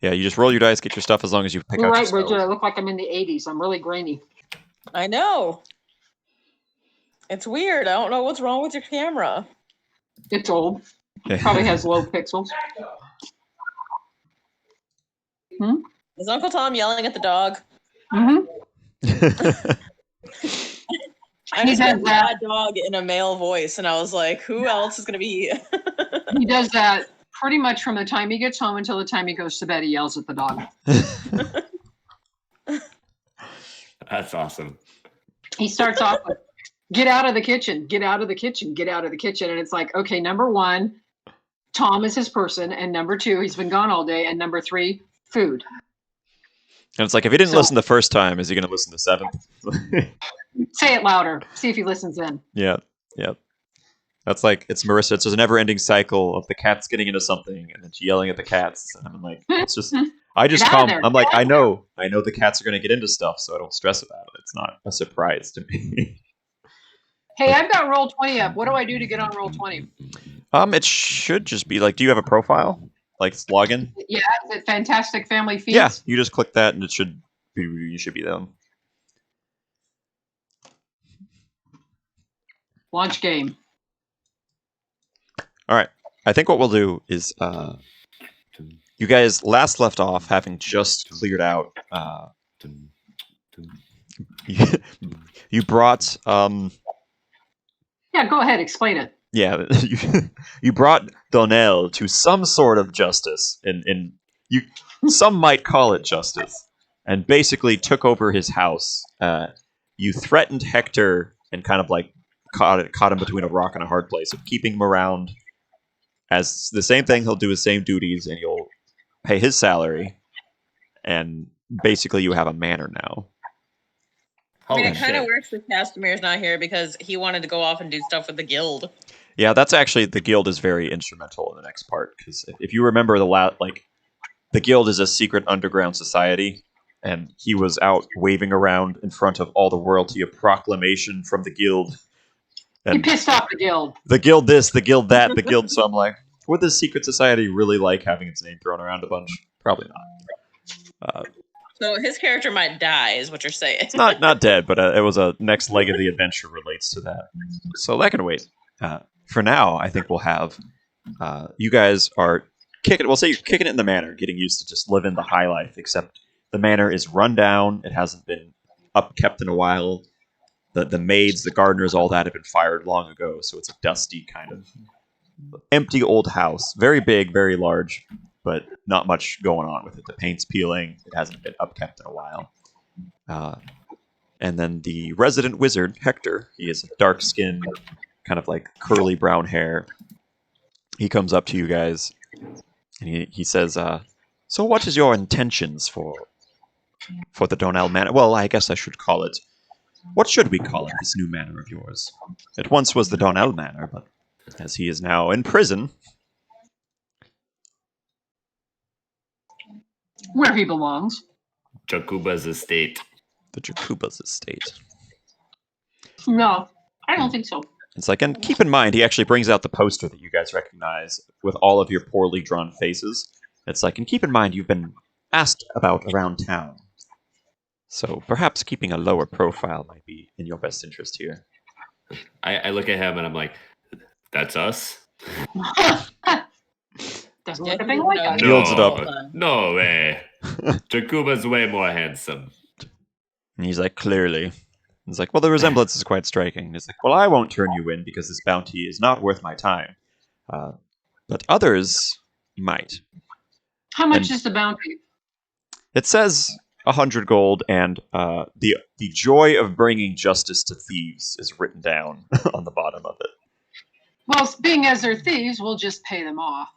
Yeah, you just roll your dice, get your stuff as long as you pick You're out right, your spells. Bridget. I look like I'm in the 80s. I'm really grainy. I know. It's weird. I don't know what's wrong with your camera. It's old. Probably has low pixels. Is Uncle Tom yelling at the dog? Mm-hmm. I just heard that dog in a male voice, and I was like, who else is going to be? He does that pretty much from the time he gets home until the time he goes to bed. He yells at the dog. That's awesome. He starts off with, get out of the kitchen, get out of the kitchen, get out of the kitchen. And it's like, okay, number one, Tom is his person. And number two, he's been gone all day. And number three, food. And it's like, if he didn't listen the first time, is he going to listen the seventh? Say it louder. See if he listens in. Yeah. That's like, it's Marissa. It's just a never-ending cycle of the cats getting into something and then she yelling at the cats. And I'm like, it's just, I just come. I'm like, I know the cats are going to get into stuff, so I don't stress about it. It's not a surprise to me. Hey, I've got Roll20 up. What do I do to get on Roll20? It should just be like, do you have a profile? Like login? Yeah, is it Fantastic Family Feeds? Yeah, you just click that and you should be them. Launch game. All right. I think what we'll do is you guys last left off having just cleared out. You brought. Yeah, go ahead. Explain it. Yeah, you brought Donnell to some sort of justice, some might call it justice, and basically took over his house. You threatened Hector and kind of like caught him between a rock and a hard place of keeping him around as the same thing. He'll do his same duties, and you'll pay his salary, and basically you have a manor now. I mean, it kind of works if Castamir's not here because he wanted to go off and do stuff with the guild. Yeah, that's actually, the guild is very instrumental in the next part, because if you remember the guild is a secret underground society, and he was out waving around in front of all the royalty a proclamation from the guild. And he pissed off the guild. The guild this, the guild that, the guild. So I'm like, would this secret society really like having its name thrown around a bunch? Probably not. So his character might die, is what you're saying. It's not dead, but it was a next leg of the adventure relates to that. So that can wait. For now, I think we'll have you guys are kicking. We'll say you're kicking it in the manor, getting used to just living the high life. Except the manor is run down. It hasn't been upkept in a while. The maids, the gardeners, all that have been fired long ago. So it's a dusty kind of empty old house. Very big, very large, but not much going on with it. The paint's peeling. It hasn't been upkept in a while. And then the resident wizard, Hector, he is dark skinned, kind of like curly brown hair. He comes up to you guys and he says, so what is your intentions for the Donnell Manor? Well, I guess I should call it, what should we call it, this new manor of yours? It once was the Donnell Manor, but as he is now in prison. Where he belongs. Jakuba's estate. The Jakuba's estate. No, I don't think so. It's like, and keep in mind, he actually brings out the poster that you guys recognize with all of your poorly drawn faces. It's like, and keep in mind, you've been asked about around town. So perhaps keeping a lower profile might be in your best interest here. I look at him and I'm like, that's us? Doesn't look a thing like us. Yields it up. No way. Jakuba's way more handsome. And he's like, clearly. He's like, well, the resemblance is quite striking. He's like, well, I won't turn you in because this bounty is not worth my time. But others might. How much is the bounty? It says 100 gold, and the joy of bringing justice to thieves is written down on the bottom of it. Well, being as they're thieves, we'll just pay them off.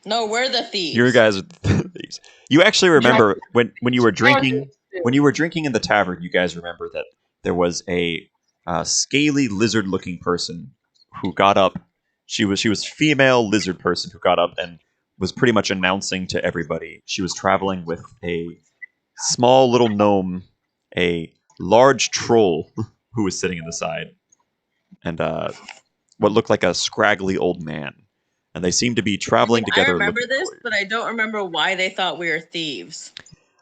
No, we're the thieves. You guys are the thieves. You actually remember when you were drinking. When you were drinking in the tavern, you guys remember that there was a scaly lizard-looking person who got up. She was female lizard person who got up and was pretty much announcing to everybody. She was traveling with a small little gnome, a large troll who was sitting in the side, and what looked like a scraggly old man. and they seem to be traveling together. I remember looking this, for you. but I don't remember why they thought we were thieves.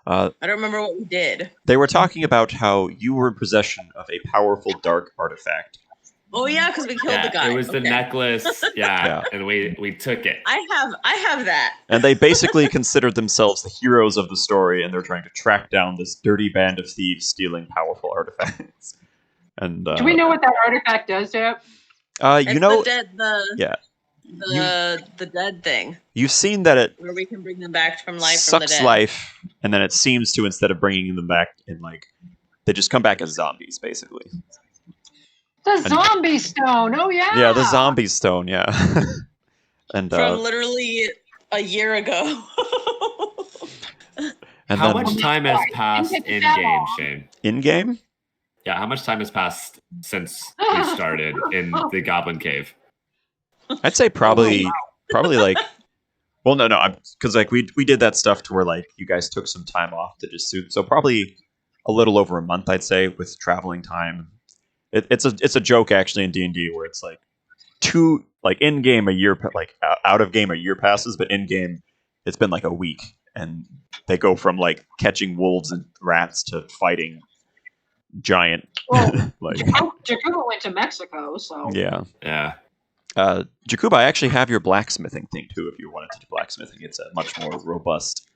I don't remember what we did. They were talking about how you were in possession of a powerful dark artifact. Oh yeah, because we killed Yeah, the guy. it was the Okay. necklace. Yeah. Yeah, and we took it. I have that. And they basically considered themselves the heroes of the story, and they're trying to track down this dirty band of thieves stealing powerful artifacts. And Do we know what that artifact does, Deb? It's you know, the dead, yeah. the dead thing You've seen that it where we can bring them back from life from the sucks dead. life, and then it seems to, instead of bringing them back in, like, they just come back as zombies, basically. The zombie stone. Oh yeah. Yeah, the zombie stone. Yeah. And From literally a year ago. and How then much time has passed Didn't take in that game, long. Shane? in game, Yeah, how much time has passed since we started in the Goblin Cave? I'd say probably like. Well, no, because like we did that stuff to where like you guys took some time off to just suit. So probably a little over a month, I'd say, with traveling time. It's a joke actually in D&D where it's like in game a year, like out of game a year passes, but in game it's been like a week, and they go from like catching wolves and rats to fighting giant Well, like Jacobo went to Mexico, so yeah. Yeah. Jakuba, I actually have your blacksmithing thing too. If you wanted to do blacksmithing, it's a much more robust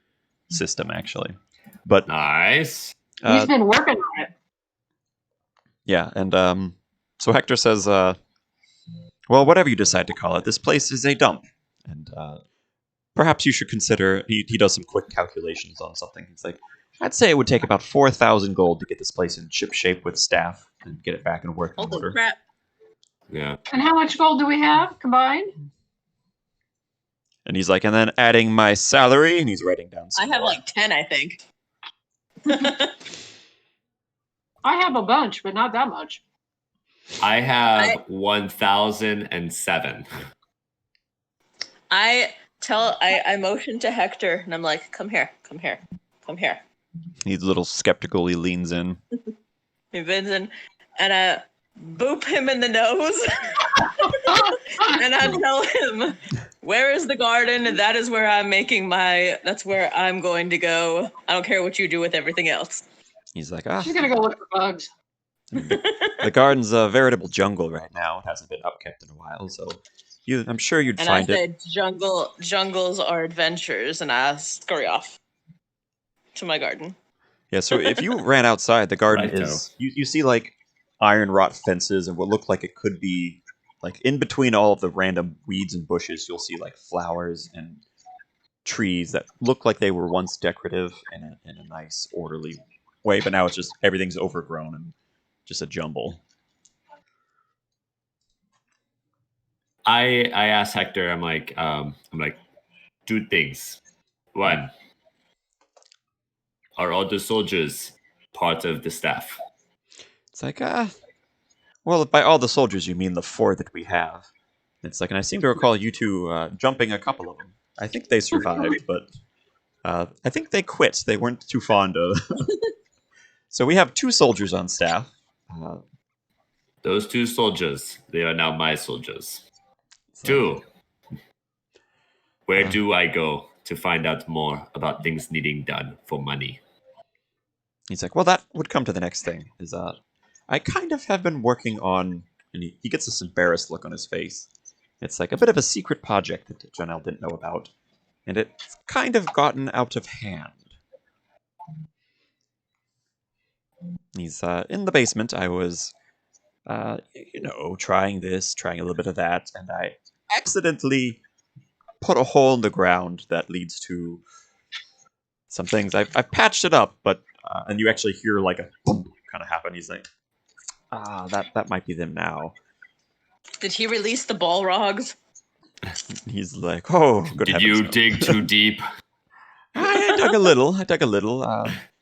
system actually. But Nice. he's been working on it. yeah, and so Hector says, well, whatever you decide to call it, this place is a dump, and perhaps you should consider. He does some quick calculations on something. He's like, I'd say it would take about 4,000 gold to get this place in ship shape with staff and get it back in working Holy order. crap. Yeah. And how much gold do we have combined? And he's like, and then adding my salary, and he's writing down. I Some have more. like 10, I think. I have a bunch, but not that much. I have 1,007. I motion to Hector and I'm like, come here. He's a little skeptical. He leans in. He bends in and I boop him in the nose. And I tell him, where is the garden? That is where that's where I'm going to go. I don't care what you do with everything else. He's like, She's gonna go look for bugs. the garden's a veritable jungle right now. It hasn't been upkept in a while, so I'm sure you'd And find I it. said, jungles are adventures, and I scurry off to my garden. Yeah, so if you ran outside, the garden Righto. is you see like iron wrought fences and what look like it could be like in between all of the random weeds and bushes, you'll see like flowers and trees that look like they were once decorative in a nice orderly way, but now it's just everything's overgrown and just a jumble. I asked Hector, I'm like, two things. One, are all the soldiers part of the staff? It's like, well, by all the soldiers you mean the 4 that we have. It's like, and I seem to recall you two jumping a couple of them. I think they survived, but I think they quit. They weren't too fond of. So we have 2 soldiers on staff. Those 2 soldiers, they are now my soldiers. 2, where do I go to find out more about things needing done for money? He's like, well, that would come to the next thing. Is I kind of have been working on, and he gets this embarrassed look on his face. It's like a bit of a secret project that Janelle didn't know about, and it's kind of gotten out of hand. He's in the basement. I was, trying this, trying a little bit of that, and I accidentally put a hole in the ground that leads to some things. I patched it up, but and you actually hear like a boom kind of happen. He's like, that might be them now. Did he release the Balrogs? He's like, oh, good Did heavens, you no. dig too deep? I dug a little.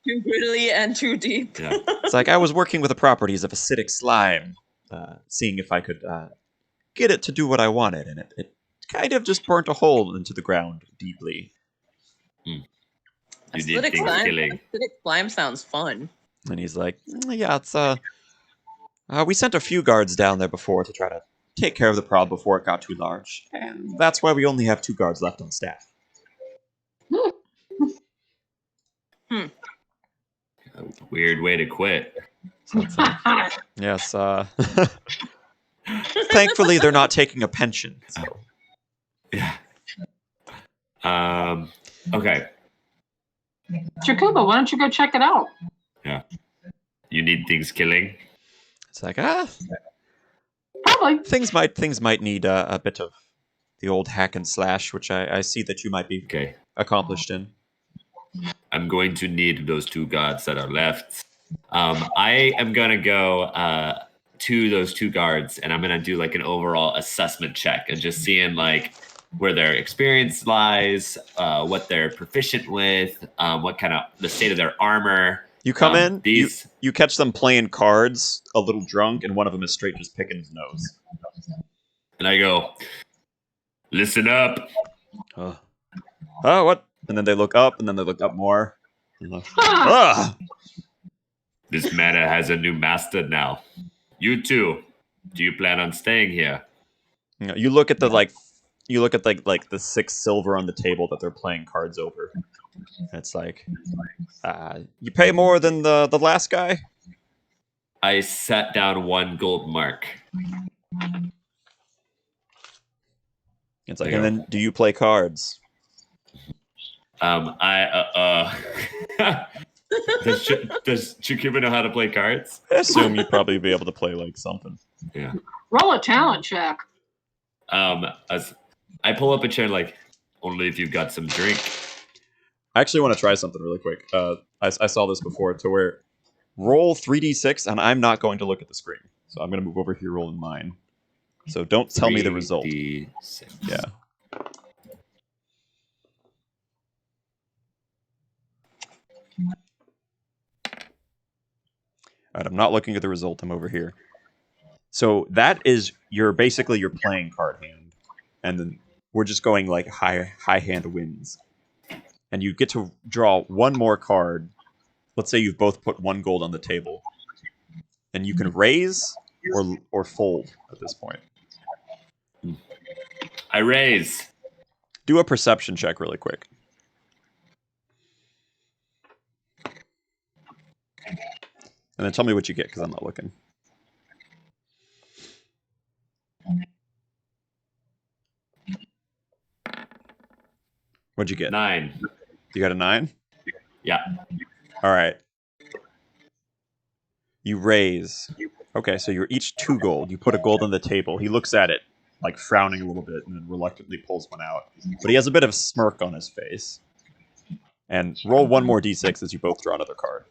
Too gritty and too deep. Yeah. It's like I was working with the properties of acidic slime, seeing if I could get it to do what I wanted, and it kind of just burnt a hole into the ground deeply. You did Acidic things slime, killing. acidic slime sounds fun. And he's like, yeah, it's we sent a few guards down there before to try to take care of the problem before it got too large. And that's why we only have 2 guards left on staff. A weird way to quit. Yes, thankfully they're not taking a pension. So. Yeah. Okay. Jakuba, why don't you go check it out? Yeah. You need things killing. It's like, Probably. things might need a bit of the old hack and slash, which I see that you might be Okay. accomplished in. I'm going to need those 2 guards that are left. I am gonna go to those 2 guards, and I'm gonna do like an overall assessment check and just seeing like where their experience lies, what they're proficient with, what kind of the state of their armor. You come in, These you catch them playing cards, a little drunk, and one of them is straight just picking his nose. and I go, listen up. Oh, what? And then they look up, and then they look up more. Ah! This manor has a new master now. You too. Do you plan on staying here? You know, you look at the the 6 silver on the table that they're playing cards over. It's like, you pay more than the last guy? I sat down 1 gold mark. It's like, Yeah. and then do you play cards? Does Jakuba know how to play cards? I assume you'd probably be able to play like something. Yeah. Roll a talent check. As I pull up a chair, like, only if you've got some drink. I actually want to try something really quick. I saw this before, to where roll 3d6, and I'm not going to look at the screen. So I'm going to move over here rolling mine. So don't tell me the result. 3d6. Yeah. All right, I'm not looking at the result. I'm over here. So that is your playing card hand, and then we're just going like high hand wins, and you get to draw 1 more card. Let's say you've both put 1 gold on the table, and you can raise or fold at this point. I raise. Do a perception check really quick. And then tell me what you get, because I'm not looking. What'd you get? 9. You got a 9? Yeah. All right. You raise. Okay, so you're each 2 gold. You put a gold on the table. He looks at it, like frowning a little bit, and then reluctantly pulls one out. But he has a bit of a smirk on his face. And roll 1 more d6 as you both draw another card.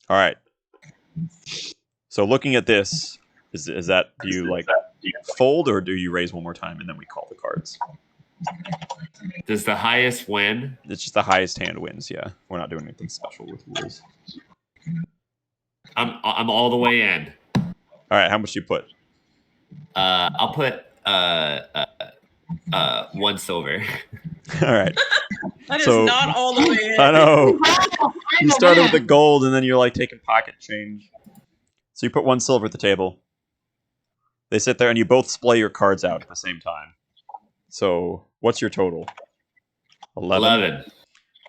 All right. So looking at this, is that, do you like fold, or do you raise 1 more time and then we call the cards? Does the highest win? It's just the highest hand wins. Yeah, we're not doing anything special with rules. I'm all the way in. All right, how much do you put? I'll put 1 silver. All right. That is So- not all the way in. I know. You started with the the gold, and then you're like taking pocket change. So you put 1 silver at the table. They sit there, and you both splay your cards out at the same time. So what's your total? 11.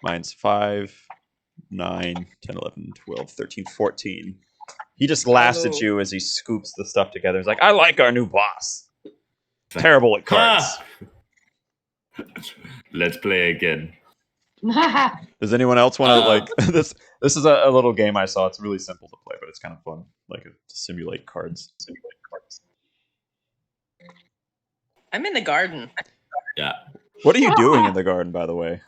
Mine's 5, 9, 10, 11, 12, 13, 14. He just laughs at you as he scoops the stuff together. He's like, I like our new boss. Terrible at cards. Let's play again. Does anyone else want to like this? This is a little game I saw. It's really simple to play, but it's kind of fun. Like to simulate cards. I'm in the garden. Yeah. What are you doing in the garden, by the way?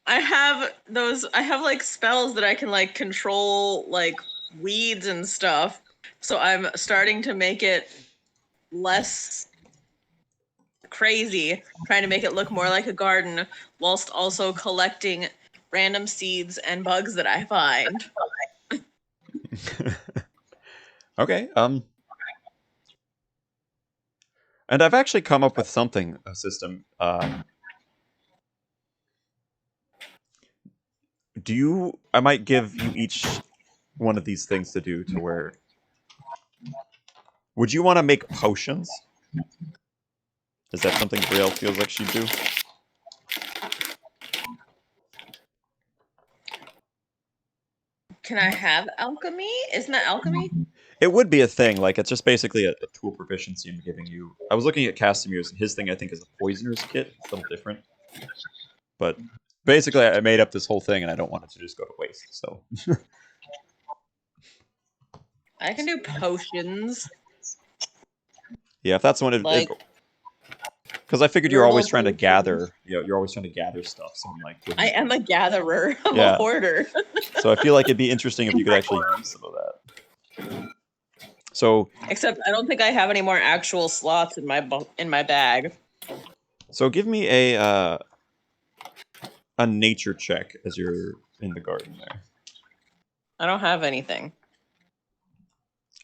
I have like spells that I can like control like weeds and stuff. So I'm starting to make it less crazy, trying to make it look more like a garden whilst also collecting random seeds and bugs that I find. Okay. And I've actually come up with a system. Do you? I might give you each one of these things to do to where. Would you want to make potions? Is that something Brielle feels like she'd do? Can I have alchemy? Isn't that alchemy? It would be a thing. Like, it's just basically a tool proficiency I'm giving you. I was looking at Castamir's, and his thing, I think, is a poisoner's kit. It's a little different. But basically, I made up this whole thing, and I don't want it to just go to waste. So, I can do potions. yeah, if that's one of Like, because I figured you're always herbal trying to potions. gather. You're always trying to gather stuff. So I'm like, I am a gatherer. I'm Yeah. a hoarder. So I feel like it'd be interesting if you could actually use some of that. So, Except I don't think I have any more actual slots in my bag. so give me a nature check as you're in the garden there. I don't have anything.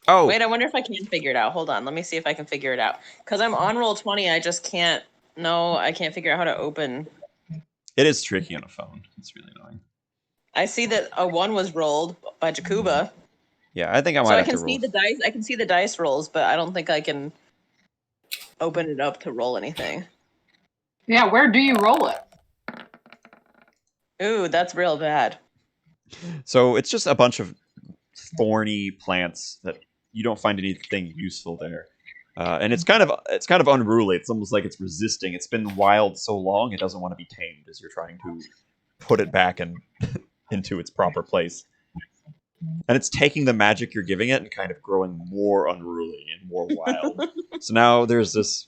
Oh, Wait, I wonder if I can figure it out. Hold on, let me see if I can figure it out. Because I'm on roll 20, I just can't. No, I can't figure out how to open. it is tricky on a phone. It's really annoying. I see that a 1 was rolled by Jakuba. Yeah, I think I might So I have can to see roll. the dice. I can see the dice rolls, but I don't think I can open it up to roll anything. Yeah, where do you roll it? Ooh, that's real bad. So it's just a bunch of thorny plants that you don't find anything useful there, and it's kind of unruly. It's almost like it's resisting. It's been wild so long it doesn't want to be tamed as you're trying to put it back and into its proper place. And it's taking the magic you're giving it and kind of growing more unruly and more wild. So now there's this.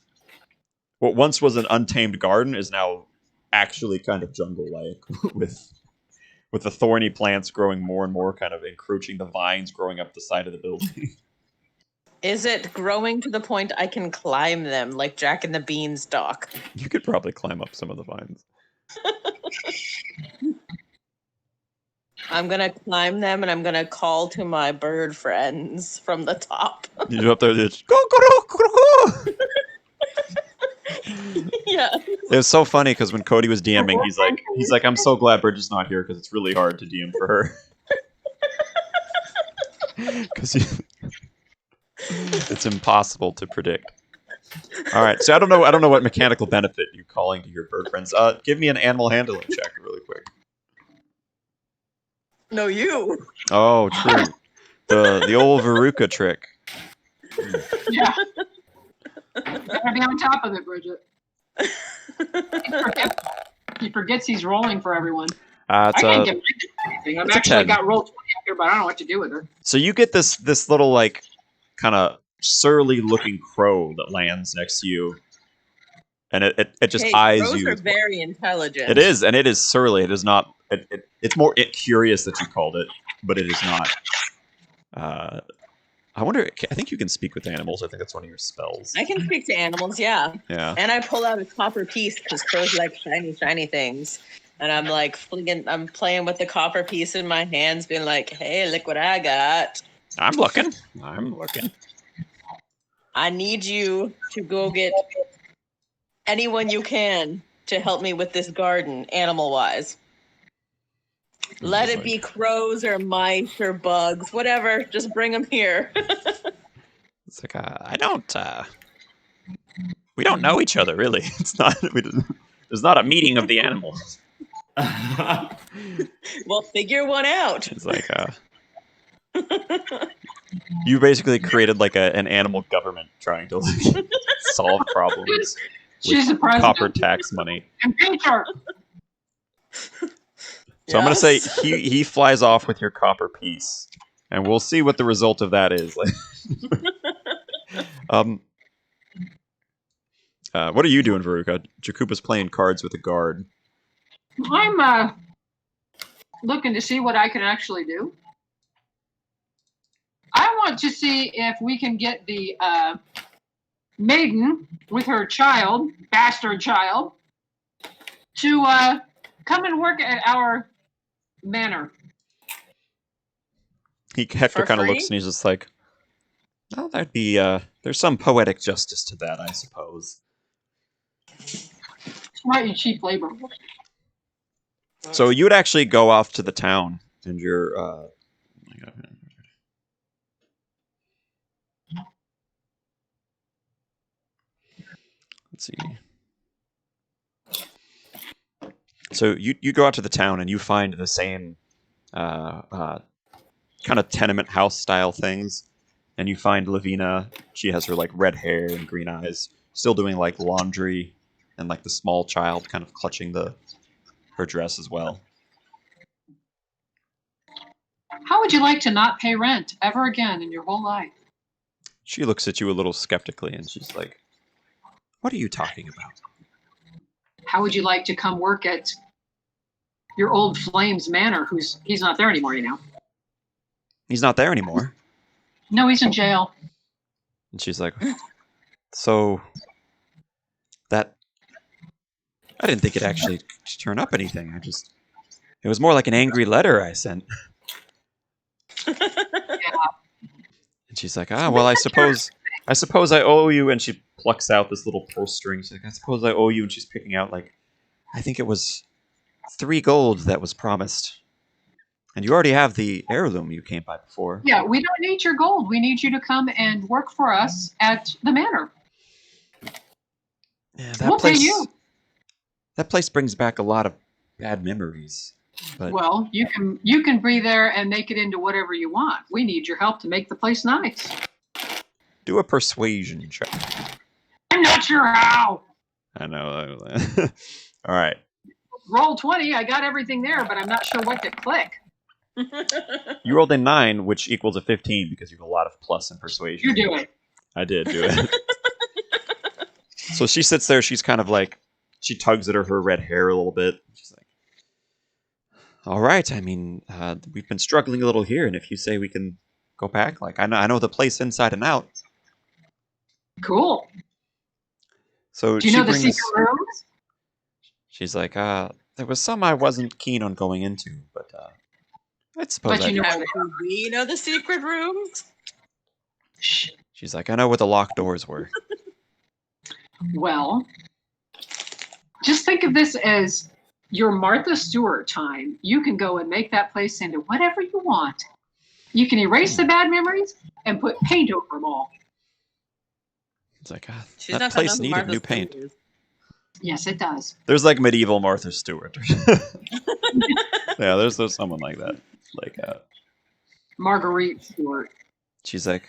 What once was an untamed garden is now actually kind of jungle-like with the thorny plants growing more and more, kind of encroaching the vines growing up the side of the building. Is it growing to the point I can climb them like Jack and the Beanstalk? You could probably climb up some of the vines. I'm gonna climb them and I'm gonna call to my bird friends from the top. You go up there, just go, go, go, go, go. Yeah. It was so funny because when Cody was DMing, he's like, I'm so glad Bridget's not here because it's really hard to DM for her. Because it's impossible to predict. All right, so I don't know what mechanical benefit you calling to your bird friends. Give me an animal handling check really quick. No, you. Oh, true. The old Veruca trick. Yeah. Gotta be on top of it, Bridget. He forgets he's rolling for everyone. I can't get anything. I've it's a actually 10. got roll 20 up here, but I don't know what to do with her. So you get this little like kind of surly looking crow that lands next to you, and it just Hey, eyes crows you. are very intelligent. It is, and it is surly. It is not. It's more curious that you called it, but it is not. I wonder. I think you can speak with animals. I think that's one of your spells. I can speak to animals, yeah. Yeah. And I pull out a copper piece because crows like shiny things. And I'm like I'm playing with the copper piece in my hands, being like, hey, look what I got. I'm looking. I'm looking. I need you to go get anyone you can to help me with this garden, animal-wise. Let it be crows or mice or bugs, whatever. Just bring them here. It's like I don't. We don't know each other really. It's not. There's not a meeting of the animals. Well, figure one out. It's like you basically created like an animal government trying to like, solve problems She's the with president. copper tax money. Impeach her. So I'm gonna say Yes. he flies off with your copper piece, and we'll see what the result of that is. What are you doing, Veruca? Jakuba's playing cards with a guard. I'm looking to see what I can actually do. I want to see if we can get the maiden with her child, bastard child, to come and work at our manor. Hector For kind of free? looks and he's just like, "Oh, that'd be there's some poetic justice to that, I suppose." Right, you cheap labor. So you would actually go off to the town, and you're. Let's see. So you go out to the town and you find the same kind of tenement house style things, and you find Lavina. She has her like red hair and green eyes, still doing like laundry, and like the small child kind of clutching her dress as well. How would you like to not pay rent ever again in your whole life? She looks at you a little skeptically, and she's like, "What are you talking about?" How would you like to come work at your old Flames Manor? He's not there anymore, you know. He's not there anymore. No, he's in jail. And she's like, "So that I didn't think it actually turn up anything. It was more like an angry letter I sent." And she's like, well, I suppose I owe you. And she plucks out this little purse string. She's like, I suppose I owe you. And she's picking out like, I think it was 3 gold that was promised. And you already have the heirloom you came by before. Yeah, we don't need your gold. We need you to come and work for us at the manor. Yeah, We'll pay you. That place brings back a lot of bad memories. But Well, you can be there and make it into whatever you want. We need your help to make the place nice. do a persuasion check. I'm not sure how. I know. All right. Roll 20. I got everything there, but I'm not sure what to click. You rolled a 9, which equals a 15 because you have a lot of plus in persuasion. You do it. I did do it. So she sits there. She's kind of like, she tugs at her red hair a little bit. She's like, all right. I mean, we've been struggling a little here. And if you say we can go back, like, I know the place inside and out. Cool. So Do you she know the brings, secret rooms? she's like, there was some I wasn't keen on going into, but I suppose But you know- Do we know the secret rooms? Shh. She's like, I know what the locked doors were. Well, just think of this as your Martha Stewart time. You can go and make that place into whatever you want. You can erase the bad memories and put paint over them all. It's like, She's that not place gonna know needed Martha new paint. Stewart. Yes, it does. There's like medieval Martha Stewart. Yeah, there's someone like that. Like, Marguerite Stewart. she's like,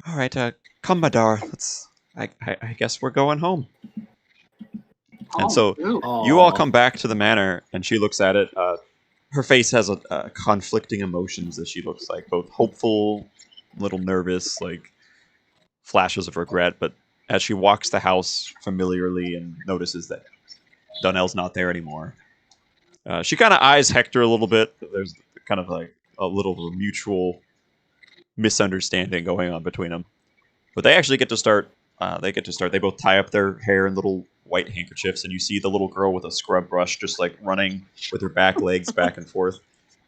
all right, come, Madar. I guess we're going home. And so ooh. you all come back to the manor, and she looks at it. Her face has a conflicting emotions as she looks like both hopeful, a little nervous, like flashes of regret. But as she walks the house familiarly and notices that Donnell's not there anymore, she kind of eyes Hector a little bit. There's kind of like a little mutual misunderstanding going on between them. But they actually get to start. They both tie up their hair in little white handkerchiefs, and you see the little girl with a scrub brush just like running with her back legs back and forth.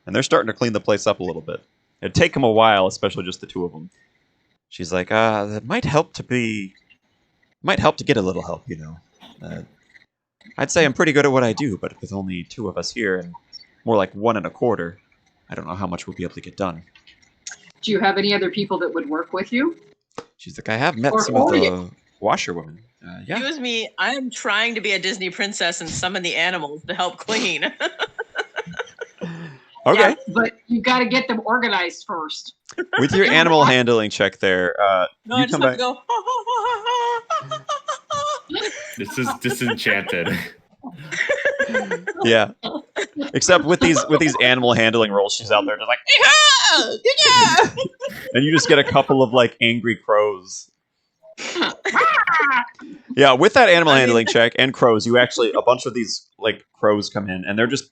And they're starting to clean the place up a little bit. It'd take them a while, especially just the two of them. She's like, that might help to get a little help, you know. I'd say I'm pretty good at what I do, but with only 2 of us here and more like 1 1/4, I don't know how much we'll be able to get done. Do you have any other people that would work with you? She's like, I have met Or some of all the you. washerwomen. Yeah. Excuse me, I am trying to be a Disney princess and summon the animals to help clean. Okay. Yeah, but you got to get them organized first. With your animal handling check there, No, you I just come have back. to go. This is disenchanted. Yeah. Except with these animal handling rolls, she's out there just like, yeah! And you just get a couple of like angry crows. Yeah, with that animal handling check and crows, you actually a bunch of these like crows come in and they're just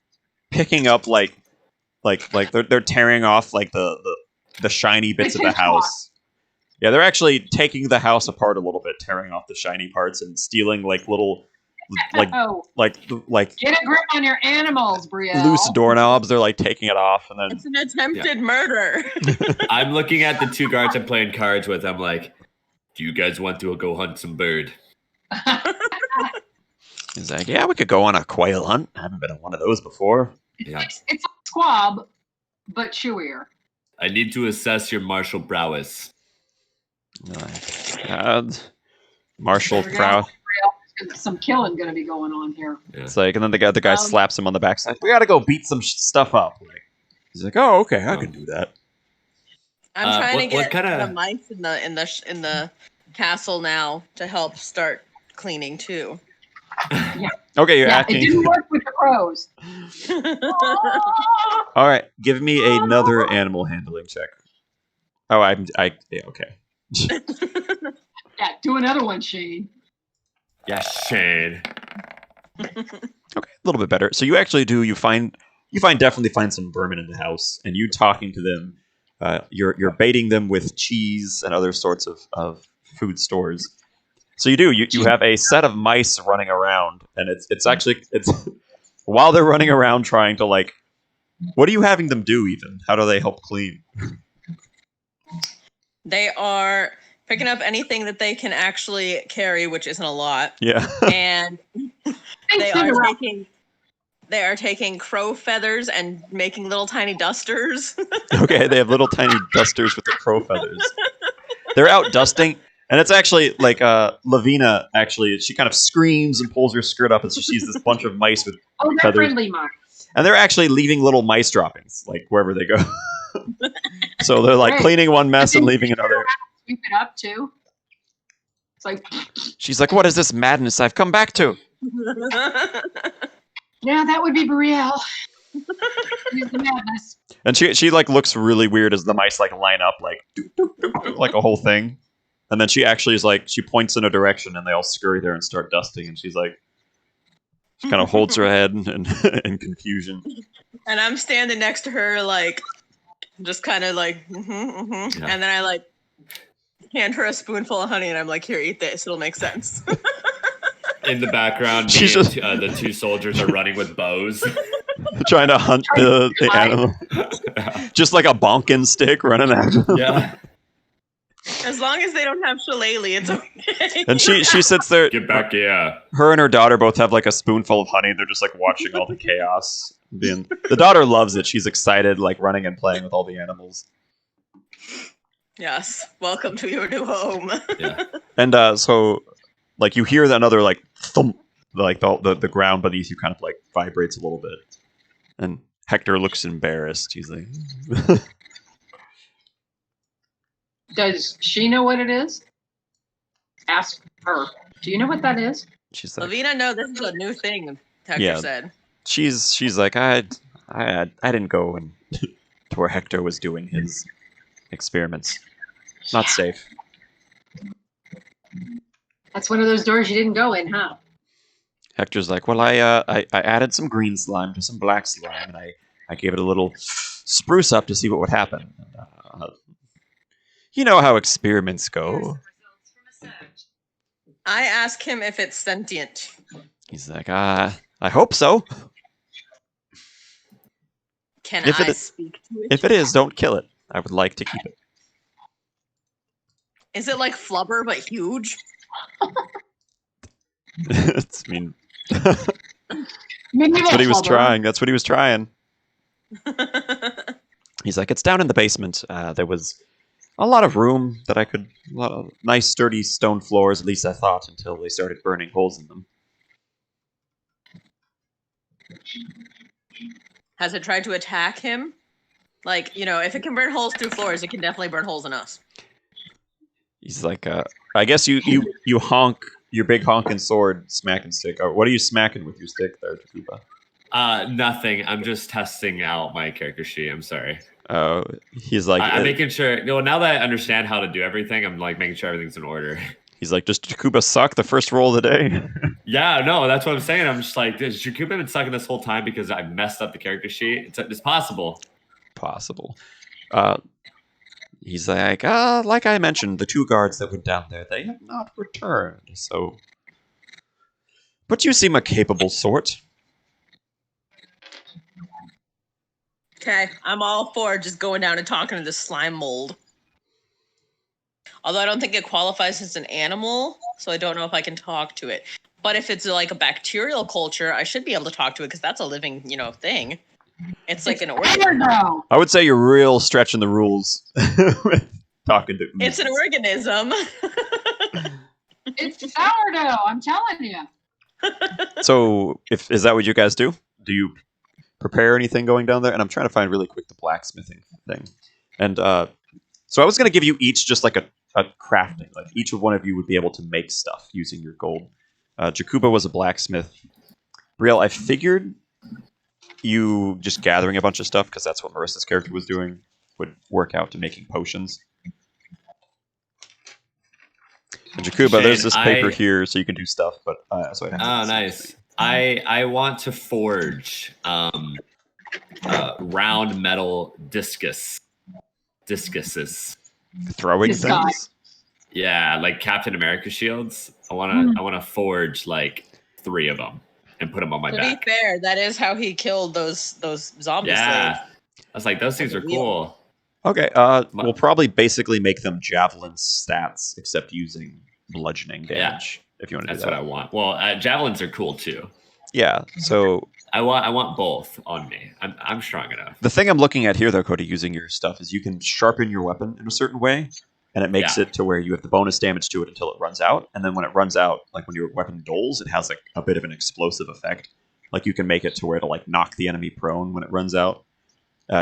picking up like they're tearing off like the shiny bits of the house. Yeah, they're actually taking the house apart a little bit, tearing off the shiny parts and stealing like little Oh, like get a grip on your animals, Brielle. loose doorknobs. They're like taking it off and then It's an attempted murder. I'm looking at the 2 guards I'm playing cards with. I'm like, do you guys want to go hunt some bird? He's like, yeah, we could go on a quail hunt. I haven't been on one of those before. Yeah. It's like squab, but chewier. I need to assess your martial prowess. Martial There we go. proud. Some killing going to be going on here. It's like, and then the guy slaps him on the back. He's like, we gotta go beat some stuff up. Like, he's like, oh, okay, I can do that. I'm trying to what get kinda- the mice in the castle now to help start cleaning too. Okay, you're Yeah, it acting. didn't work with the crows. All right, give me another animal handling check. Oh, yeah, okay. Yeah, do another one, Shane. Yes, Shane. Okay, a little bit better. So you actually do. You definitely find some vermin in the house, and you talking to them. You're baiting them with cheese and other sorts of food stores. So you do. You have a set of mice running around, and it's actually while they're running around trying to like. What are you having them do? Even how do they help clean? They are picking up anything that they can actually carry, which isn't a lot, Yeah. and they are taking crow feathers and making little tiny dusters. Okay, they have little tiny dusters with the crow feathers. They're out dusting, and it's actually like Lavina. Actually, she kind of screams and pulls her skirt up, and so she's this bunch of mice with Oh, they're feathers. friendly mice. And they're actually leaving little mice droppings, like wherever they go. So they're like Great. cleaning one mess and leaving another. Sweep it up too. It's like, She's like, "What is this madness I've come back to?" yeah, that would be Brielle. Use the madness. And she like looks really weird as the mice like line up like like a whole thing. And then she actually is like she points in a direction and they all scurry there and start dusting. And she's like, she kind of holds her head in confusion. And I'm standing next to her, like, just kind of like, Yeah. and then I like hand her a spoonful of honey, and I'm like, here, eat this. It'll make sense. In the background, She's me just- and, the two soldiers are running with bows. Trying to hunt the animal. Just like a bonkin stick running after them. Yeah. As long as they don't have shillelagh, it's okay. And she sits there. Get back here. Her and her daughter both have like a spoonful of honey. They're just like watching all the chaos. The daughter loves it. She's excited, like running and playing with all the animals. Yes. Welcome to your new home. Yeah. And so, like, you hear another like thump, like the ground beneath you kind of like vibrates a little bit. And Hector looks embarrassed. He's like, Does she know what it is? Ask her. Do you know what that is? she's like, Lavina, no, this is a new thing, Hector Yeah. said. she's like, I didn't go and to where Hector was doing his experiments. Not safe. That's one of those doors you didn't go in, huh? Hector's like, well, I added some green slime to some black slime, and I gave it a little spruce up to see what would happen. You know how experiments go. I ask him if it's sentient. He's like, I hope so. Can If it I is- speak to it? If it is, don't kill it. I would like to keep it. Is it like Flubber but huge? It's, I mean, Maybe that's what he was flubber. trying. That's what he was trying. He's like, it's down in the basement. There was a lot of room that I could, a lot of nice sturdy stone floors, at least I thought, until they started burning holes in them. Has it tried to attack him? Like, you know, if it can burn holes through floors, it can definitely burn holes in us. He's like, I guess you honk your big honking sword, smacking stick. Or what are you smacking with your stick there, Takuba? Nothing. I'm just testing out my character sheet. I'm sorry. He's like, I'm making sure. Well, now that I understand how to do everything, I'm like making sure everything's in order. he's like, does Takuba suck the first roll of the day? Yeah, no, that's what I'm saying. I'm just like, has Jakuba been sucking this whole time because I messed up the character sheet? It's possible. Possible. He's like I mentioned, the two guards that went down there, they have not returned. So, but you seem a capable sort. Okay, I'm all for just going down and talking to this slime mold. Although I don't think it qualifies as an animal, so I don't know if I can talk to it. But if it's like a bacterial culture, I should be able to talk to it because that's a living, thing. It's like an organism. sourdough. I would say you're real stretching the rules with talking to. It's an organism. It's sourdough. I'm telling you. So, is that what you guys do? Do you prepare anything going down there? And I'm trying to find really quick the blacksmithing thing. And so I was going to give you each just like a crafting. Like each of one of you would be able to make stuff using your gold. Jakuba was a blacksmith. Brielle, I figured you just gathering a bunch of stuff, because that's what Marissa's character was doing, would work out to making potions. And Jakuba, Shane, there's this paper here, so you can do stuff. But so I'd have to nice. I want to forge round metal discuses. throwing This guy. things. Yeah, like Captain America shields. I wanna forge like 3 of them and put them on my To back. be fair, that is how he killed those zombie Yeah, slaves. I was like, those things are cool. Okay, we'll probably basically make them javelin stats, except using bludgeoning damage. If you want to do That's that. what I want. Well, javelins are cool too. Yeah. So I want both on me. I'm strong enough. the thing I'm looking at here, though, Cody, using your stuff, is you can sharpen your weapon in a certain way, and it makes it to where you have the bonus damage to it until it runs out. And then when it runs out, like when your weapon dulls, it has like a bit of an explosive effect. Like you can make it to where it'll like knock the enemy prone when it runs out.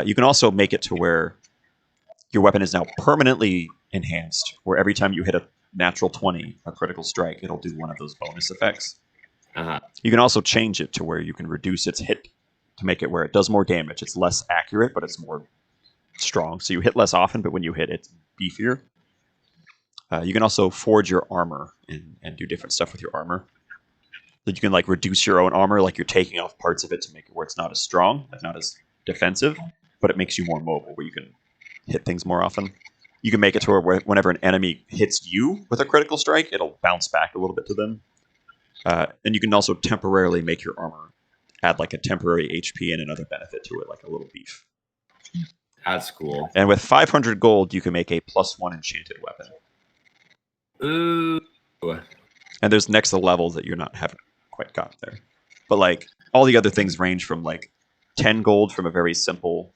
You can also make it to where your weapon is now permanently enhanced, where every time you hit a natural 20, a critical strike, it'll do one of those bonus effects. Uh-huh. You can also change it to where you can reduce its hit to make it where it does more damage. It's less accurate, but it's more strong. So you hit less often, but when you hit, it's beefier. You can also forge your armor and do different stuff with your armor. So you can like reduce your own armor, like you're taking off parts of it to make it where it's not as strong, like not as defensive, but it makes you more mobile, where you can hit things more often. You can make it to where whenever an enemy hits you with a critical strike, it'll bounce back a little bit to them. And you can also temporarily make your armor add like a temporary HP and another benefit to it, like a little beef. That's cool. And with 500 gold, you can make a +1 enchanted weapon. Ooh. And there's next levels that haven't quite got there. But like all the other things range from like 10 gold from a very simple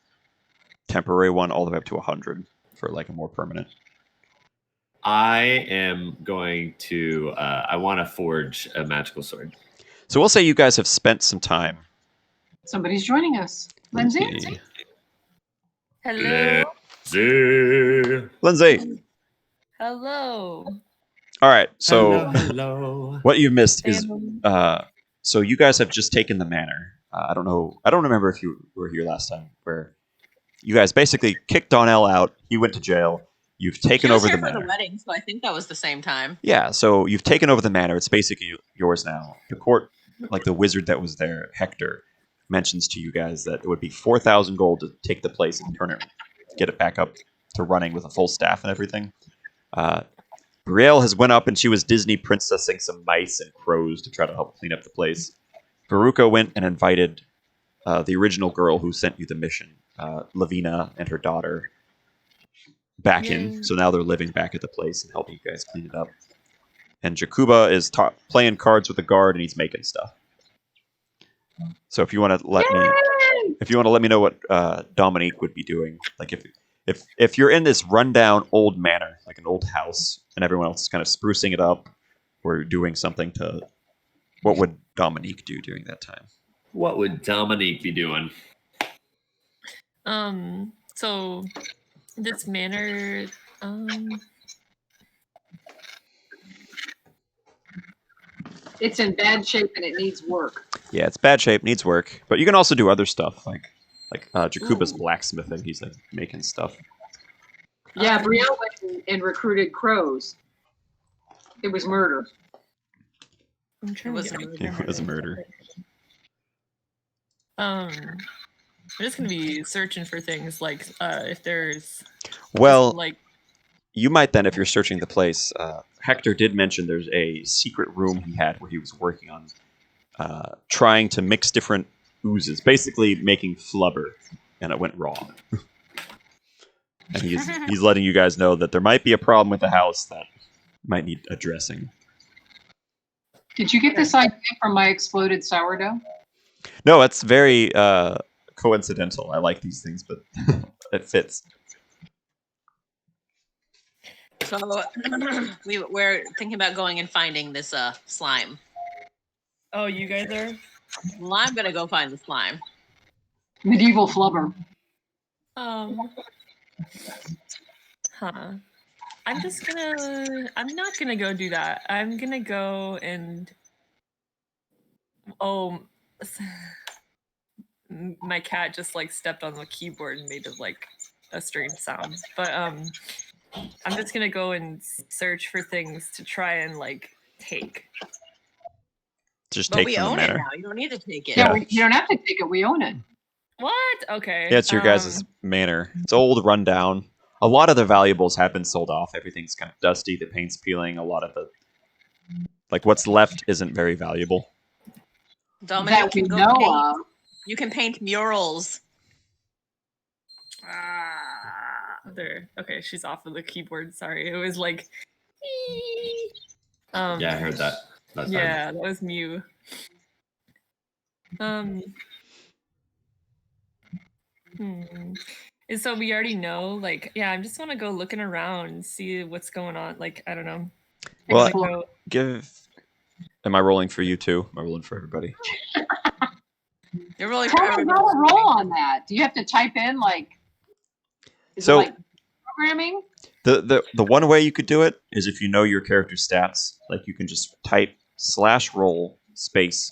temporary one all the way up to 100 for like a more permanent. I am going to. I want to forge a magical sword. So we'll say you guys have spent some time. Somebody's joining us. Lindsay? Hello. Lindsay. Hello. All right. So hello. what you missed is so you guys have just taken the manor. I don't know. I don't remember if you were here last time, where you guys basically kicked Donnell out. He went to jail. You've taken over the for manor. the wedding, so I think that was the same time. Yeah, so you've taken over the manor. It's basically yours now. The court, like the wizard that was there, Hector, mentions to you guys that it would be 4,000 gold to take the place and get it back up to running with a full staff and everything. Brielle has went up and she was Disney princessing some mice and crows to try to help clean up the place. Veruca went and invited the original girl who sent you the mission, Lavina and her daughter, back in. So now they're living back at the place and helping you guys clean it up. And Jakuba is playing cards with the guard and he's making stuff. So if you want to let me know what Dominique would be doing, like if you're in this rundown old manor, like an old house, and everyone else is kind of sprucing it up or doing something to, what would Dominique do during that time? What would Dominique be doing? So this manor, It's in bad shape and it needs work. Yeah, it's bad shape, needs work, but you can also do other stuff like Jakuba's blacksmithing. He's like making stuff. Yeah, Brielle went and recruited crows. It was murder. I'm trying was to a get It was a murder. I'm just gonna be searching for things like if there's Well, like you might then, if you're searching the place, Hector did mention there's a secret room he had where he was working on trying to mix different oozes, basically making flubber, and it went wrong. And he's letting you guys know that there might be a problem with the house that might need addressing. Did you get this idea from my exploded sourdough? No, it's very coincidental. I like these things, but it fits. So we're thinking about going and finding this slime. Oh, you guys are? Well, I'm gonna go find the slime. Medieval flubber. Huh. I'm not gonna go do that. I'm gonna go and my cat just like stepped on the keyboard and made like a strange sound. But I'm just gonna go and search for things to try and like take. Just But take we from the own it manor. now. You don't need to take it. Yeah, you don't have to take it. We own it. What? Okay. Yeah, it's your guys' manor. It's old, run down. A lot of the valuables have been sold off. Everything's kind of dusty. The paint's peeling. A lot of the what's left isn't very valuable. Dominic, That we you can know paint. of. You can paint murals. There. Okay, she's off of the keyboard. Sorry, it was like. Yeah, I heard that. That's Yeah, that was Mew. And so we already know, like, yeah, I just want to go looking around and see what's going on. Like, I don't know. Well, Explore. Am I rolling for you too? Am I rolling for everybody? You're really Tell me how to roll on that. Do you have to type in like? Is So- it like programming? The one way you could do it is if you know your character's stats. Like you can just type /roll space,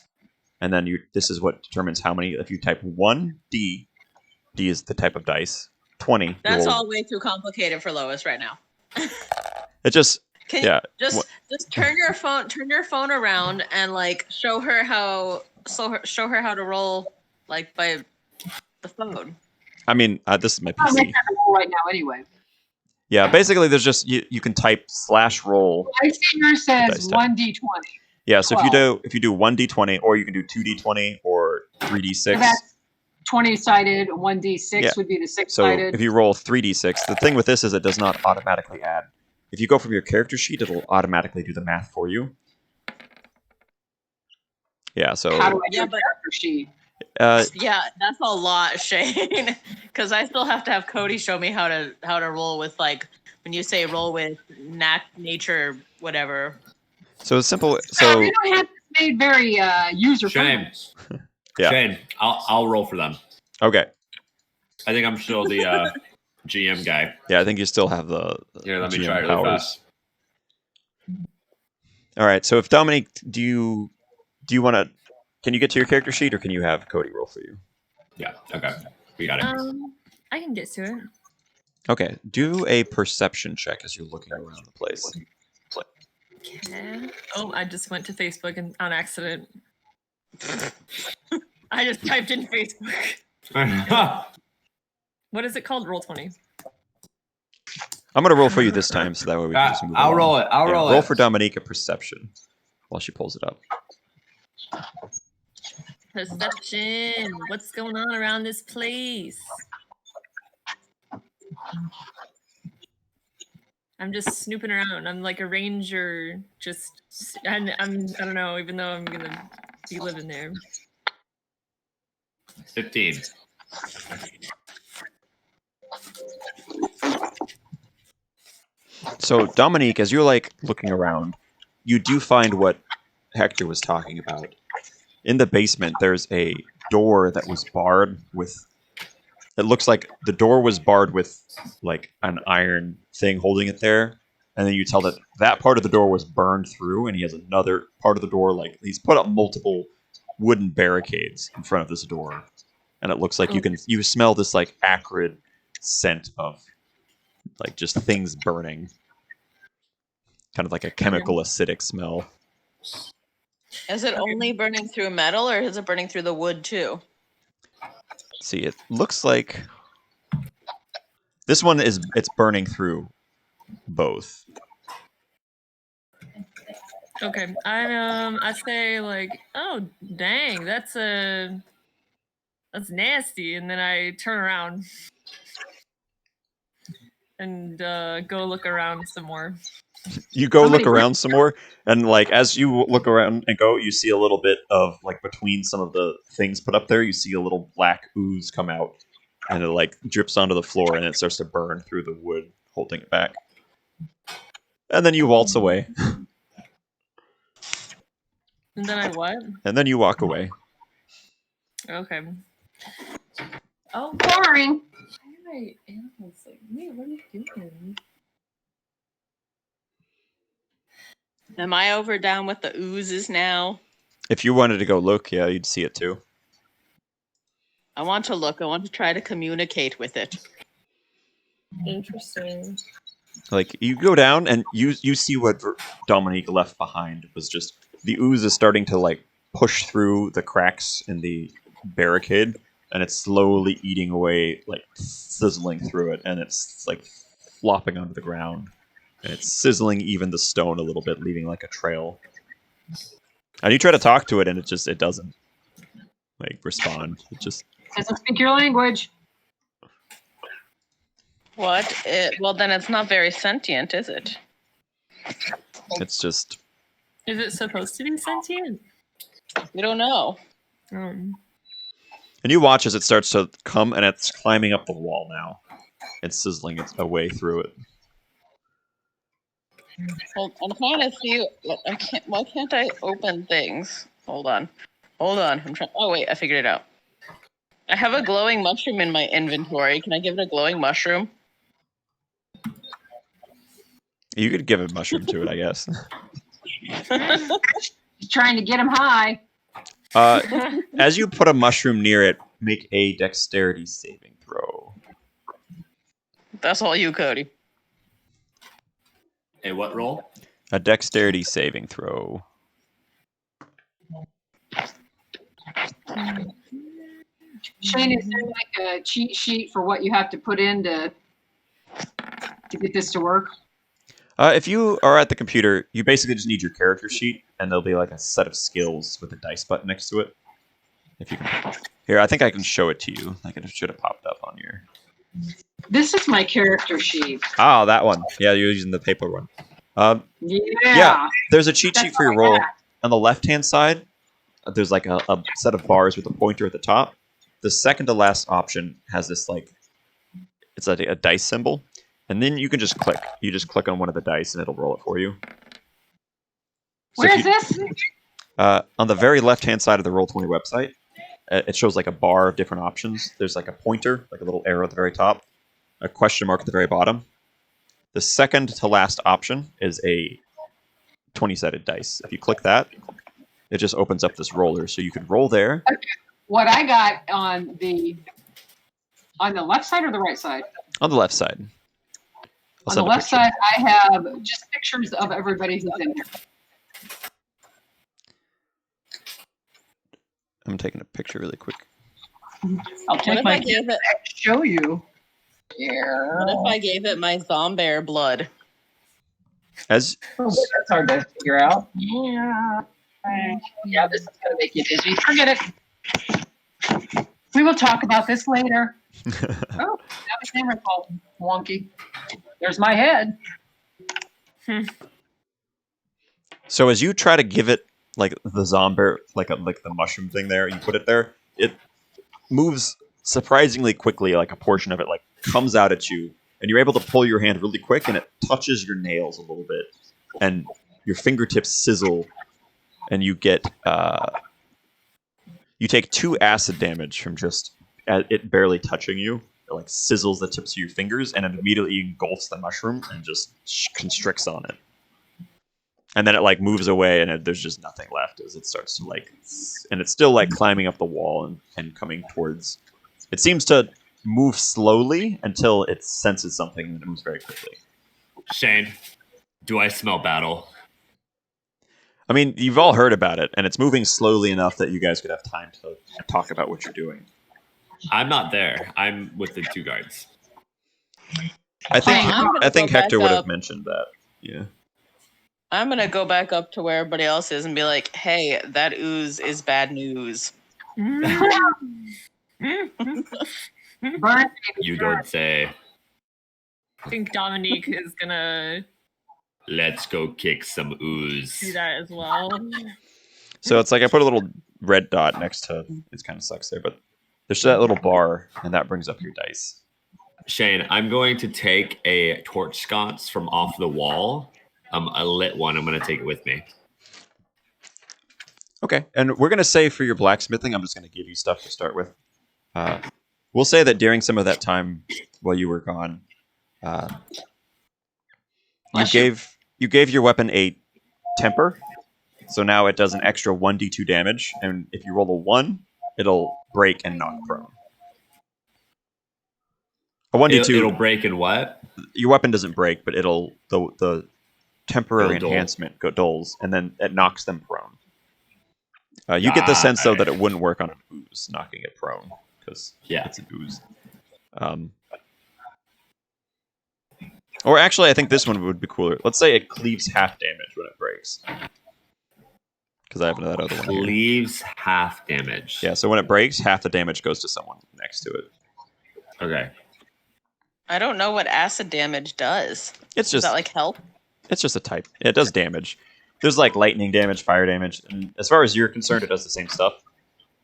and then this is what determines how many. If you type 1D, D is the type of dice. 20. That's roll. all way too complicated for Lois right now. It just Can yeah. you just turn your phone around and like show her how to roll like by the phone. I mean, this is my I'm PC. making a roll right now anyway. Yeah, basically, there's just you can type /roll. My finger says Dice type. 1d20. Yeah, so 12. if you do 1d20, or you can do 2d20 or 3d6. So that's 20-sided. 1d6 Yeah. would be the So 6-sided. if you roll 3d6, the thing with this is it does not automatically add. If you go from your character sheet, it'll automatically do the math for you. Yeah, so How do I Yeah, do but- character sheet? Yeah, that's a lot, Shane. Because I still have to have Cody show me how to roll with like when you say roll with nature whatever. so it's simple. we So don't have this made very user friendly. Shane. Yeah. Shane, I'll roll for them. okay, I think I'm still the GM guy. yeah, I think you still have the Here, let me GM try it really powers. fast. All right, so if Dominique, do you want to? Can you get to your character sheet, or can you have Cody roll for you? Yeah. Okay. We got it. I can get to it. Okay, do a perception check as you're looking around the place. Okay. Oh, I just went to Facebook and on accident. I just typed in Facebook. What is it called? Roll20. I'm gonna roll for you this time, so that way we can just move I'll along. roll it. I'll Yeah, roll roll it. for Dominique a perception while she pulls it up. Perception. What's going on around this place? I'm just snooping around. I'm like a ranger, I don't know, even though I'm gonna be living there. 15. So Dominique, as you're like looking around, you do find what Hector was talking about. In the basement, there's a door that was barred with. It looks like the door was barred with like an iron thing holding it there, and then you tell that part of the door was burned through, and he has another part of the door like he's put up multiple wooden barricades in front of this door, and it looks like you smell this like acrid scent of like just things burning, kind of like a chemical acidic smell. Is it only burning through metal or is it burning through the wood too? See, it looks like this one it's burning through both. Okay. I say like, oh dang, that's nasty, and then I turn around. and go look around some more. You go Somebody look around some more, and like as you look around and go, you see a little bit of like between some of the things put up there. You see a little black ooze come out, and it like drips onto the floor, and it starts to burn through the wood, holding it back. And then you waltz away, And then I what? and then you walk away. Okay. Oh, Boring. why are my animals like me? What are you doing? Am I over down with the oozes now? If you wanted to go look, yeah, you'd see it too. I want to look. I want to try to communicate with it. Interesting. Like you go down and you see what Dominique left behind was just the ooze is starting to like push through the cracks in the barricade, and it's slowly eating away, like sizzling through it, and it's like flopping onto the ground, and it's sizzling even the stone a little bit, leaving like a trail. And you try to talk to it, and it doesn't like respond. It just Doesn't speak your language. What? Well, then it's not very sentient, is it? it's just Is it supposed to be sentient? We don't know. And you watch as it starts to come, and it's climbing up the wall now. It's sizzling its a way through it. Hold, I'm trying to see. I can't. Why can't I open things? Hold on. I'm trying. Oh wait, I figured it out. I have a glowing mushroom in my inventory. Can I give it a glowing mushroom? You could give a mushroom to it, I guess. He's trying to get him high. As you put a mushroom near it, make a dexterity saving throw. That's all you, Cody. A what roll? A dexterity saving throw. Shane, is there like a cheat sheet for what you have to put in to get this to work? If you are at the computer, you basically just need your character sheet, and there'll be like a set of skills with a dice button next to it. If you can, here, I think I can show it to you. Like it should have popped up on your. This is my character sheet. Oh, that one. Yeah, you're using the paper one. Yeah. There's a cheat sheet That's for your what I roll. got. On the left-hand side, there's like a set of bars with a pointer at the top. The second to last option has this like, it's like a dice symbol, and then you can just click. You just click on one of the dice, and it'll roll it for you. So Where if is you- this? On the very left-hand side of the Roll20 website, it shows like a bar of different options. There's like a pointer, like a little arrow at the very top, a question mark at the very bottom. The second to last option is a 20-sided dice. If you click that, it just opens up this roller, so you can roll there. What I got on the left side or the right side? On the left side. I'll On send the a left picture. side, I have just pictures of everybody who's in here. I'm taking a picture really quick. I'll What take if my I gave it? show you. What Yeah. if I gave it my zombear blood? As That's hard to figure out. Yeah. Yeah, this is gonna make you dizzy. Forget it. We will talk about this later. Oh, that was camera fault. Wonky. There's my head. So as you try to give it like the zombie, like the mushroom thing there, you put it there, it moves surprisingly quickly. Like a portion of it like comes out at you, and you're able to pull your hand really quick, and it touches your nails a little bit, and your fingertips sizzle, and you get you take 2 acid damage from just it barely touching you. It like sizzles the tips of your fingers, and it immediately engulfs the mushroom and just constricts on it. And then it like moves away, and there's just nothing left as it starts to like, and it's still like climbing up the wall and coming towards. It seems to move slowly until it senses something, and it moves very quickly. Shane, do I smell battle? I mean, you've all heard about it, and it's moving slowly enough that you guys could have time to talk about what you're doing. I'm not there. I'm with the 2 guards. I think I'm gonna I think go back Hector would have up. mentioned that. Yeah. I'm gonna go back up to where everybody else is and be like, "Hey, that ooze is bad news." Burn. You don't say. I think Dominique is gonna Let's go kick some ooze. do that as well. So it's like I put a little red dot next to. It kind of sucks there, but there's that little bar, and that brings up your dice. Shane, I'm going to take a torch sconce from off the wall. A lit one. I'm going to take it with me. Okay, and we're gonna say for your blacksmithing, I'm just gonna give you stuff to start with. We'll say that during some of that time while you were gone, you gave your weapon a temper, so now it does an extra 1d2 damage, and if you roll a 1, it'll break and knock prone. A 1d2. It'll break and what? Your weapon doesn't break, but it'll the temporary It'll dull. enhancement dulls, and then it knocks them prone. You get the sense though that it wouldn't work on an ooze, knocking it prone, because it's an ooze. Or actually, I think this one would be cooler. Let's say it cleaves half damage when it breaks, because I have that other one. Here. Cleaves half damage. Yeah, so when it breaks, half the damage goes to someone next to it. Okay. I don't know what acid damage does. It's Does just that like help? It's just a type. It does damage. There's like lightning damage, fire damage, and as far as you're concerned, it does the same stuff.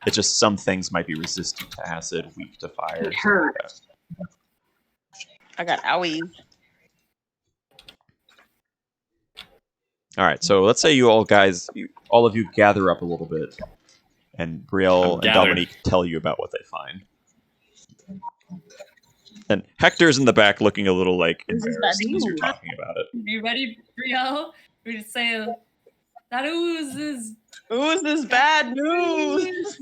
It's just some things might be resistant to acid, weak to fire. It hurts. I got owies. All right, so let's say you all guys, all of you gather up a little bit, and Brielle and gathered. Dominique tell you about what they find. And Hector's in the back looking a little like This is embarrassed bad as you're news. talking about it. You ready, Brielle? We just say that ooze is Ooh, this is bad news.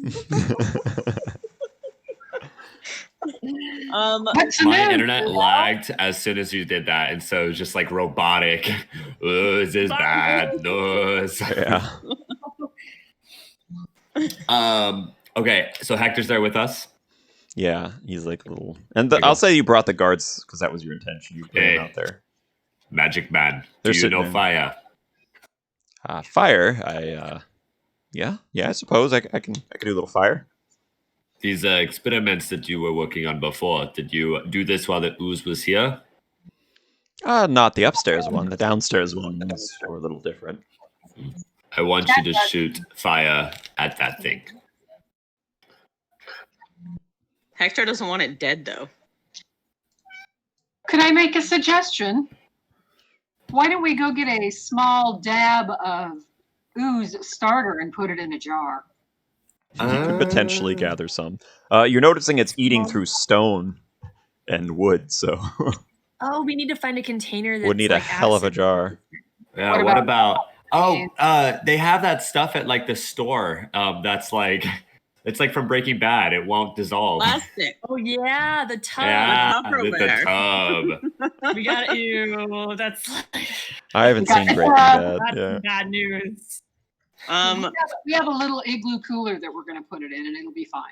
What's the My news? internet lagged as soon as you did that, and so it was just like robotic. Ooze is bad news. Yeah. Okay, so Hector's there with us. Yeah, he's like a little... And There you go. I'll say you brought the guards, because that was your intention. You put Hey. them out there. Magic man. They're Do you sitting know in- fire? Fire, yeah, I suppose I can do a little fire. These experiments that you were working on before, did you do this while the ooze was here? Not the upstairs one. The downstairs ones were a little different. I want you to shoot fire at that thing. Hector doesn't want it dead though. Could I make a suggestion? Why don't we go get a small dab of ooze starter and put it in a jar? You could potentially gather some. You're noticing it's eating through stone and wood, so Oh, we need to find a container that would need a hell of a jar. Yeah, What what about- about they have that stuff at like the store. That's like it's like from Breaking Bad. It won't dissolve. Plastic. Oh yeah, the tub. Yeah, Tupperware. the tub. We got you. That's I haven't seen Breaking that's Bad. Yeah. bad news. We have a little igloo cooler that we're going to put it in, and it'll be fine.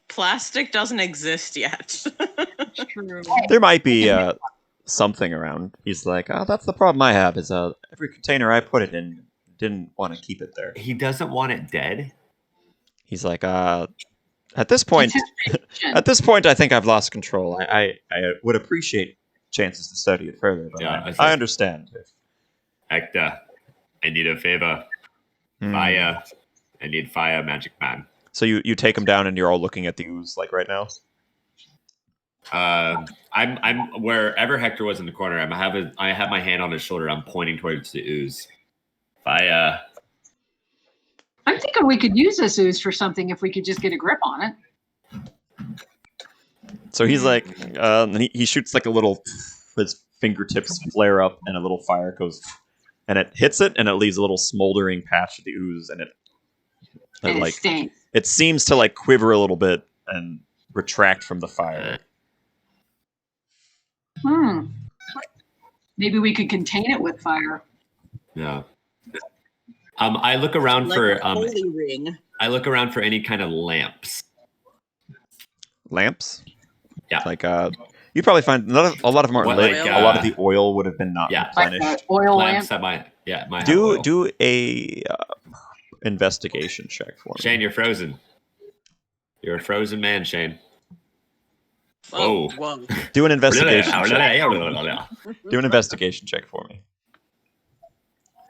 Plastic doesn't exist yet. It's true. There might be something around. He's like, oh, that's the problem I have is every container I put it in didn't want to keep it there. He doesn't want it dead. He's like, at this point, It's his fiction. at this point, I think I've lost control. I would appreciate chances to study it further, but Yeah, I I think- understand. Hector, I need a favor. Hmm. Fire. I need fire, magic man. So you take him down, and you're all looking at the ooze like right now. I'm wherever Hector was in the corner. I have my hand on his shoulder. I'm pointing towards the ooze. Fire. I'm thinking we could use this ooze for something if we could just get a grip on it. So he's like, and he shoots like a little, his fingertips flare up, and a little fire goes, and it hits it, and it leaves a little smoldering patch of the ooze, and it And it like stinks. it seems to like quiver a little bit and retract from the fire. Maybe we could contain it with fire. Yeah. I look around Like for a holy ring. I look around for any kind of lamps. Lamps, Yeah. like you probably find a lot of them aren't What, lit. like, A lot of the oil would have been not Yeah. Like replenished. an oil lamp. Lamps at my my Do oil. do a investigation check for me. Shane, you're frozen. You're a frozen man, Shane. Whoa. Whoa. Do an investigation check. Investigation. Do an investigation check for me.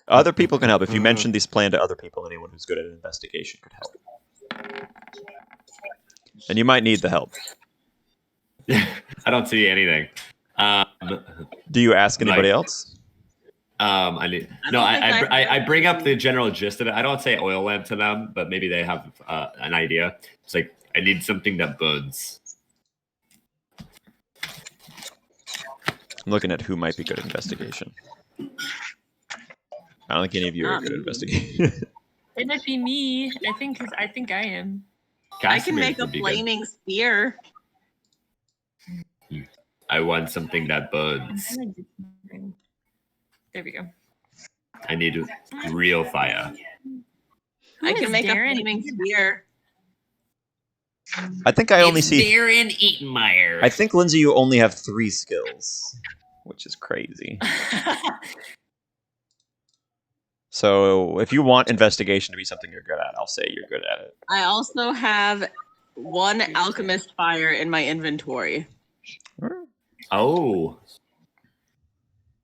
Other people can help. If you mention this plan to other people, anyone who's good at investigation could help. And you might need the help. I don't see anything. Do you ask anybody Like- else? I bring up the general gist of it. I don't say oil lamp to them, but maybe they have an idea. It's like, I need something that burns. I'm looking at who might be good at investigation. I don't think any of you are good at investigation. It might be me. I think I am. I can make a would be good. flaming spear. I want something that burns. There we go. I need real fire. I can make Darren? a flaming spear. I think I only see. Darren Eatonmeyer. I think, Lindsay, you only have 3 skills, which is crazy. So if you want investigation to be something you're good at, I'll say you're good at it. I also have 1 alchemist fire in my inventory. Oh.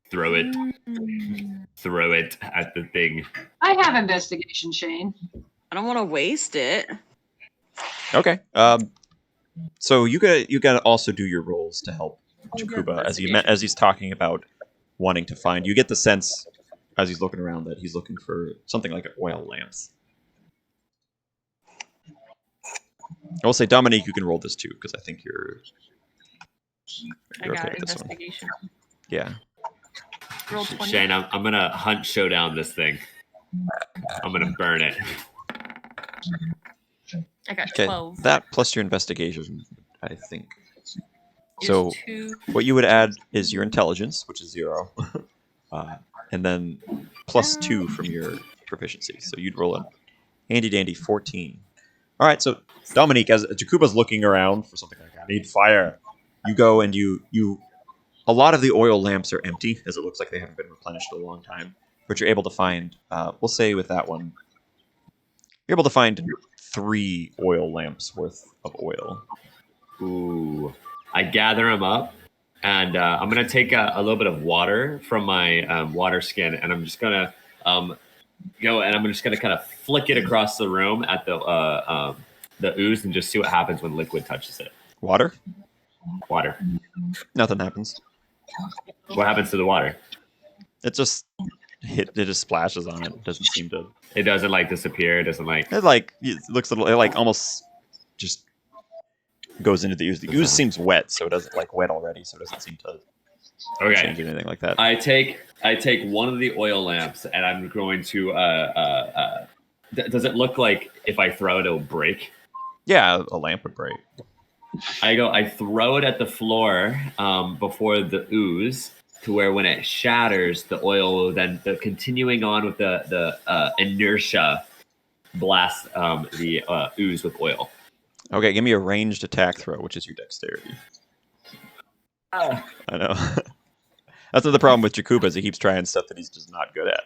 Throw it. Throw it at the thing. I have investigation, Shane. I don't want to waste it. Okay. So you gotta also do your roles to help Jakuba as he's talking about wanting to find. You get the sense as he's looking around that he's looking for something like oil lamps. I will say, Dominique, you can roll this too because I think you're I got okay with this one. investigation. Yeah. Roll 20. Shane, I'm gonna hunt showdown this thing. I'm gonna burn it. I got Okay. 12. That plus your investigation, I think. Here's So 2. what you would add is your intelligence, which is 0, and then plus 2 from your proficiency. So you'd roll a handy dandy 14. All right. So Dominique, as Jakuba's looking around for something like, I need fire. You go and you. A lot of the oil lamps are empty, as it looks like they haven't been replenished in a long time. But you're able to find, we'll say with that one, you're able to find 3 oil lamps worth of oil. Ooh. I gather them up, and I'm gonna take a little bit of water from my water skin, and I'm just gonna go, and I'm just gonna kind of flick it across the room at the ooze, and just see what happens when liquid touches it. Water? Water. Nothing happens. What happens to the water? It just splashes on it. It doesn't seem to. It doesn't like disappear. It doesn't like. It looks a little. It like almost just goes into the ooze. The ooze seems wet, so it doesn't like wet already, so it doesn't seem to change Okay. anything like that. I take one of the oil lamps, and I'm going to. Does it look like if I throw it, it'll break? Yeah, a lamp would break. I throw it at the floor before the ooze, to where when it shatters, the oil will then, continuing on with the inertia, blast the ooze with oil. Okay, give me a ranged attack throw, which is your dexterity. I know. That's the problem with Jakuba, is he keeps trying stuff that he's just not good at.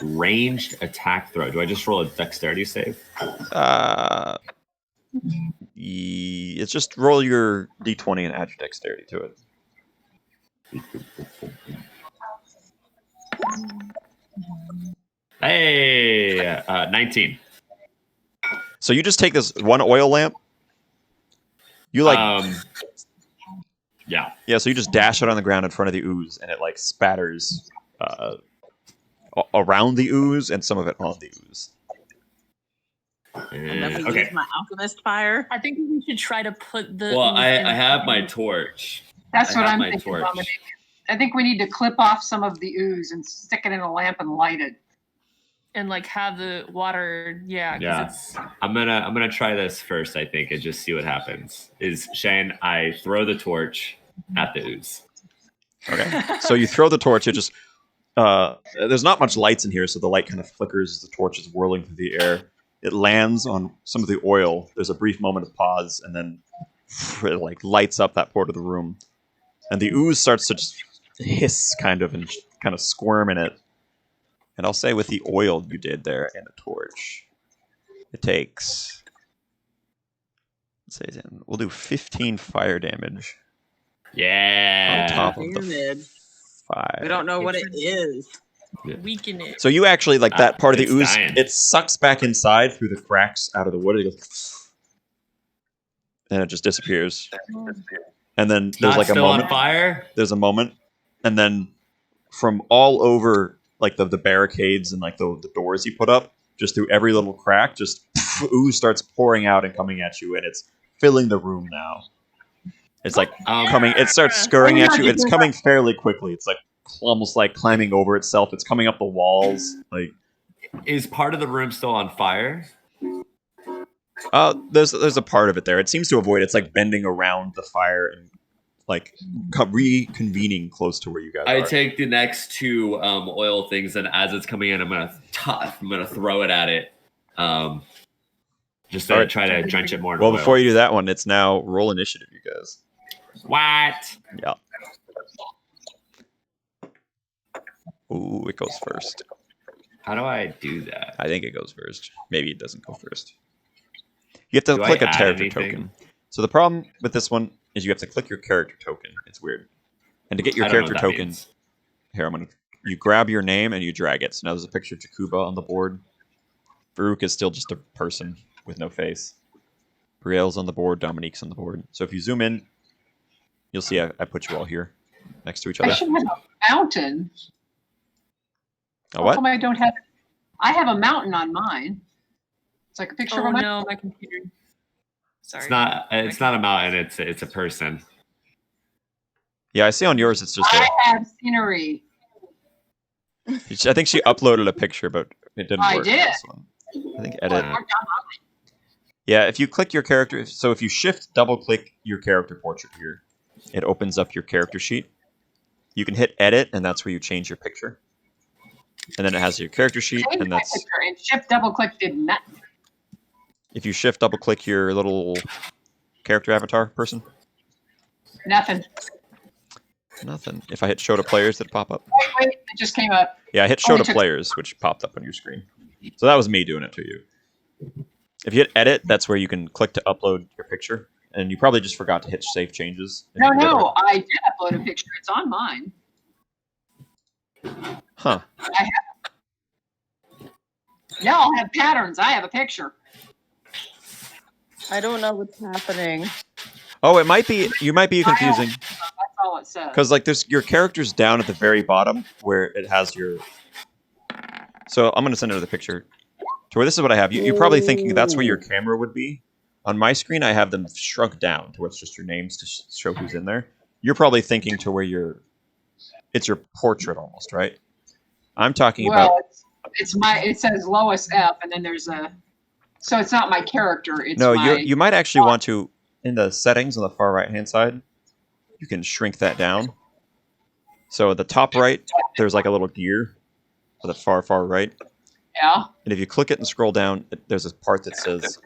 Ranged attack throw. Do I just roll a dexterity save? It's just roll your d20 and add your dexterity to it. Hey, 19. So you just take this one oil lamp. You Yeah. yeah. So you just dash it on the ground in front of the ooze, and it like spatters around the ooze and some of it on the ooze. And then we Okay. use my alchemist fire. I think we should try to put the. Well, ooze I in- have my torch. That's I what have I'm my thinking, torch. Dominic. I think we need to clip off some of the ooze and stick it in a lamp and light it. and like have the water. Yeah. 'cause Yeah. It's, I'm gonna try this first, I think, and just see what happens. Is Shane, I throw the torch at the ooze. Okay. So you throw the torch. It just there's not much lights in here, so the light kind of flickers as the torch is whirling through the air. It lands on some of the oil. There's a brief moment of pause, and then it like lights up that part of the room, and the ooze starts to just hiss kind of and kind of squirm in it. And I'll say with the oil you did there and the torch, it takes say we'll do 15 fire damage Yeah. on top of the Damn it. 5. We don't know what it is. Weaken it. So you actually like that part of the It's ooze. dying. It sucks back inside through the cracks out of the wood. It goes, and it just disappears. And then there's Not like a still moment. on fire. There's a moment, and then from all over, like the barricades and like the doors you put up, just through every little crack, just ooze starts pouring out and coming at you, and it's filling the room now. It's like coming. It starts scurrying at you. It's coming fairly quickly. It's like almost like climbing over itself. It's coming up the walls. Like Is part of the room still on fire? there's a part of it there. It seems to avoid. It's like bending around the fire and like reconvening close to where you guys I are. take the next two oil things, and as it's coming in, I'm gonna throw it at it. Just to Alright. try to drench it more in Well, oil. before you do that one, it's now roll initiative, you guys. What? Yeah. Ooh, it goes first. How do I do that? I think it goes first. Maybe it doesn't go first. You have to Do I click a add character anything? token. So the problem with this one is you have to click your character token. It's weird. And to get your I don't know character what that token, means. here you grab your name and you drag it. So now there's a picture of Jakuba on the board. Farouk is still just a person with no face. Brielle's on the board. Dominique's on the board. So if you zoom in, you'll see I put you all here next to each I other. should have a mountain. A How what? come I don't have? I have a mountain on mine. It's like a picture Oh of a no, my computer. Sorry. It's not. It's not a mountain. It's a person. Yeah, I see on yours it's just I a... have scenery. I think she uploaded a picture, but it didn't I work. did. This one. I think edit. Uh, Yeah, if you click your character, so if you shift double click your character portrait here, it opens up your character sheet. You can hit edit, and that's where you change your picture. And then it has your character sheet, Change and my that's picture and shift double click did nothing. if you shift double click your little character avatar person, Nothing. nothing. If I hit show to players, did it pop up? Wait, it just came up. Yeah, I hit show Only to took- players, which popped up on your screen. So that was me doing it to you. If you hit edit, that's where you can click to upload your picture. And you probably just forgot to hit save changes. If No, you did it. no, I did upload a picture. It's on mine. Huh. Yeah, I'll have patterns. I have a picture. I don't know what's happening. Oh, it might be. You might be confusing That's all it says. because like there's your character's down at the very bottom where it has your. So I'm gonna send another picture to where this is what I have. You're probably thinking that's where your camera would be. On my screen, I have them shrunk down to where it's just your names to show who's in there. You're probably thinking to where it's your portrait almost, right? I'm talking about. Well, it's my. It says Lois F, and then there's a. So it's not my character. It's No, my. you might actually want to in the settings on the far right hand side. You can shrink that down. So at the top right, there's like a little gear. To the far right, Yeah. and if you click it and scroll down, there's a part that says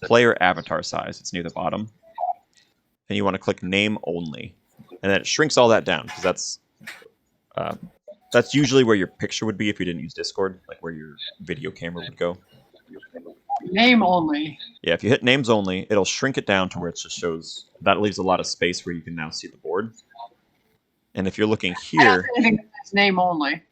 player avatar size. It's near the bottom, and you want to click name only, and then it shrinks all that down because that's usually where your picture would be if you didn't use Discord, like where your video camera would go. Name only. Yeah, if you hit names only, it'll shrink it down to where it just shows. That leaves a lot of space where you can now see the board. And if you're looking I here don't see anything that says name only.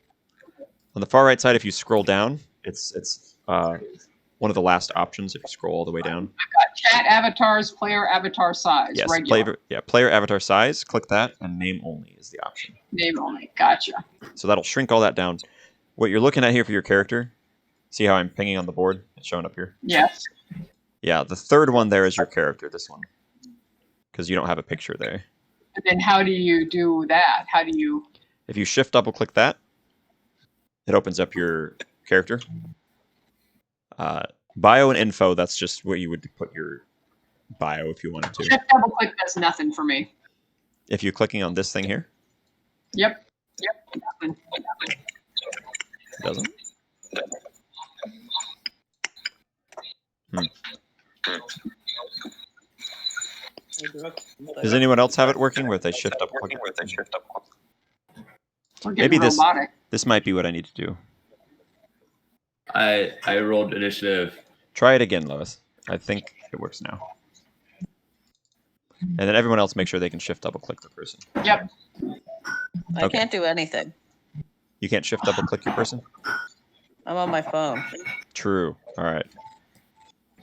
on the far right side, if you scroll down, it's one of the last options. If you scroll all the way down, Got chat avatars, player avatar size. yes, Regular. player avatar size. Click that, and name only is the option. Name only. Gotcha. So that'll shrink all that down. What you're looking at here for your character, see how I'm pinging on the board? It's showing up here. Yes. Yeah, the third one there is your character. This one, because you don't have a picture there. And then how do you do that? How do you? If you shift double click that, it opens up your character. Bio and info, that's just where you would put your bio if you wanted to. Shift double click does nothing for me. If you're clicking on this thing here, Yep. Nothing. it doesn't. Does anyone else have it working where they shift up? We're getting Maybe this- robotic. This might be what I need to do. I rolled initiative. Try it again, Lois. I think it works now. And then everyone else make sure they can shift double click the person. Yep. I Okay. can't do anything. You can't shift double click your person? I'm on my phone. True. All right.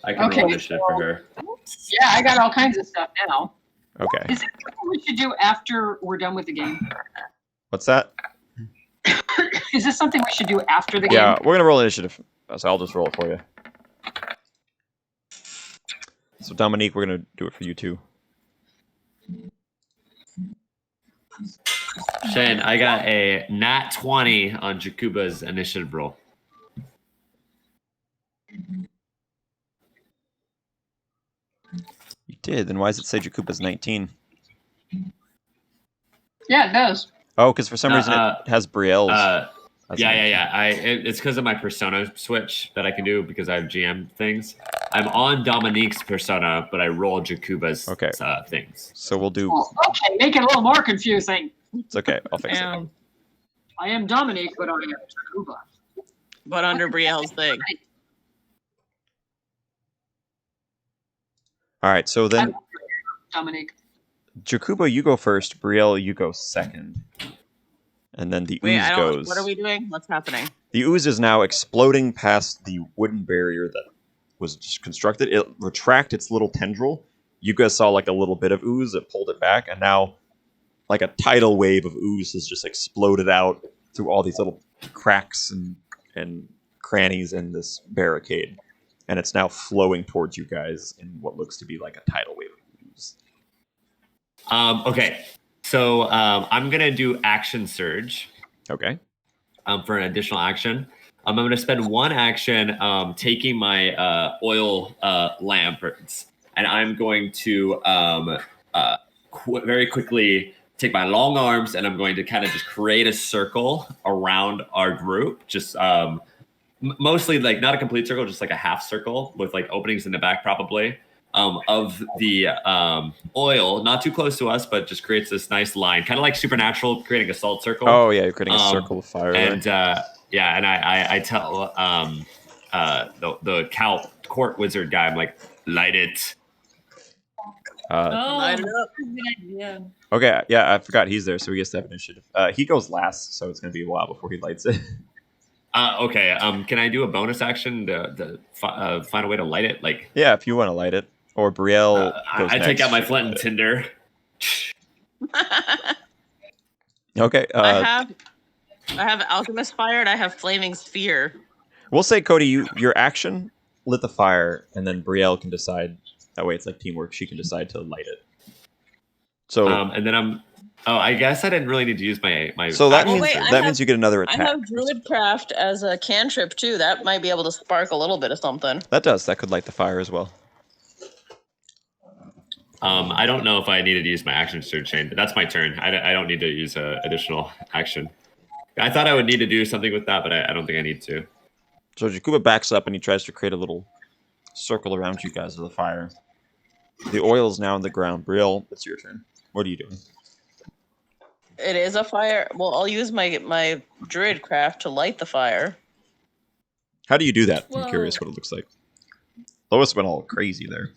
I can Okay, roll initiative for her. Yeah, I got all kinds of stuff now. Okay. Is it something we should do after we're done with the game? What's that? Is this something we should do after the game? Yeah, we're gonna roll initiative. So I'll just roll it for you. So Dominique, we're gonna do it for you too. Shane, I got a nat 20 on Jakuba's initiative roll. You did. Then why does it say Jakuba's 19? Yeah, it does. Oh, because for some reason it has Brielle's. as Yeah. an- It's because of my persona switch that I can do because I have GM things. I'm on Dominique's persona, but I roll Jakuba's Okay. things. So we'll do. Oh, okay, make it a little more confusing. It's okay. I'll fix it. I am Dominique, but I am Takuba. But under Brielle's thing. All right. So then, Dominique. Jakuba, you go first. Brielle, you go second. And then the Wait, ooze I don't. goes. What are we doing? What's happening? The ooze is now exploding past the wooden barrier that was just constructed. It retracted its little tendril. You guys saw like a little bit of ooze. It pulled it back, and now like a tidal wave of ooze has just exploded out through all these little cracks and crannies in this barricade. And it's now flowing towards you guys in what looks to be like a tidal wave of ooze. Okay, so I'm gonna do action surge. Okay. For an additional action. I'm going to spend one action taking my oil lamps, and I'm going to very quickly take my long arms, and I'm going to kind of just create a circle around our group. Just mostly like not a complete circle, just like a half circle with like openings in the back, probably. Of the oil, not too close to us, but just creates this nice line, kind of like Supernatural creating a salt circle. Oh yeah, you're creating a circle of fire. And and I tell the court wizard guy, I'm like, light it. Light it up. Yeah. Okay, yeah, I forgot he's there, so he gets to have initiative. He goes last, so it's gonna be a while before he lights it. Okay. Can I do a bonus action to find a way to light it? Like, Yeah, if you want to light it, or Brielle goes I take next, out my she flint can and light tinder. it. Okay, I have alchemist fire and I have flaming sphere. we'll say Cody, your action lit the fire, and then Brielle can decide. That way, it's like teamwork. She can decide to light it. So, And then I guess I didn't really need to use my. so that Well, means wait, I that have- means you get another I attack. have druidcraft as a cantrip too. That might be able to spark a little bit of something. That could light the fire as well. I don't know if I needed to use my action surge chain, but that's my turn. I don't need to use additional action. I thought I would need to do something with that, but I don't think I need to. So Jakuba backs up and he tries to create a little circle around you guys with the fire. The oil is now on the ground. Brielle, it's your turn. What are you doing? It is a fire. Well, I'll use my druidcraft to light the fire. How do you do that? I'm Whoa. curious what it looks like. Lois went all crazy there.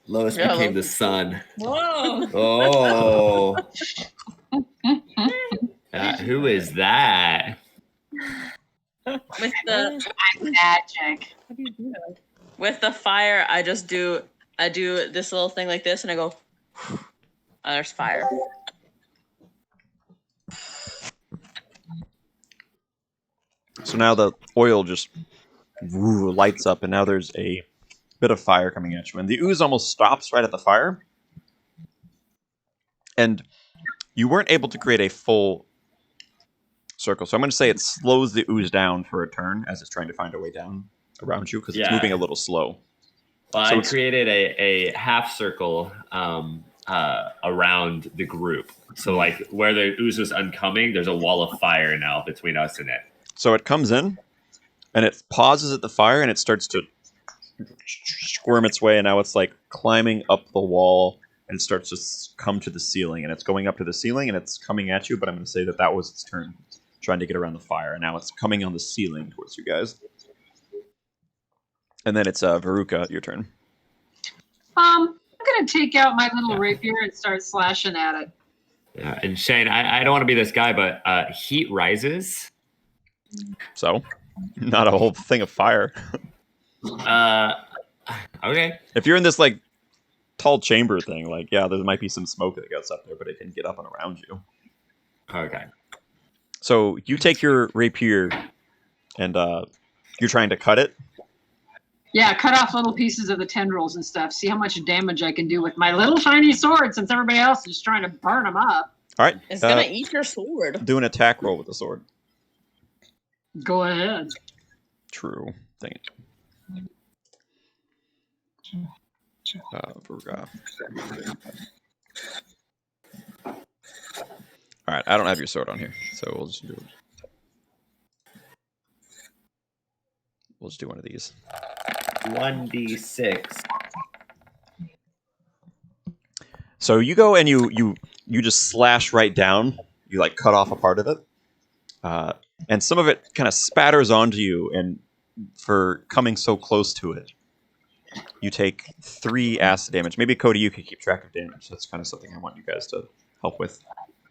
Lois Yeah, became Lois- the sun. Whoa. Oh. Who is that? With the Magic. How do you do that? with the fire, I do this little thing like this, and I go. Oh, there's fire. So now the oil just lights up, and now there's a bit of fire coming at you. And the ooze almost stops right at the fire. And you weren't able to create a full circle. So I'm going to say it slows the ooze down for a turn as it's trying to find a way down around you, because it's Yeah. moving a little slow. Well, So I it's- created a half circle around the group. So like where the ooze was oncoming, there's a wall of fire now between us and it. So it comes in, and it pauses at the fire, and it starts to squirm its way, and now it's like climbing up the wall, and it starts to come to the ceiling, and it's going up to the ceiling, and it's coming at you, but I'm going to say that was its turn, trying to get around the fire, and now it's coming on the ceiling towards you guys. And then it's Veruca, your turn. I'm gonna take out my little rapier and start slashing at it. And Shane, I don't want to be this guy, but heat rises. So, not a whole thing of fire. Okay. If you're in this like tall chamber thing, like yeah, there might be some smoke that goes up there, but it can get up and around you. Okay. So you take your rapier and you're trying to cut it. Yeah, cut off little pieces of the tendrils and stuff. See how much damage I can do with my little tiny sword, since everybody else is trying to burn them up. All right. It's gonna eat your sword. Do an attack roll with the sword. Go ahead. True. Dang it. Virga. All right, I don't have your sword on here, so we'll just do it. We'll just do one of these. 1d6. So you go and you just slash right down. You like cut off a part of it, and some of it kind of spatters onto you. And for coming so close to it, you take 3 acid damage. Maybe Cody, you could keep track of damage. That's kind of something I want you guys to help with.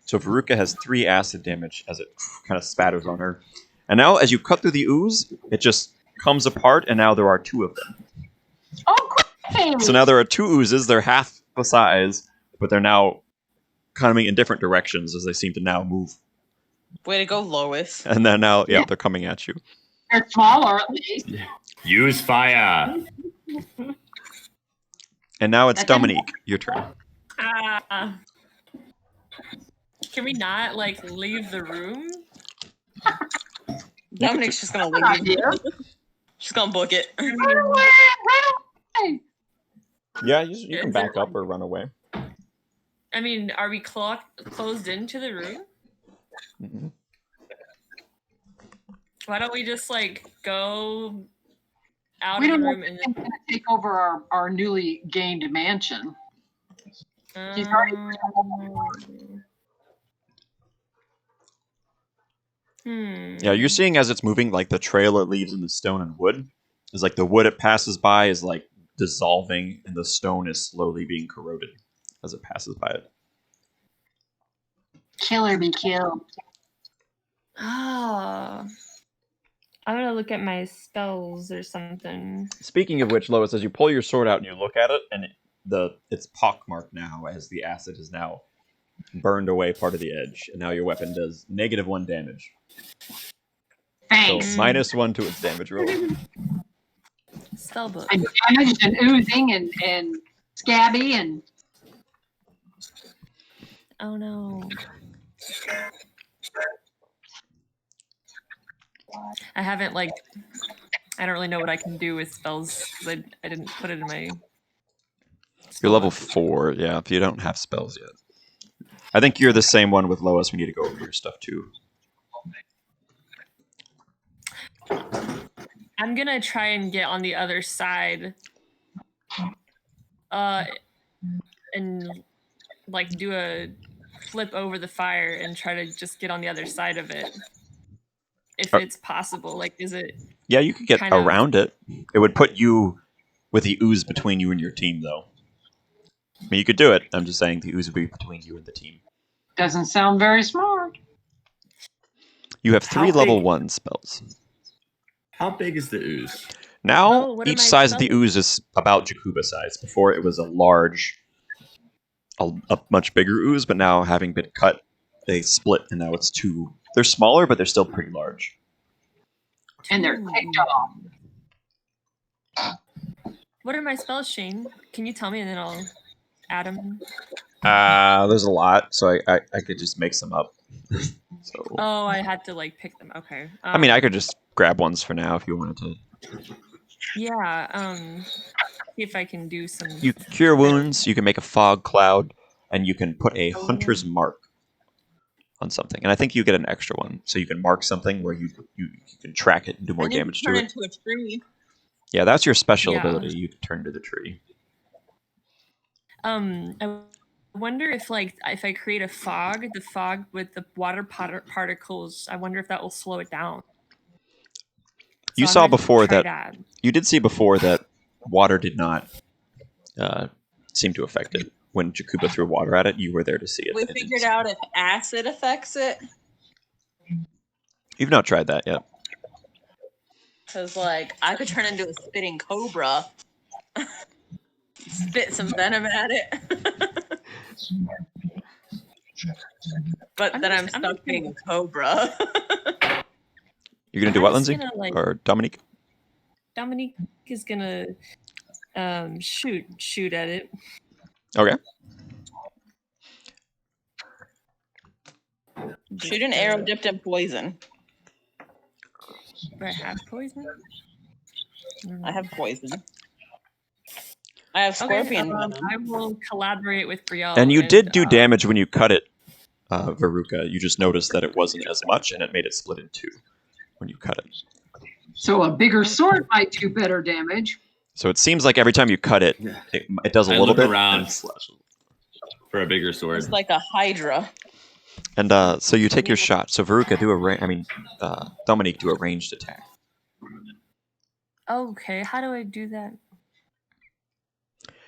So Veruca has 3 acid damage as it kind of spatters on her. And now, as you cut through the ooze, it just comes apart, and now there are 2 of them. Oh, great! So now there are 2 oozes. They're half the size, but they're now coming in different directions as they seem to now move. Way to go, Lois. And then now, yeah, they're coming at you. They're smaller, at least. Use fire. And now it's That didn't- Dominique. Your turn. Can we not like leave the room? Dominic's just gonna Good leave. idea. She's gonna book it. Run away! Run away! Yeah, you can Is back it- up or run away. I mean, are we closed into the room? Mhm. Why don't we just like go out We of don't the know room if and he's going to take over our newly gained mansion. He's already Yeah, you're seeing as it's moving, like the trail it leaves in the stone and wood is like the wood it passes by is like dissolving, and the stone is slowly being corroded as it passes by it. Kill or be killed. Oh. I'm gonna look at my spells or something. Speaking of which, Lois, as you pull your sword out and you look at it, and it's pockmarked now as the acid has now burned away part of the edge, and now your weapon does -1 damage. Thanks. So -1 to its damage roll. Spell book. I'm damaged and oozing and scabby and Oh no. I haven't like I don't really know what I can do with spells 'cause I didn't put it in my You're level 4, yeah, if you don't have spells yet. I think you're the same one with Lois. We need to go over your stuff too. I'm gonna try and get on the other side and like do a flip over the fire and try to just get on the other side of it. If Oh. it's possible. Like is it Yeah, you could get Kind of. around it. It would put you with the ooze between you and your team, though. I mean, you could do it. I'm just saying the ooze would be between you and the team. doesn't sound very smart. You have How 3 level big- 1 spells. How big is the ooze? Now, Oh, what am each I size of the spelling? ooze is about Jakuba size. Before, it was a large, a much bigger ooze, but now, having been cut, they split, and now it's 2. They're smaller, but they're still pretty large. And they're ticked off. What are my spells, Shane? Can you tell me and then I'll add them? There's a lot, so I could just make some up. So Oh, I had to like pick them. Okay. I mean, I could just grab ones for now if you wanted to. Yeah. See if I can do some. You cure wounds. You can make a fog cloud, and you can put a hunter's mark on something. And I think you get an extra one, so you can mark something where you can track it and do more And you damage turn to it. into a tree. Yeah, that's your special Yeah. ability. You can turn to the tree. I wonder if like if I create a fog, the fog with the water particles, I wonder if that will slow it down. You I'm saw gonna before try that that. you did see before that water did not seem to affect it. When Jakuba threw water at it, you were there to see it. We It didn't figured seem- out if acid affects it. You've not tried that yet. Because, like, I could turn into a spitting cobra. Spit some venom at it. But then I'm stuck being a cobra. You're gonna do I'm what, just Lindsay? gonna, like- Or Dominique? Dominique is gonna shoot at it. Okay. Shoot an arrow dipped in poison. Do I have poison? I have poison. I have scorpion venom. I will collaborate with Brielle. And you did do um, damage when you cut it, Veruca. You just noticed that it wasn't as much, and it made it split in two when you cut it. So a bigger sword might do better damage. So it seems like every time you cut it, it does a I little look bit. around for a bigger sword. It's like a hydra. And so you take your shot. So Veruca, Dominique, do a ranged attack. Okay, how do I do that?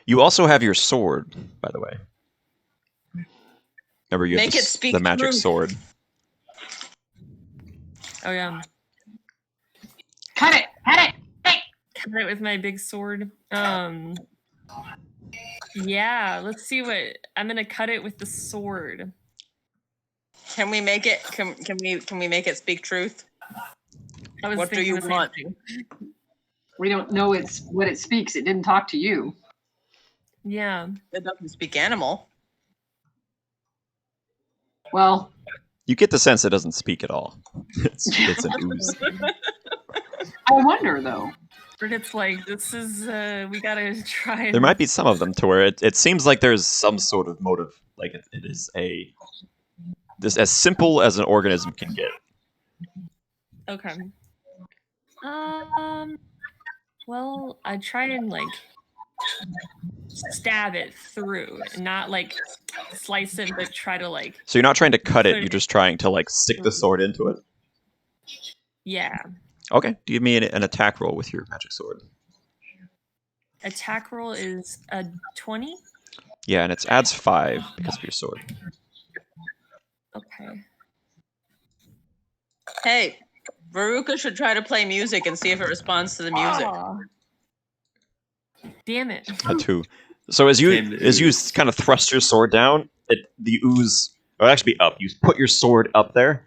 You also have your sword, by the way. Remember, you have Make it speak the magic truth. sword. Oh yeah, Cut it! Cut it! cut it with my big sword. Yeah, let's see what I'm gonna cut it with the sword. Can we make it? Can we make it speak truth? I was What do thinking you the same want? thing. We don't know it's what it speaks. It didn't talk to you. Yeah. It doesn't speak animal. Well, You get the sense it doesn't speak at all. It's an ooze. I wonder though. But it's like this is we gotta try. And... There might be some of them to where it seems like there's some sort of motive. Like it is this as simple as an organism can get. Okay. Well, I try and like stab it through, not like slice it, but try to like So you're not trying to cut it. You're just trying to like stick the sword into it. yeah. Okay, give me an attack roll with your magic sword. Attack roll is a 20. Yeah, and it adds 5 because of your sword. Okay. Hey, Veruca should try to play music and see if it responds to the music. Aw. Damn it. A 2. So as you kind of thrust your sword down, the ooze will actually be up. You put your sword up there,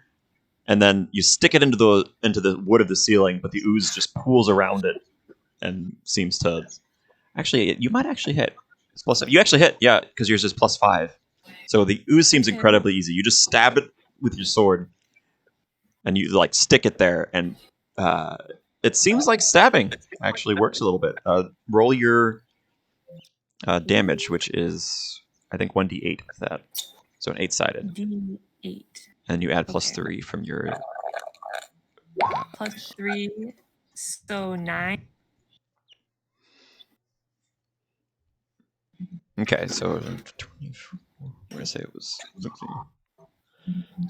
and then you stick it into the wood of the ceiling, but the ooze just pools around it and seems to. Actually, you might actually hit. It's plus. You actually hit, yeah, because yours is +5. So the ooze seems Okay. incredibly easy. You just stab it with your sword, and you like stick it there, and it seems like stabbing actually works a little bit. Roll your damage, which is I think 1d8 with that, so an 8-sided, D8 and you add Okay. +3 from your. plus 3, so 9. Okay, so 24. I'm gonna say it was. So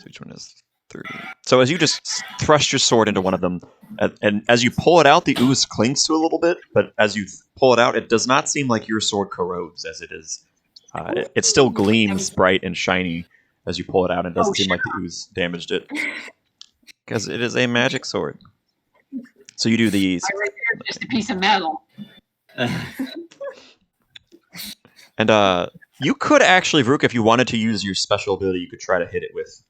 each one is 30. So as you just thrust your sword into one of them, and as you pull it out, the ooze clings to a little bit. But as you pull it out, it does not seem like your sword corrodes, as it is. It still gleams bright and shiny as you pull it out, and it doesn't seem like the ooze damaged it, because it is a magic sword. So you do these, Right there, just a piece of metal. and you could actually, Vrook, if you wanted to use your special ability, you could try to hit it with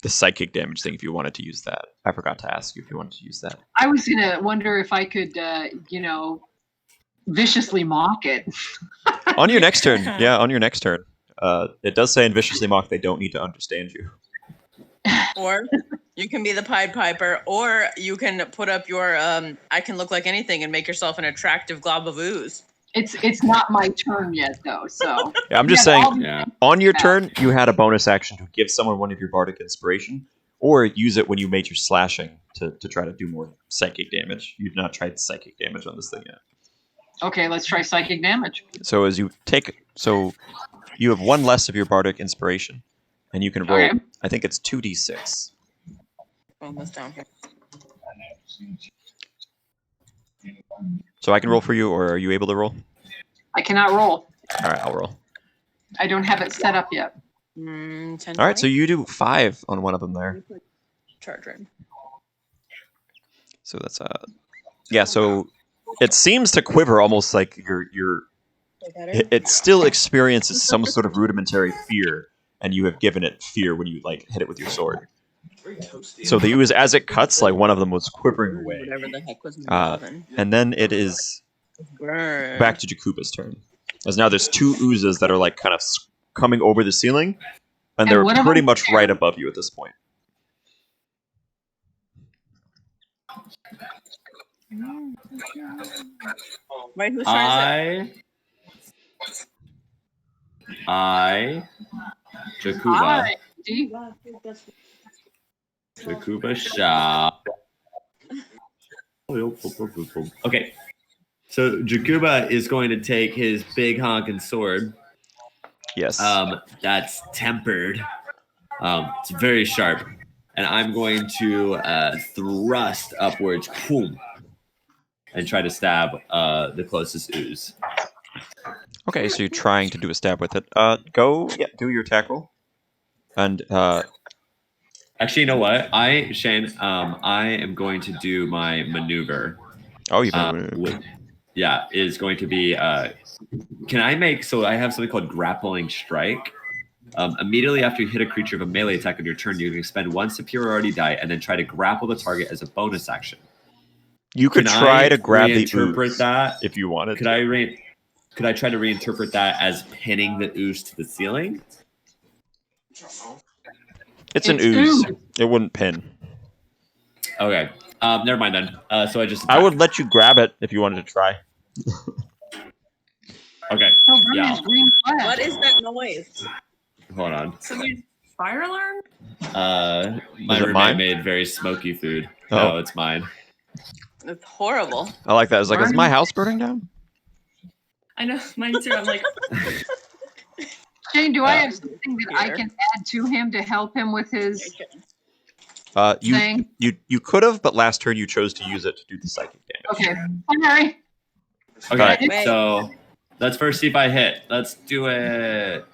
the psychic damage thing if you wanted to use that. I forgot to ask you if you wanted to use that. I was gonna wonder if I could, viciously mock it. On your next turn, yeah, on your next turn. It does say in Viciously Mock they don't need to understand you. Or you can be the Pied Piper, or you can put up your I can look like anything and make yourself an attractive glob of ooze. It's not my turn yet though, so Yeah, I'm just Yeah, saying, I'll be- Yeah. on your turn, you had a bonus action to give someone one of your bardic inspiration, or use it when you made your slashing to try to do more psychic damage. You've not tried psychic damage on this thing yet. okay, let's try psychic damage. So as you you have one less of your bardic inspiration, and you can roll. Okay. I think it's 2d6. Oh, that's down here. So I can roll for you, or are you able to roll? I cannot roll. All right, I'll roll. I don't have it set up yet. 10, All right, so 20? you do 5 on one of them there. Charge ring. So that's yeah. So it seems to quiver almost like it still experiences some sort of rudimentary fear, and you have given it fear when you like hit it with your sword. So the ooze, as it cuts, like one of them was quivering away, Whatever the heck was moving. and then it is Burn. back to Jakuba's turn. As now there's 2 oozes that are like kind of coming over the ceiling, and they're what about pretty much right above you at this point. Right, whose turn is Jakuba. Hi, D. Jakuba shop. Okay. So Jakuba is going to take his big honking sword. Yes. That's tempered. It's very sharp. And I'm going to thrust upwards, boom, and try to stab the closest ooze. Okay, so you're trying to do a stab with it. Do your attack roll. And Actually, you know what? Shane, I am going to do my maneuver. oh, you've been Is going to be. Can I make? So I have something called grappling strike. Immediately after you hit a creature of a melee attack on your turn, you can expend 1 superiority die and then try to grapple the target as a bonus action. You could Can try I to grab the reinterpret ooze that? if you wanted. Could I try to reinterpret that as pinning the ooze to the ceiling? It's an It's ooze. ooze. It wouldn't pin. Okay. Never mind then. So I just. I would let you grab it if you wanted to try. Okay. He'll burn Yeah. his green flag. What is that noise? Hold on. Somebody's fire alarm? My Is it roommate mine? made very smoky food. Oh. No, it's mine. It's horrible. I like that. It's like, is Burn. my house burning down? I know, mine too. I'm like, Shane, do I have something that I can add to him to help him with his You thing? you could have, but last turn you chose to use it to do the psychic damage. Okay. Sorry. Okay. Wait. So let's first see if I hit. Let's do it.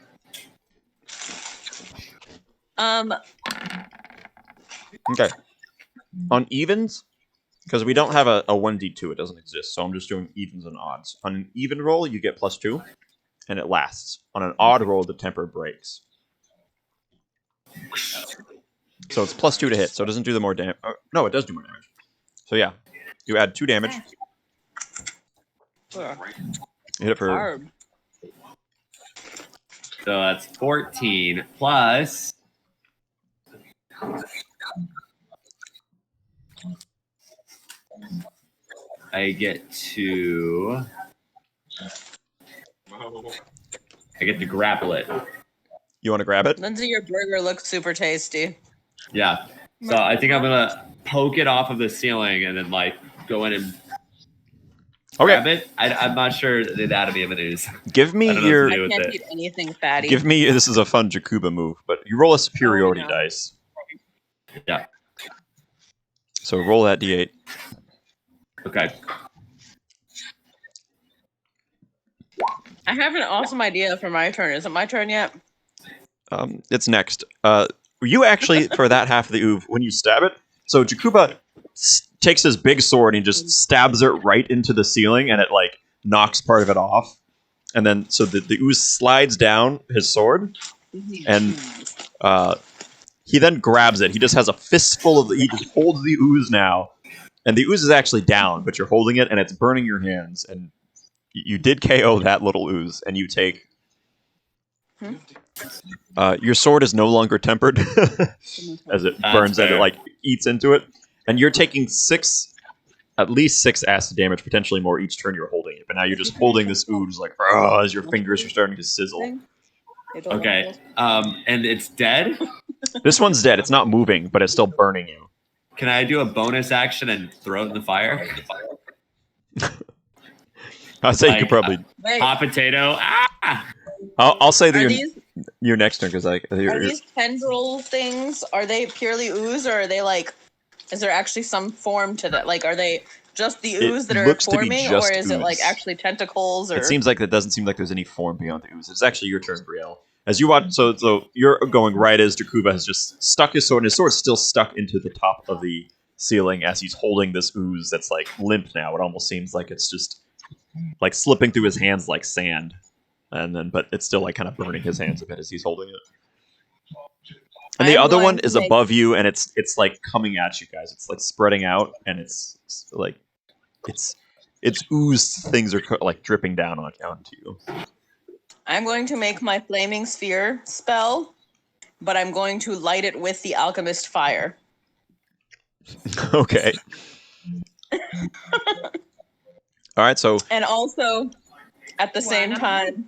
Okay. On evens, because we don't have a 1d2, it doesn't exist, so I'm just doing evens and odds. On an even roll, you get +2, and it lasts. On an odd roll, the temper breaks. So it's +2 to hit, so it doesn't do the more damage. No, it does do more damage. So yeah, you add 2 damage. Ugh, Hit it for... Barb. So that's 14 plus. I get to grapple it. You want to grab it? Lindsay, your burger looks super tasty. Yeah. So I think I'm gonna poke it off of the ceiling and then like go in and grab Okay, it. I'm not sure the anatomy of an ooze. give me I don't know your... what to I do with can't it. eat anything fatty. Give me... This is a fun Jakuba move, but you roll a superiority no. dice. Yeah. So roll that d8. Okay. I have an awesome idea for my turn. Is it my turn yet? It's next. You actually, for that half of the oov, when you stab it, so Jakuba takes his big sword and he just stabs it right into the ceiling, and it like knocks part of it off. And then, so the ooze slides down his sword, and he then grabs it. He just has a fistful of he just holds the ooze now, and the ooze is actually down, but you're holding it, and it's burning your hands. And you did KO that little ooze, and you take. Your sword is no longer tempered as it burns and it fair. like eats into it, and you're taking at least 6 acid damage, potentially more each turn you're holding it. But now you're just holding this ooze like as your fingers are starting to sizzle. Okay. And it's dead. This one's dead. It's not moving, but it's still burning you. Can I do a bonus action and throw it in the fire? I'd say you could Like, probably. Wait, Hot potato. Ah! I'll say that are your these next turn because like are these tendril things? Are they purely ooze, or are they like? Is there actually some form to that? Like, are they just the It ooze that are looks to be forming, just or is it like ooze. actually tentacles? Or It seems like it doesn't seem like there's any form beyond the ooze. It's actually your turn, Brielle. As you watch, so you're going right as Jakuba has just stuck his sword, and his sword's still stuck into the top of the ceiling as he's holding this ooze that's like limp now. It almost seems like it's just like slipping through his hands like sand, and then but it's still like kind of burning his hands a bit as he's holding it. And the I'm other going one to is make- above you, and it's like coming at you guys. It's like spreading out, and it's like it's ooze things are like dripping down onto you. I'm going to make my flaming sphere spell, but I'm going to light it with the alchemist fire. Okay. All right, so And also, at the same Why not? time,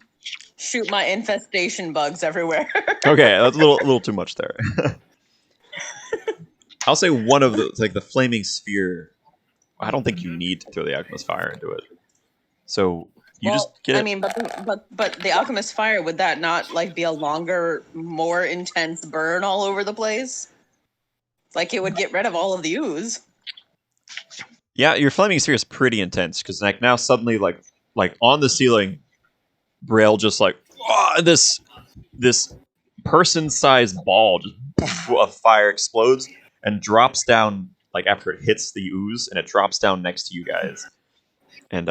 shoot my infestation bugs everywhere. okay, that's a little too much there. I'll say one of the like the flaming sphere. I don't think you need to throw the alchemist fire into it. So you Well, just get it. I mean, but the alchemist fire, would that not like be a longer, more intense burn all over the place? Like it would get rid of all of the ooze. Yeah, your flaming sphere is pretty intense because like now suddenly like on the ceiling, Braille just like this person-sized ball just of fire explodes and drops down like after it hits the ooze, and it drops down next to you guys. And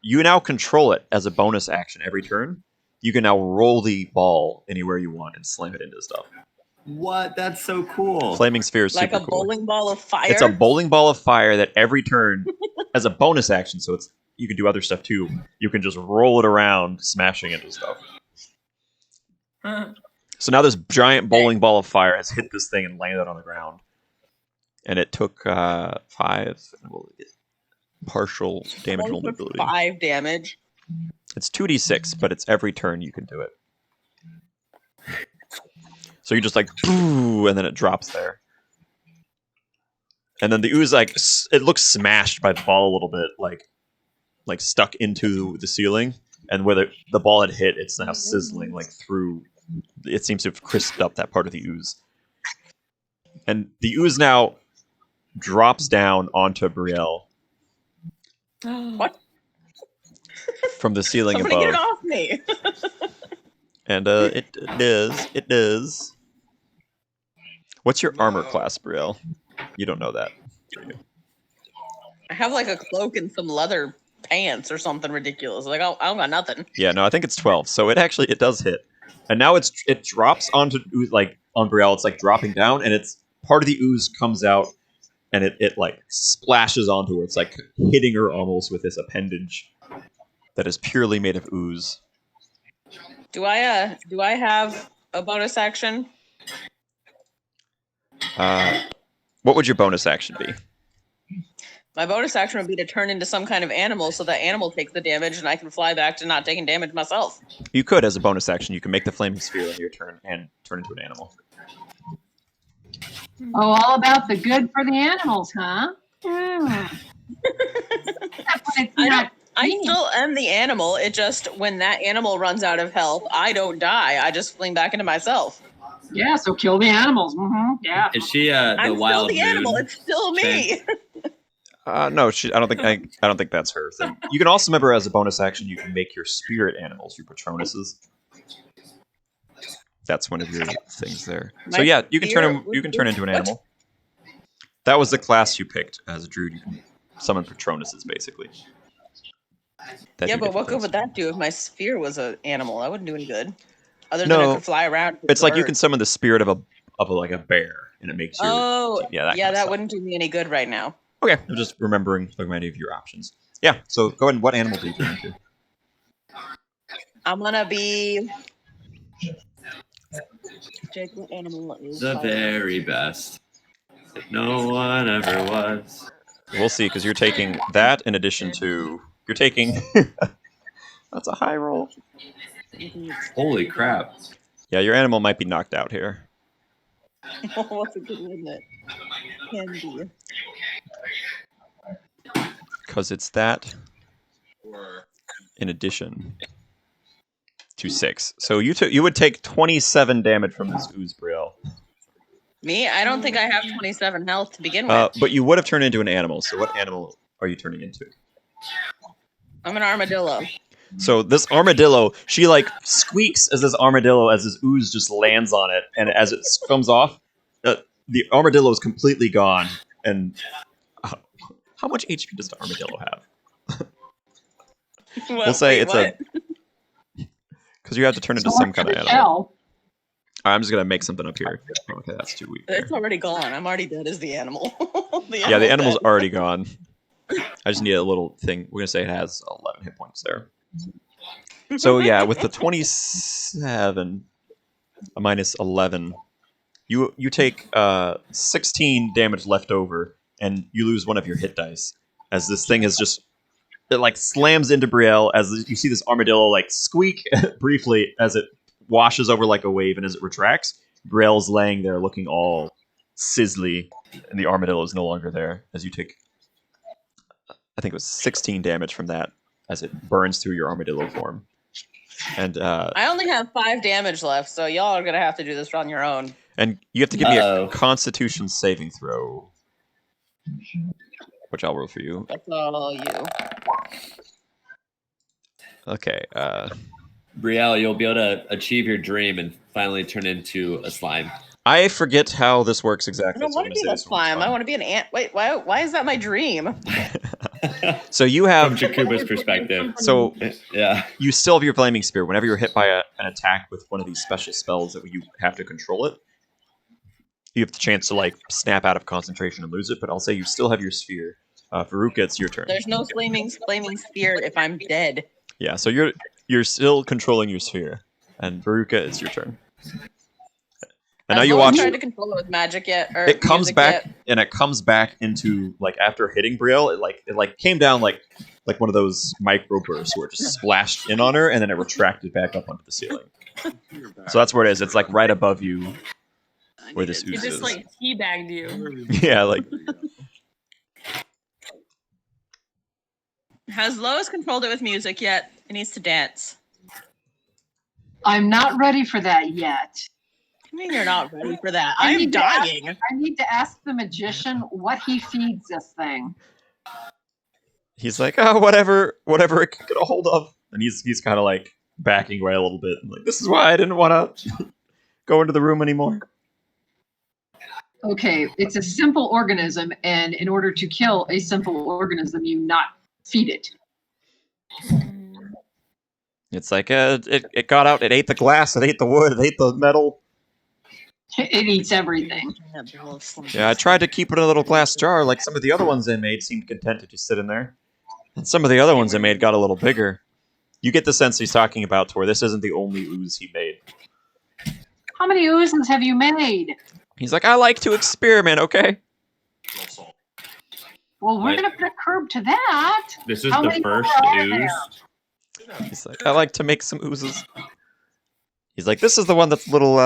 you now control it as a bonus action every turn. You can now roll the ball anywhere you want and slam it into stuff. What? That's so cool. Flaming sphere is Like super a cool. bowling ball of fire. It's a bowling ball of fire that every turn, as a bonus action, so it's you can do other stuff too. You can just roll it around, smashing into stuff. So now this giant bowling ball of fire has hit this thing and landed on the ground, and it took 5 partial damage Only took vulnerability. 5 damage. It's 2d6, but it's every turn you can do it. So you just like, boo, and then it drops there. And then the ooze, like, it looks smashed by the ball a little bit, like stuck into the ceiling. And where the ball had hit, it's now sizzling, like, through. It seems to have crisped up that part of the ooze. And the ooze now drops down onto Brielle What? from the ceiling Somebody above. get it off me. And it is. What's your armor class, Brielle? You don't know that. I have like a cloak and some leather pants or something ridiculous. Like I don't got nothing. Yeah, no, I think it's 12. So it does hit. And now it drops onto like on Brielle. It's like dropping down, and it's part of the ooze comes out, and it like splashes onto her. It's like hitting her almost with this appendage that is purely made of ooze. Do I have a bonus action? What would your bonus action be? My bonus action would be to turn into some kind of animal so that animal takes the damage and I can fly back to not taking damage myself. You could, as a bonus action, you can make the flaming sphere on your turn and turn into an animal. Oh, all about the good for the animals, huh? That's why it's not I convenient. still am the animal. It just when that animal runs out of health, I don't die. I just fling back into myself. Yeah, so kill the animals. Yeah. Is she the I'm still wild the animal. moon? It's still me. No, I don't think that's her thing. You can also remember as a bonus action, you can make your spirit animals, your Patronuses. That's one of your things there. So My yeah, you can turn spirit him. You can would turn be- into an what? animal. That was the class you picked as a druid. You can summon Patronuses, basically. That Yeah, do but what different good things. would that do if my sphere was an animal? That wouldn't do any good. Other No, than it could fly around. It's like you can summon the spirit of like a bear, and it makes you. Oh, yeah, that, that kind of stuff. wouldn't do me any good right now. Okay, I'm just remembering of your options. Yeah, so go ahead and what animal do you turn into? I'm gonna be. Jake, what animal is The fire? very best. If no one ever was. We'll see, because you're taking that in addition to you're taking. That's a high roll. Holy crap. Yeah, your animal might be knocked out here. What's a good one that can be? Because it's that in addition to 6. So you would take 27 damage from this ooze, Brielle. Me? I don't think I have 27 health to begin with. But you would have turned into an animal. So what animal are you turning into? I'm an armadillo. So this armadillo, she like squeaks as this ooze just lands on it, and as it comes off, the armadillo is completely gone. And how much HP does the armadillo have? We'll say it's what? because you have to turn into some kind of animal. Hell. I'm just gonna make something up here. Okay, that's too weak. It's already gone. I'm already dead as the animal. The animal's dead. already gone. I just need a little thing. We're gonna say it has 11 hit points there. So yeah, with the 27 minus 11, you take 16 damage left over, and you lose one of your hit dice as this thing is just it like slams into Brielle as you see this armadillo like squeak briefly as it washes over like a wave, and as it retracts, Brielle's laying there looking all sizzly, and the armadillo is no longer there as you take, I think it was 16 damage from that as it burns through your armadillo form. And I only have 5 damage left, so y'all are gonna have to do this on your own. and you have to give me a Constitution saving throw, which I'll roll for you. That's all you. Okay. Brielle, you'll be able to achieve your dream and finally turn into a slime. I forget how this works I exactly. don't so I'm want to gonna be say a this one's slime. I fun. want to be an ant. Wait, why is that my dream? So you From have Jakuba's perspective. so Yeah. you still have your flaming spear. Whenever you're hit by an attack with one of these special spells that you have to control it, you have the chance to like snap out of concentration and lose it. But I'll say you still have your sphere. Veruca, it's your turn. There's no flaming spear if I'm dead. Yeah, so you're still controlling your sphere, and Veruca, it's your turn. And now Has you Lois watch tried to control it with magic yet? Or it comes music back, yet? and it comes back into like after hitting Brielle, it like came down like one of those microbursts where it just splashed in on her, and then it retracted back up onto the ceiling. So that's where it is. It's like right above you, where this It ooze just is. like teabagged you. Yeah, like Has Lois controlled it with music yet? It needs to dance. I'm not ready for that yet. I mean, you're not ready for that. I I'm need to ask- dying. I need to ask the magician what he feeds this thing. he's like, oh, whatever it can get a hold of, and he's kind of like backing away a little bit. And like, this is why I didn't want to go into the room anymore. Okay, it's a simple organism, and in order to kill a simple organism, you not feed it. It's like it got out, it ate the glass, it ate the wood, it ate the metal. It eats everything. Yeah, I tried to keep it in a little glass jar, like some of the other ones they made seemed content to just sit in there. And some of the other ones they made got a little bigger. You get the sense he's talking about to where this isn't the only ooze he made. How many oozes have you made? He's like, I like to experiment, okay? Well, we're Wait. going to put a curb to that. This is How the many first more are there? ooze. He's like, I like to make some oozes. He's like, this is the one that's a little,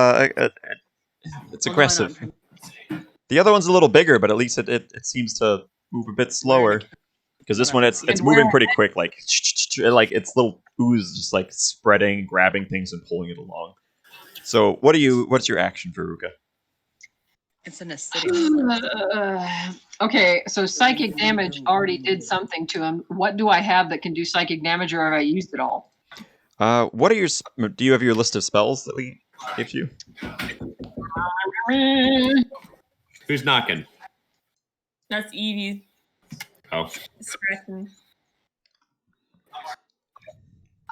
it's aggressive. The other one's a little bigger, but at least it seems to move a bit slower. Because this one, it's moving pretty quick, like its little ooze just like spreading, grabbing things and pulling it along. So what's your action, Veruca? It's an acidic. Okay, so psychic damage already did something to him. What do I have that can do psychic damage, or have I used it all? What are do you have your list of spells that we gave you? Who's knocking? That's Evie. Oh. Scratching.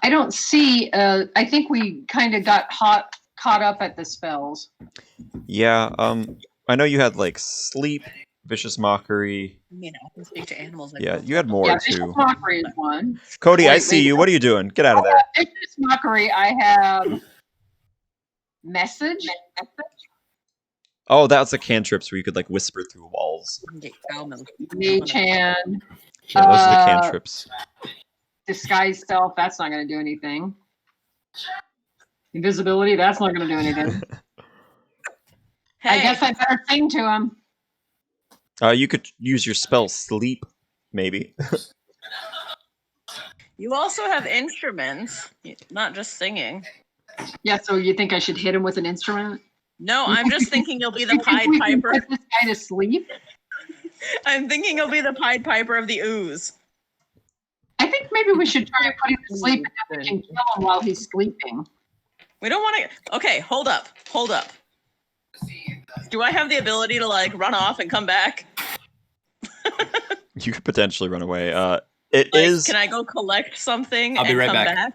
I don't see. I think we kind of got caught up at the spells. Yeah, I know you had like sleep, vicious mockery. You know, I can speak to animals. Yeah, you had more Yeah, too. vicious mockery is one. Cody, I Wait, see wait. you. What are you doing? Get out of there. Vicious mockery. I have message. Oh, that's the cantrips where you could like whisper through walls. Get cow milk. Mage hand. Yeah, those are the Uh, cantrips. Disguise self. That's not going to do anything. Invisibility. That's not going to do anything. I Hey, guess I better sing to him. You could use your spell sleep, maybe. you also have instruments, not just singing. Yeah. So you think I should hit him with an instrument? No, I'm just thinking you'll be the You think Pied we can Piper. put this guy to sleep? I'm thinking he'll be the Pied Piper of the ooze. I think maybe we should try and put him to sleep and then we can kill him while he's sleeping. We don't want to. Okay, hold up. Do I have the ability to like run off and come back? You could potentially run away. Can I go collect something I'll be and right come back.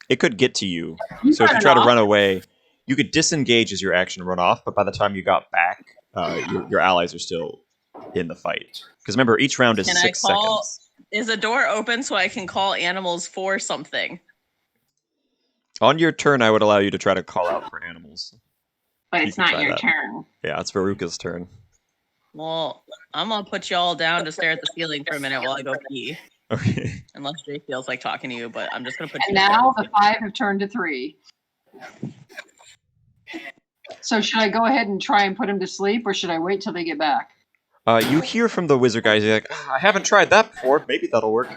It could get to you. You So if you run try to off. run away, you could disengage as your action and run off, but by the time you got back, your allies are still in the fight. Because remember, each round is Can I 6 call- seconds. Is a door open so I can call animals for something? On your turn, I would allow you to try to call out for animals. But You it's can not try your that. turn. Yeah, it's Veruca's turn. Well, I'm gonna put y'all down to stare at the ceiling for a minute while I go pee. Okay. Unless Jay feels like talking to you, but I'm just gonna put And you now down. the 5 have turned to 3. So should I go ahead and try and put him to sleep, or should I wait till they get back? You hear from the wizard guys, you're like, I haven't tried that before. Maybe that'll work.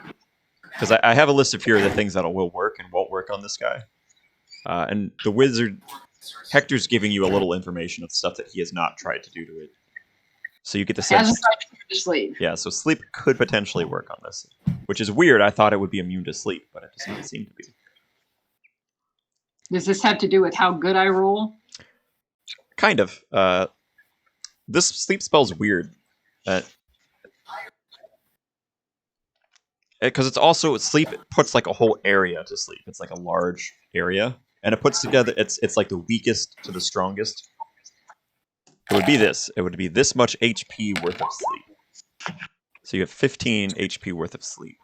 Because I have a list of here the things that will work and won't work on this guy. And the wizard, Hector's giving you a little information of stuff that he has not tried to do to it. So you get the sense. Hasn't tried to put him to sleep. Yeah, so sleep could potentially work on this. Which is weird. I thought it would be immune to sleep, but it doesn't seem to be. Does this have to do with how good I roll? Kind of. This sleep spell's weird. Because it's also sleep puts like a whole area to sleep. It's like a large area, and it puts together. It's like the weakest to the strongest. It would be this. It would be this much HP worth of sleep. So you have 15 HP worth of sleep.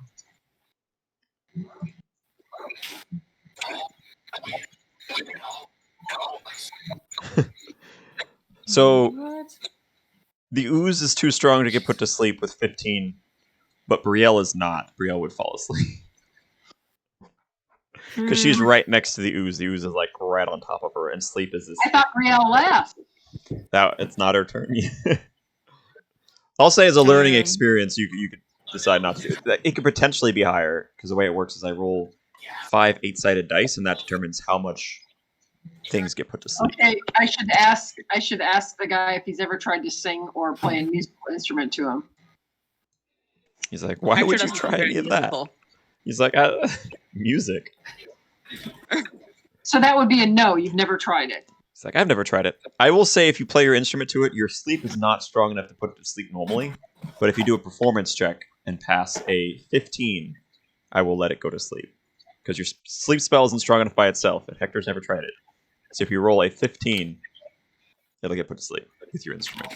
So What? the ooze is too strong to get put to sleep with 15, but Brielle is not. Brielle would fall asleep. Because she's right next to the ooze. The ooze is like right on top of her, and sleep is this. I thought Brielle left. That it's not her turn yet. I'll say as a learning Um. experience, you could decide not to do it. It could potentially be higher, because the way it works is I roll 5 8-sided dice, and that determines how much things get put to sleep. Okay, I should ask the guy if he's ever tried to sing or play a musical instrument to him. He's like, why Hector would you doesn't try look very any of that? musical. He's like, music. So that would be a no. You've never tried it. It's like, I've never tried it. I will say, if you play your instrument to it, your sleep is not strong enough to put it to sleep normally. But if you do a performance check and pass a 15, I will let it go to sleep. Because your sleep spell isn't strong enough by itself, and Hector's never tried it. So if you roll a 15, it'll get put to sleep with your instrument.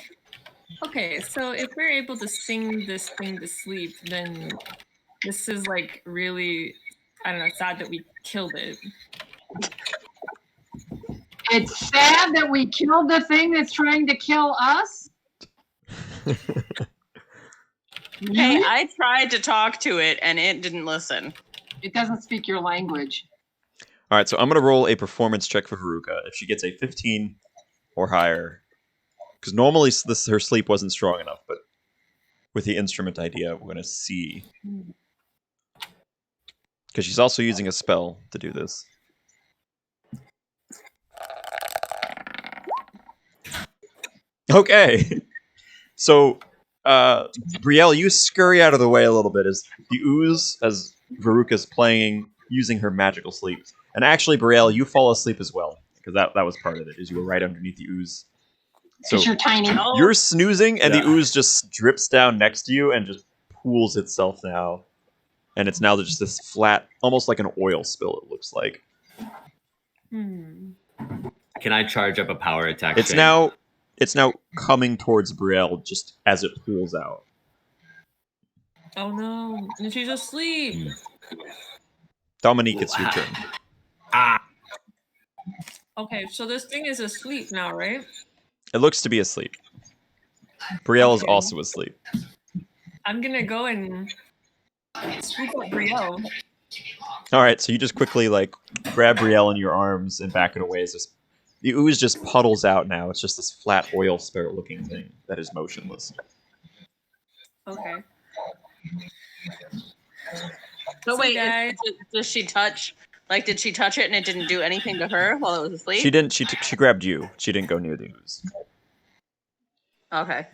Okay, so if we're able to sing this thing to sleep, then this is like really, I don't know, sad that we killed it. It's sad that we killed the thing that's trying to kill us. Hey, Really? I tried to talk to it and it didn't listen. It doesn't speak your language. All right, so I'm going to roll a performance check for Veruca. If she gets a 15 or higher, because normally her sleep wasn't strong enough, but with the instrument idea, we're going to see. Because she's also using a spell to do this. Okay. So, Brielle, you scurry out of the way a little bit as the ooze, as Veruca's playing, using her magical sleep. And actually, Brielle, you fall asleep as well. Because that was part of it, is you were right underneath the ooze. So Because you're tiny. Oh, you're snoozing, and Yeah. the ooze just drips down next to you and just pools itself now. And it's now just this flat, almost like an oil spill, it looks like. Hmm. Can I charge up a power attack? It's Shane? now coming towards Brielle just as it pools out. Oh no, and she's asleep. Dominique, it's your turn. Ah, Okay, so this thing is asleep now, right? It looks to be asleep. Brielle is Okay. also asleep. I'm gonna go and scoop up Brielle. All right, so you just quickly like grab Brielle in your arms and back it away. As this, the ooze just puddles out now. It's just this flat oil spirit-looking thing that is motionless. Okay. so wait, guys. does she touch? Like, did she touch it and it didn't do anything to her while it was asleep? She didn't. She grabbed you. She didn't go near the ooze. Okay.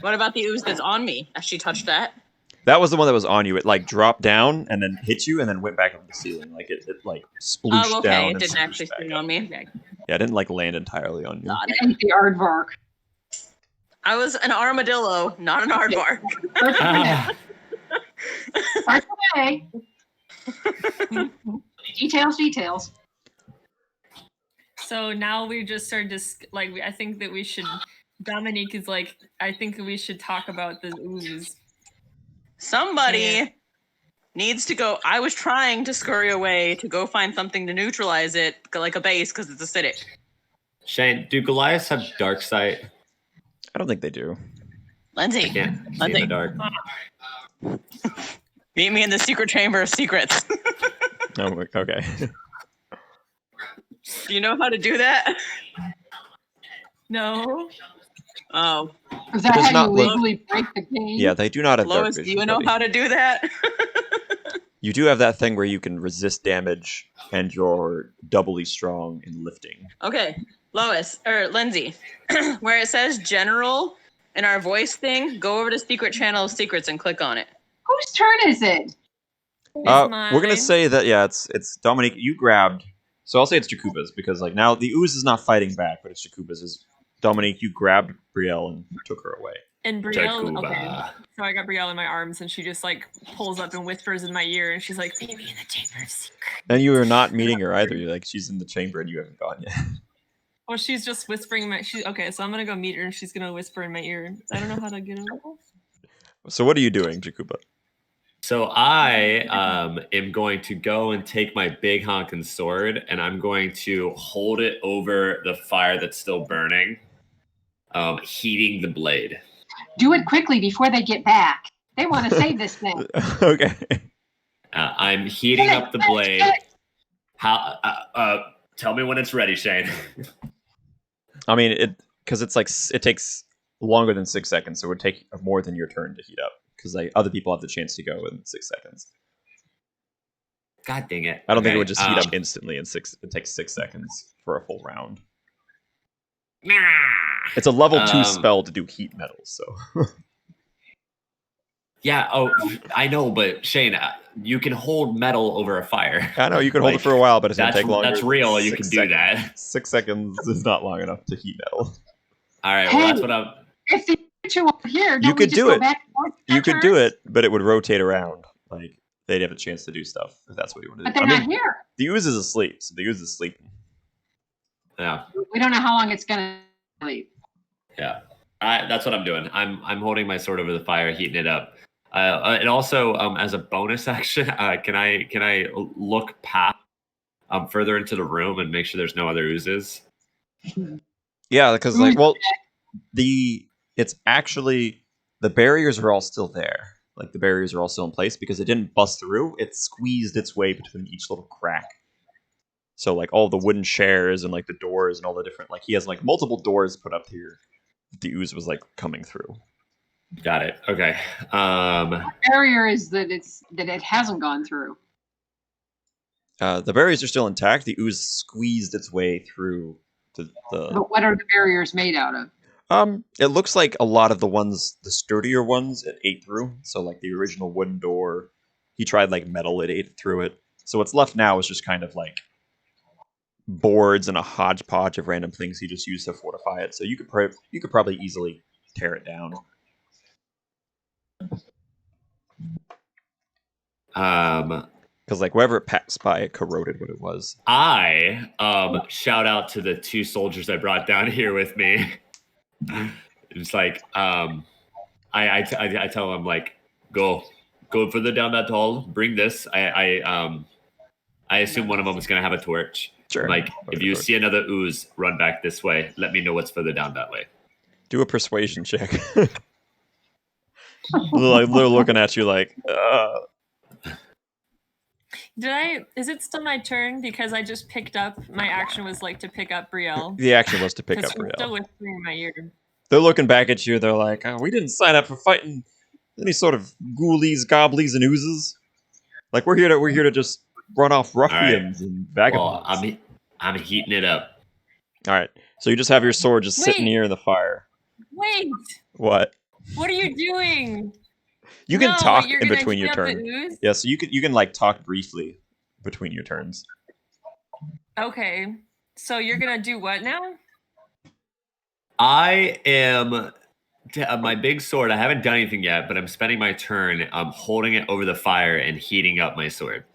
What about the ooze that's on me? Has she touched that? That was the one that was on you. It like dropped down and then hit you and then went back up the ceiling. Like it like splooshed Oh, down. okay. It and didn't splooshed actually back sting up. on me. Yeah, it didn't like land entirely on you. Got It it. ain't the aardvark. I was an armadillo, not an aardvark. First day. Details. So now we just started I think that we should. Dominique is like, I think we should talk about the ooze. Somebody Yeah. needs to go. I was trying to scurry away to go find something to neutralize it, like a base, because it's acidic. Shane, do Goliaths have dark sight? I don't think they do. Lindsay, I can't see in Lindsay. the dark. Meet me in the secret chamber of secrets. Oh, okay. Do you know how to do that? No. Oh, Is that does how not you look- legally break the game? Yeah, they do not have dark Lois, do vision. you know buddy. how to do that? You do have that thing where you can resist damage and you're doubly strong in lifting. Okay, Lois or Lindsay, where it says general in our voice thing, go over to secret channel of secrets and click on it. Whose turn is it? We're gonna mine. say that it's Dominique. You grabbed. So I'll say it's Jakuba's because like now the ooze is not fighting back, but it's Jakuba's. Is Dominique? You grabbed Brielle and took her away. And Brielle, Jakuba. okay. So I got Brielle in my arms, and she just like pulls up and whispers in my ear, and she's like, "Meet me in the chamber of secrets." And you are not meeting her either. You're like she's in the chamber and you haven't gone yet. Well, she's just whispering okay, so I'm gonna go meet her, and she's gonna whisper in my ear. I don't know how to get her. So what are you doing, Jakuba? So I am going to go and take my big honking sword, and I'm going to hold it over the fire that's still burning, heating the blade. Do it quickly before they get back. They want to save this thing. Okay. I'm heating up the blade. How? Tell me when it's ready, Shane. I mean, because it's like it takes longer than 6 seconds, so it would take more than your turn to heat up. Because like other people have the chance to go in 6 seconds. God dang it! I don't think it Okay, would just heat up instantly in 6. It takes 6 seconds for a full round. It's a level 2 spell to do heat metals, so. Yeah. Oh, I know, but Shane, you can hold metal over a fire. I know you can hold it for a while, but it's gonna That's take longer. that's than real. You 6 can do seconds. that. 6 seconds is not long enough to heat metal. All right. Hey. Well, that's what I'm. If they get you over here, You don't we could just do go it. back and forth You their could do turns? it, but it would rotate around. Like they'd have a chance to do stuff if that's what you want to But do. they're I not mean, here. the ooze is asleep, so the ooze is sleeping. Yeah. We don't know how long it's going to leave. Yeah. That's what I'm doing. I'm holding my sword over the fire, heating it up. And also, as a bonus action, can I look past further into the room and make sure there's no other oozes? Yeah, because like, well, it's actually the barriers are all still there. Like the barriers are all still in place because it didn't bust through. It squeezed its way between each little crack. So like all the wooden chairs and like the doors and all the different like he has like multiple doors put up here. The ooze was like coming through. Got it. Okay. Barrier is that it hasn't gone through. The barriers are still intact. The ooze squeezed its way through the But what are the barriers made out of? It looks like a lot of the sturdier ones it ate through. So like the original wooden door, he tried like metal, it ate through it. So what's left now is just kind of like boards and a hodgepodge of random things he just used to fortify it. So you could probably easily tear it down. Because like wherever it passed by, it corroded what it was. I shout out to the 2 soldiers I brought down here with me. It's like I tell them like go further down that hall. Bring this. I assume one of them is gonna have a torch. Sure. Like if you see another ooze, run back this way. Let me know what's further down that way. Do a persuasion check. Like they're looking at you like, Is it still my turn? Because I just picked up, my action was like to pick up Brielle. The action was to pick Because up she's Brielle. still whispering in my ear. They're looking back at you. They're like, oh, we didn't sign up for fighting any sort of ghoulies, goblies, and oozes. Like we're here to just run off ruffians and Well, vagabonds. I'm heating it up. All right. So you just have your sword just sitting Wait. here in the fire. Wait! What? What are you doing? You can No, talk you're in gonna between heat your up the turns. ooze? Yeah, so you can like talk briefly between your turns. Okay. So you're gonna do what now? I am my big sword. I haven't done anything yet, but I'm spending my turn. I'm holding it over the fire and heating up my sword.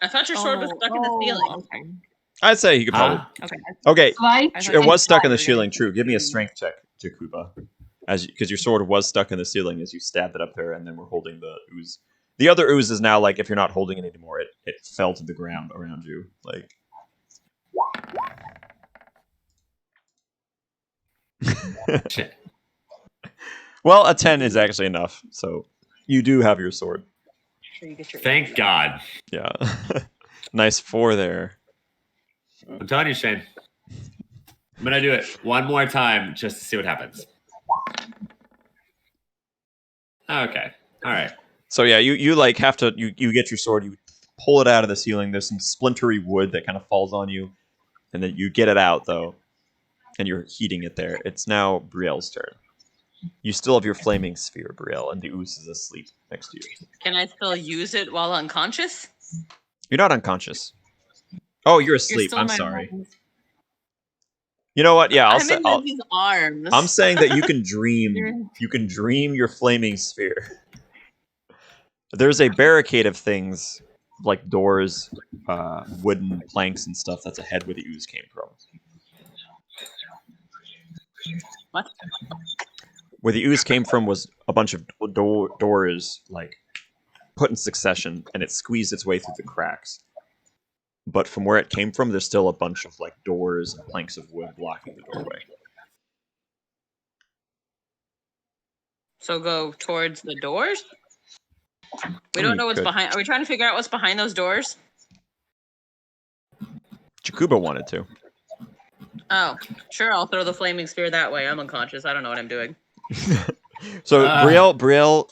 I thought your sword was stuck in the ceiling. Okay. I'd say you could probably. Huh? Okay. Okay, Light I thought it you was stuck in the were gonna- ceiling. True. Give me a strength check, Jakuba, because your sword was stuck in the ceiling as you stabbed it up there, and then we're holding the ooze. The other ooze is now like if you're not holding it anymore, it fell to the ground around you. Like. Shit. Well, a 10 is actually enough, so you do have your sword. Sure you get your Thank God. Yeah. Nice 4 there. I'm telling you, Shane. I'm gonna do it one more time just to see what happens. Okay. All right. So yeah, you like have to you get your sword, you pull it out of the ceiling. There's some splintery wood that kind of falls on you, and then you get it out though, and you're heating it there. It's now Brielle's turn. You still have your flaming sphere, Brielle, and the ooze is asleep next to you. Can I still use it while unconscious? You're not unconscious. Oh, you're You're asleep. still I'm in my sorry. arms. You know what? Yeah, I'm in Lindsay's arms. I'm saying that you can dream. You're- You can dream your flaming sphere. There's a barricade of things like doors, wooden planks, and stuff that's ahead where the ooze came from. What? Where the ooze came from was a bunch of doors, like put in succession, and it squeezed its way through the cracks. But from where it came from, there's still a bunch of like doors and planks of wood blocking the doorway. So go towards the doors? We I don't mean, know what's could. behind. Are we trying to figure out what's behind those doors? Jakuba wanted to. Oh, sure. I'll throw the flaming spear that way. I'm unconscious. I don't know what I'm doing. So Ah. Brielle,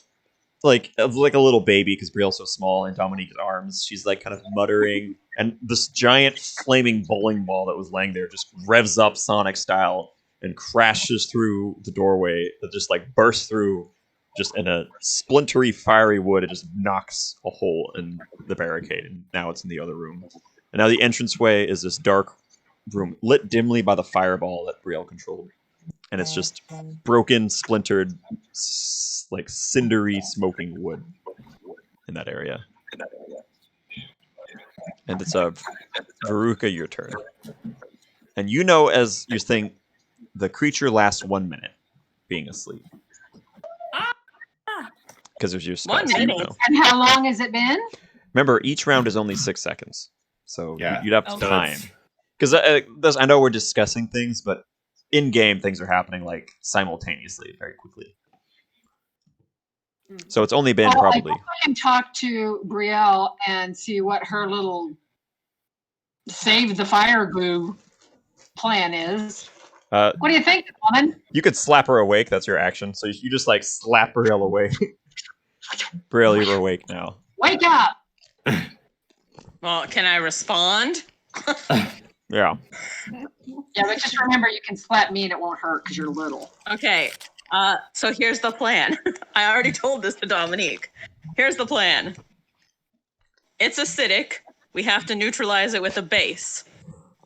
like a little baby because Brielle's so small in Dominique's arms, she's like kind of muttering, and this giant flaming bowling ball that was laying there just revs up Sonic style and crashes through the doorway. That just like bursts through, just in a splintery, fiery wood. It just knocks a hole in the barricade, and now it's in the other room. And now the entranceway is this dark room lit dimly by the fireball that Brielle controlled, and it's just broken, splintered, like cindery, smoking wood in that area. And it's Veruca, your turn. And you know, as you think, the creature lasts 1 minute being asleep. Because there's your spell. 1 so you minute? know. And how long has it been? Remember, each round is only 6 seconds. So Yeah. you'd have Oh. to So time. it's- Because I know we're discussing things, but in game things are happening like simultaneously, very quickly. So it's only been Oh, I probably. I can talk to Brielle and see what her little save the fire glue plan is. What do you think, woman? You could slap her awake. That's your action. So you just like slap Brielle awake. Brielle, you're awake now. Wake up! Well, can I respond? Yeah. Yeah, but just remember you can slap me and it won't hurt because you're little. Okay. So here's the plan. I already told this to Dominique. Here's the plan. It's acidic. We have to neutralize it with a base.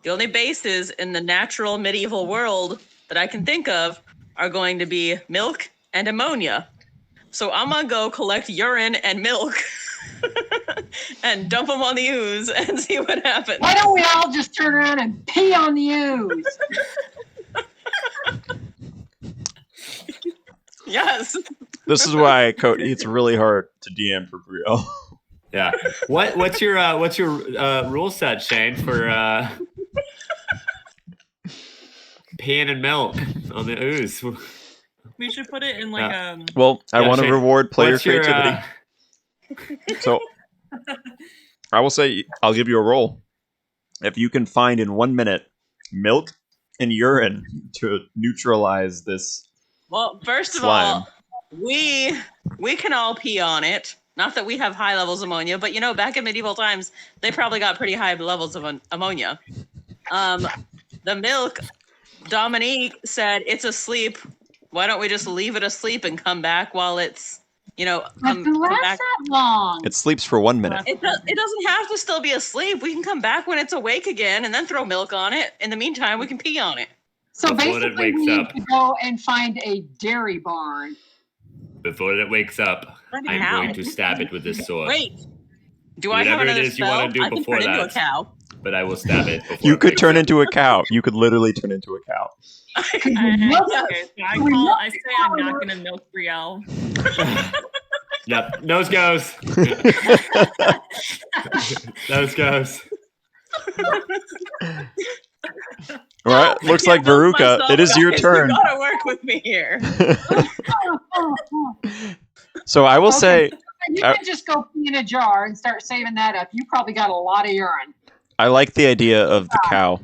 The only bases in the natural medieval world that I can think of are going to be milk and ammonia. So I'm gonna go collect urine and milk and dump them on the ooze and see what happens. Why don't we all just turn around and pee on the ooze? Yes. This is why Cody. It's really hard to DM for Brielle. Yeah. What's your rule set, Shane, for peeing and milk on the ooze? We should put it in like Well, I Yeah, want to Shane, reward player What's your, creativity. So I will say I'll give you a roll. If you can find in 1 minute milk and urine to neutralize this. Well, first of Slime. all, we can all pee on it. Not that we have high levels of ammonia, but back in medieval times, they probably got pretty high levels of ammonia. The milk, Dominique said it's asleep. Why don't we just leave it asleep and come back while it's, Doesn't come last back? that long. It sleeps for 1 minute. It doesn't have to still be asleep. We can come back when it's awake again and then throw milk on it. In the meantime, we can pee on it. So Before it basically, wakes we need up. to go and find a dairy barn. Before it wakes up, Not a I'm cow. going to stab it with this sword. Wait. Do I have Whatever it another is you spell? wanna do I can before turn into a that. cow. But I will stab it before You it could wakes turn up. into a cow. You could literally turn into a cow. Okay, so I say I'm not gonna milk Brielle. Yep. Nose goes. Nose goes. All right, I looks can't like milk Veruca. myself, It is your guys. turn. You gotta work with me here. So I will Okay. say, You can just go pee in a jar and start saving that up. You probably got a lot of urine. I like the idea of the cow.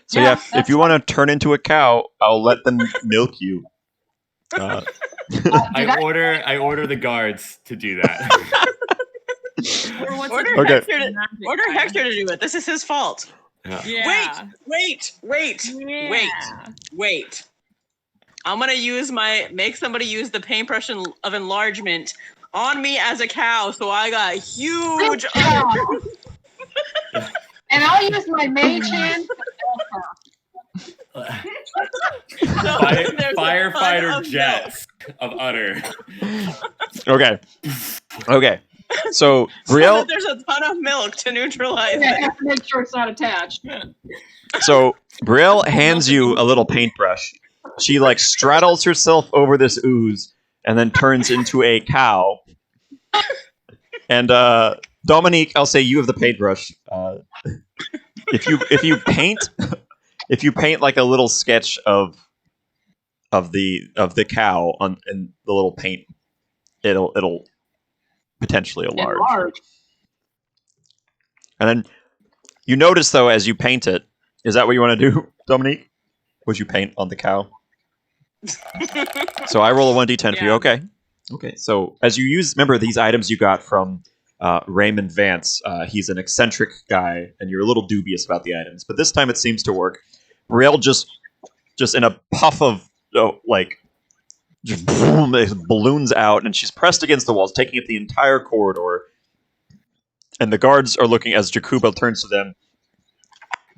So Yeah, yeah, if that's you want to turn into a cow, I'll let them milk you. I order the guards to do that. Or what's Order it- Okay. Order Hector to do it. This is his fault. Yeah. Wait. Yeah. Wait. I'm gonna make somebody use the paintbrush of enlargement on me as a cow, so I got huge. Good job. And I'll use my mage hand to help her. Firefighter jets of udder. Okay. So So Brielle, that there's a ton of milk to neutralize Yeah, I it. have to make sure it's not attached. hands you a little paintbrush. She like straddles herself over this ooze and then turns into a cow. And Dominique, I'll say you have the paintbrush. If you paint like a little sketch of the cow on in the little paint, it'll potentially enlarge. Enlarge. And then you notice though as you paint it, is that what you want to do, Dominique? Would you paint on the cow? So I roll a 1d10 for you. Yeah. Okay. So as you remember these items you got from Raymond Vance. He's an eccentric guy, and you're a little dubious about the items, but this time it seems to work. Brielle just in a puff of just boom, it balloons out, and she's pressed against the walls, taking up the entire corridor. And the guards are looking as Jakuba turns to them,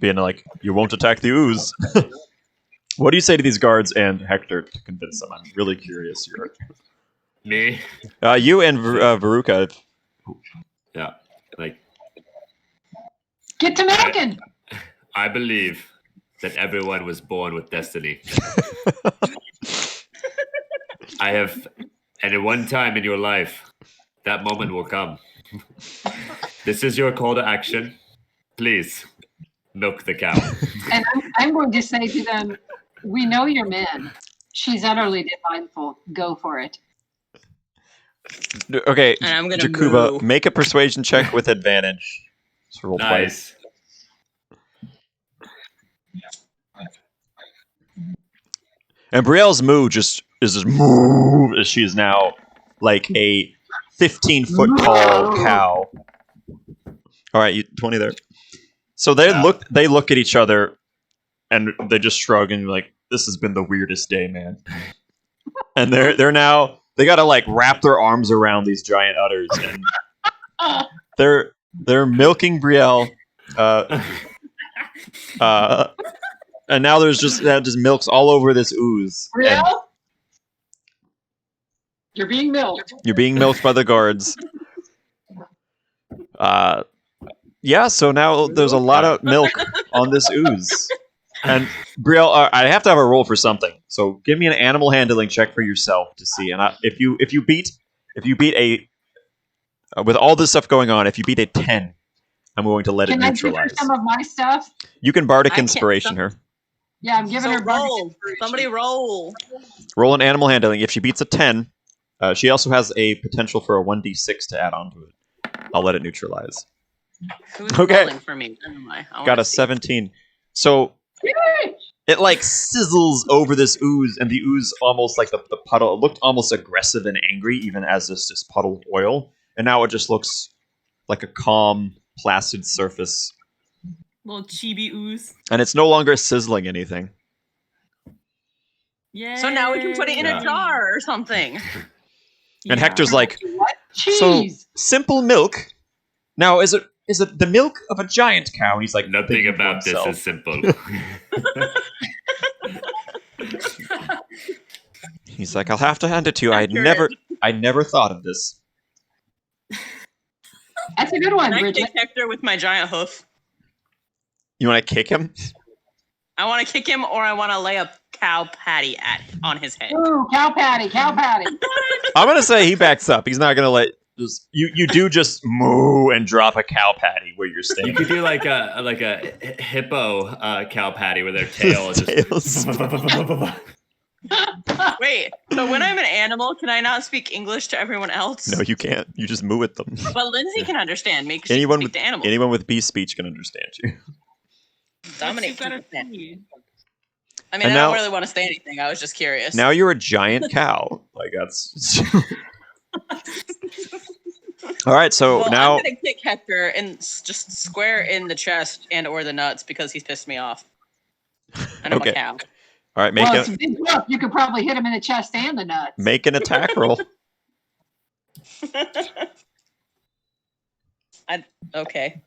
being like, "You won't attack the ooze." What do you say to these guards and Hector to convince them? I'm really curious. Me? You and Veruca. Yeah. Like, Get to milking. I believe that everyone was born with destiny. And at one time in your life, that moment will come. This is your call to action. Please, milk the cow. And I'm going to say to them, we know you're men. She's utterly delightful. Go for it. Okay, And I'm gonna Jakuba, move. make a persuasion check with advantage. Just roll twice. Nice. And Brielle's moo is just moo as she is now like a 15-foot tall cow. All right, you 20 there. So they Yeah. look at each other and they just shrug and like, this has been the weirdest day, man. And they're now they gotta like wrap their arms around these giant udders and they're milking Brielle. And now there's just milks all over this ooze. And Brielle? You're being milked. you're being milked by the guards. Yeah, so now there's a lot of milk on this ooze. And Brielle, I have to have a roll for something. So give me an animal handling check for yourself to see. And if you beat a with all this stuff going on, if you beat a 10, I'm going to let Can it I give her neutralize. some of my stuff? You can bardic I can't- inspiration her. Yeah, I'm giving her bardic roll. inspiration. Somebody roll. Roll an animal handling. If she beats a 10, she also has a potential for a 1d6 to add on to it. I'll let it neutralize. Who's Okay. rolling for me? Anyway, I Got wanna a see. 17. So Yay! it like sizzles over this ooze, and the ooze almost like the puddle. It looked almost aggressive and angry, even as this puddle of oil. And now it just looks like a calm, placid surface. Little chibi ooze. And it's no longer sizzling anything. Yeah. So now we can put it in Yeah. a jar or something. And Hector's like, What? so Cheese. simple milk. Now, is it the milk of a giant cow? And he's like, Nothing thinking to about this himself. is simple. He's like, I'll have to hand it to you. Accurate. I never thought of this. That's a good one, Can I Bridget. kick Hector with my giant hoof? You want to kick him? I want to kick him, or I want to lay a cow patty on his head. Ooh, cow patty, cow patty. I'm gonna say he backs up. He's not gonna let just you do just moo and drop a cow patty where you're You staying. could do like a hippo cow patty with their tail Tails. just. Wait, so when I'm an animal, can I not speak English to everyone else? No, you can't. You just moo at them. But Lindsay can understand me because she can Anyone speak with to animals. anyone with bee speech can understand you. Dominic You've got can to understand. see. I mean, And I now- don't really want to say anything. I was just curious. Now you're a giant cow. Like that's. All right, so well, now I'm gonna kick Hector and just square in the chest and or the nuts because he's pissed me off. And I'm Okay. a cow. all right, Well, it's a big hook. You could probably hit him in the chest and the nuts. make an attack roll. Okay.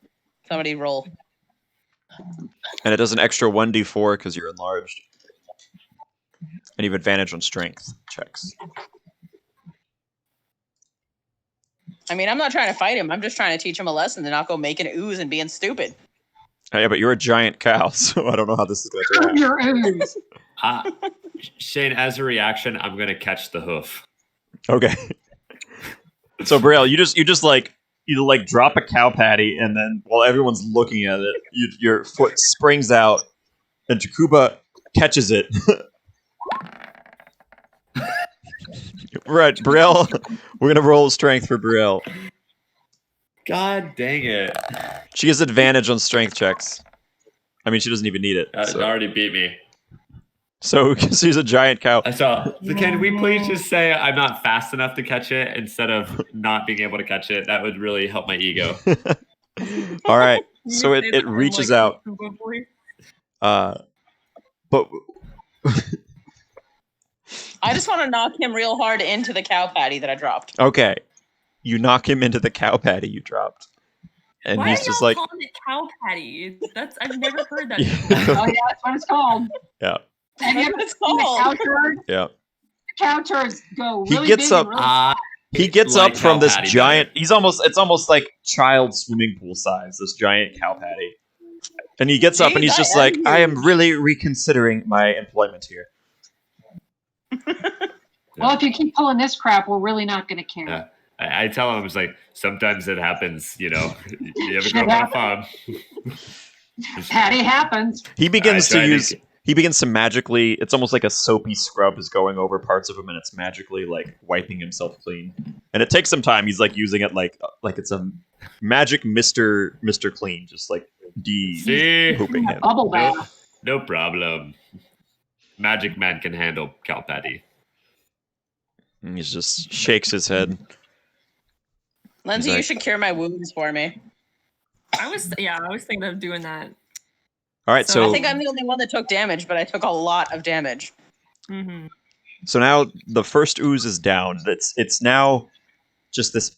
Somebody roll. And it does an extra 1d4 because you're enlarged. And you have advantage on strength checks. I mean, I'm not trying to fight him. I'm just trying to teach him a lesson to not go making ooze and being stupid. Oh, yeah, but you're a giant cow, so I don't know how this is going to turn out. Your ooze. Shane, as a reaction, I'm gonna catch the hoof. Okay. So Braille, you just like drop a cow patty, and then while everyone's looking at it, your foot springs out, and Jakuba catches it. Right, Braille. We're gonna roll strength for Braille. God dang it! She has advantage on strength checks. I mean, she doesn't even need it. That So, already beat me. so she's a giant cow. So, can we please just say I'm not fast enough to catch it instead of not being able to catch it? That would really help my ego. All right. You So say it that in, reaches like, out. a Kuba voice. But I just want to knock him real hard into the cow patty that I dropped. okay, you knock him into the cow patty you dropped, and Why he's are just y'all like, calling it cow patty? That's I've never heard that. Oh, yeah, yeah, that's what it's called. yeah, Have you That's ever what it's seen the cow called. turd? yeah. The cow turds go He really gets big up- and really He gets Like up from cow this patty giant. It's almost like child swimming pool size. This giant cow patty, and he gets up and he's Jeez, just I like, am I am huge." really reconsidering my employment here. Well, if you keep pulling this crap, we're really not going to care. Yeah. I tell him, I was like, sometimes it happens, you know. You ever Shit grow up on a farm? Patty happens. He begins I try to to- use. He begins to magically. It's almost like a soapy scrub is going over parts of him, and it's magically like wiping himself clean. And it takes some time. He's like using it like it's a magic Mr. Clean, just like See? pooping him. Bubble bath. No problem. Magic Man can handle cow patty. And he just shakes his head. Lindsay, He's you like- should cure my wounds for me. I was thinking of doing that. All right, So so I think I'm the only one that took damage, but I took a lot of damage. Mm-hmm. so now the first ooze is down. It's now just this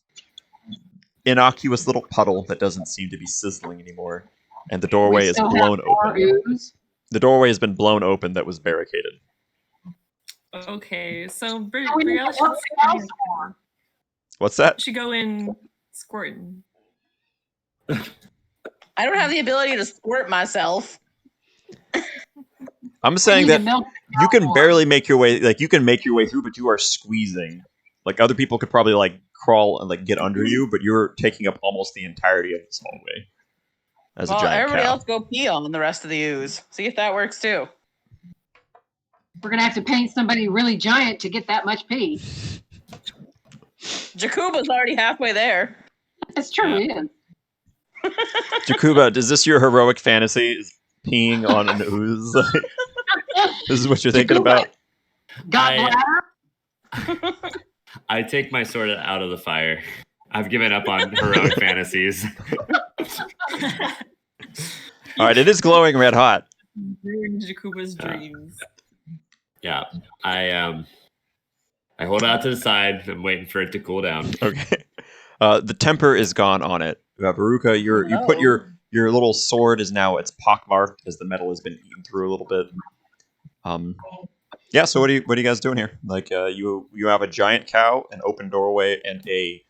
innocuous little puddle that doesn't seem to be sizzling anymore, and the doorway We is still have blown more open. ooze. The doorway has been blown open that was barricaded. Okay, so Oh, we need Brielle to work the house more. What's that? should go in squirting. I don't have the ability to squirt myself. I'm We saying need to that milk the you cow can more. barely make your way. Like you can make your way through, but you are squeezing. Like other people could probably like crawl and like get under you, but you're taking up almost the entirety of this hallway as a Well, giant everybody cow. else go pee on the rest of the ooze. See if that works too. We're going to have to paint somebody really giant to get that much pee. Jakuba's already halfway there. That's true, he is. Jakuba, is this your heroic fantasy? Is peeing on an ooze? This is what you're thinking about? Got I- bladder? I take my sword out of the fire. I've given up on heroic fantasies. All right, it is glowing red hot. Ruined Jakuba's dreams. Yeah. I hold out to the side. I'm waiting for it to cool down. Okay. The temper is gone on it. Veruca, you put your little sword is now it's pockmarked as the metal has been eaten through a little bit. Yeah. So what are you guys doing here? Like you have a giant cow, an open doorway, and a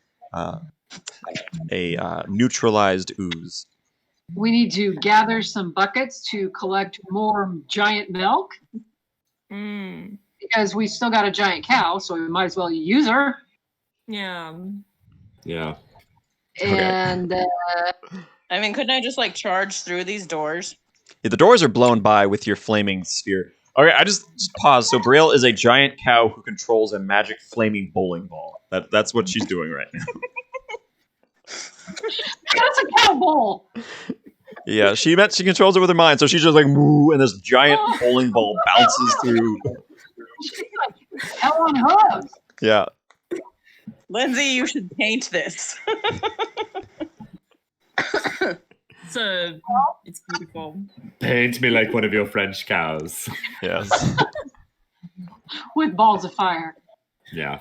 neutralized ooze. We need to gather some buckets to collect more giant milk Mm, because we still got a giant cow, so we might as well use her. yeah. Yeah. Okay. And I mean, couldn't I just like charge through these doors? Yeah, the doors are blown by with your flaming sphere. Okay, I just pause. So Braille is a giant cow who controls a magic flaming bowling ball. That's what she's doing right now. that's a cow bowl. Yeah, she controls it with her mind, so she's just like moo, and this giant bowling ball bounces through. Hell on hooves. Yeah, Lindsay, you should paint this. It's beautiful. Paint me like one of your French cows. yes. With balls of fire. Yeah.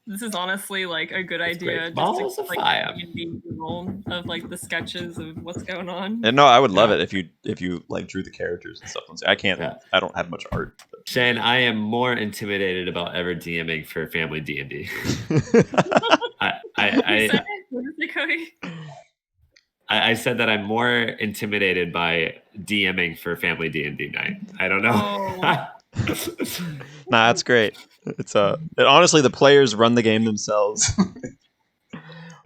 This is honestly like a good idea. great. Just Balls to, of like, fire. roll of like the sketches of what's going on. And no, I would love Yeah. it if you like drew the characters and stuff. I can't. Yeah. I don't have much art. Shane, I am more intimidated about ever DMing for family D&D. Who I said it? What did it say, Cody? I said that I'm more intimidated by DMing for family D&D night. I don't know. Oh. Nah, that's great. It's honestly the players run the game themselves.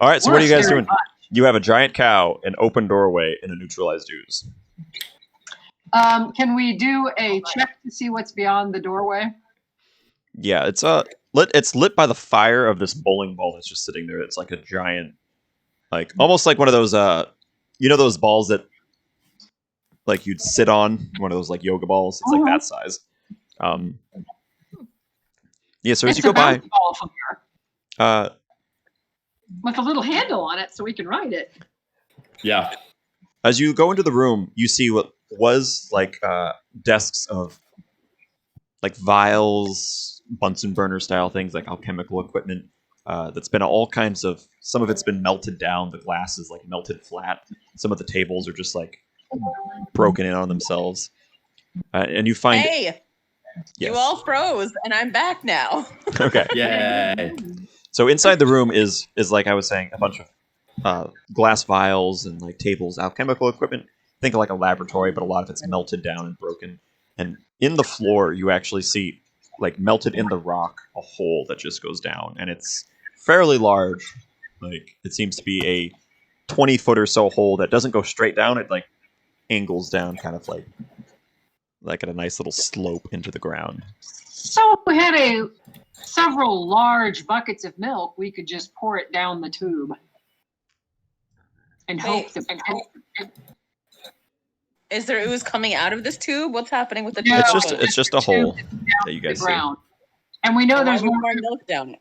All right, so what are you guys doing? You have a giant cow, an open doorway, and a neutralized ooze. Can we do a check to see what's beyond the doorway? Yeah, it's lit. It's lit by the fire of this bowling ball that's just sitting there. It's like a giant, like almost like one of those those balls that like you'd sit on, one of those like yoga balls. It's like that size. Yeah, so as It's you a go by, bounce ball from here with with a little handle on it so we can ride it. Yeah. as you go into the room, you see what was like desks of like vials, Bunsen burner style things, like alchemical equipment. That's been all kinds of. Some of it's been melted down. The glass is like melted flat. Some of the tables are just like broken in on themselves. And you find Hey, yes. you all froze, and I'm back now. Okay. Yay. So inside the room is like I was saying, a bunch of glass vials and like tables, alchemical equipment. Think of like a laboratory, but a lot of it's melted down and broken. And in the floor, you actually see like melted in the rock a hole that just goes down, and it's fairly large. Like it seems to be a 20-foot or so hole that doesn't go straight down. It like angles down, kind of like at a nice little slope into the ground. So if we had several large buckets of milk, we could just pour it down the tube and hope Wait, that. Is there ooze coming out of this tube? What's happening with the No. tube? It's just a hole that you the guys see. ground. And we know Why there's would more. more milk down it?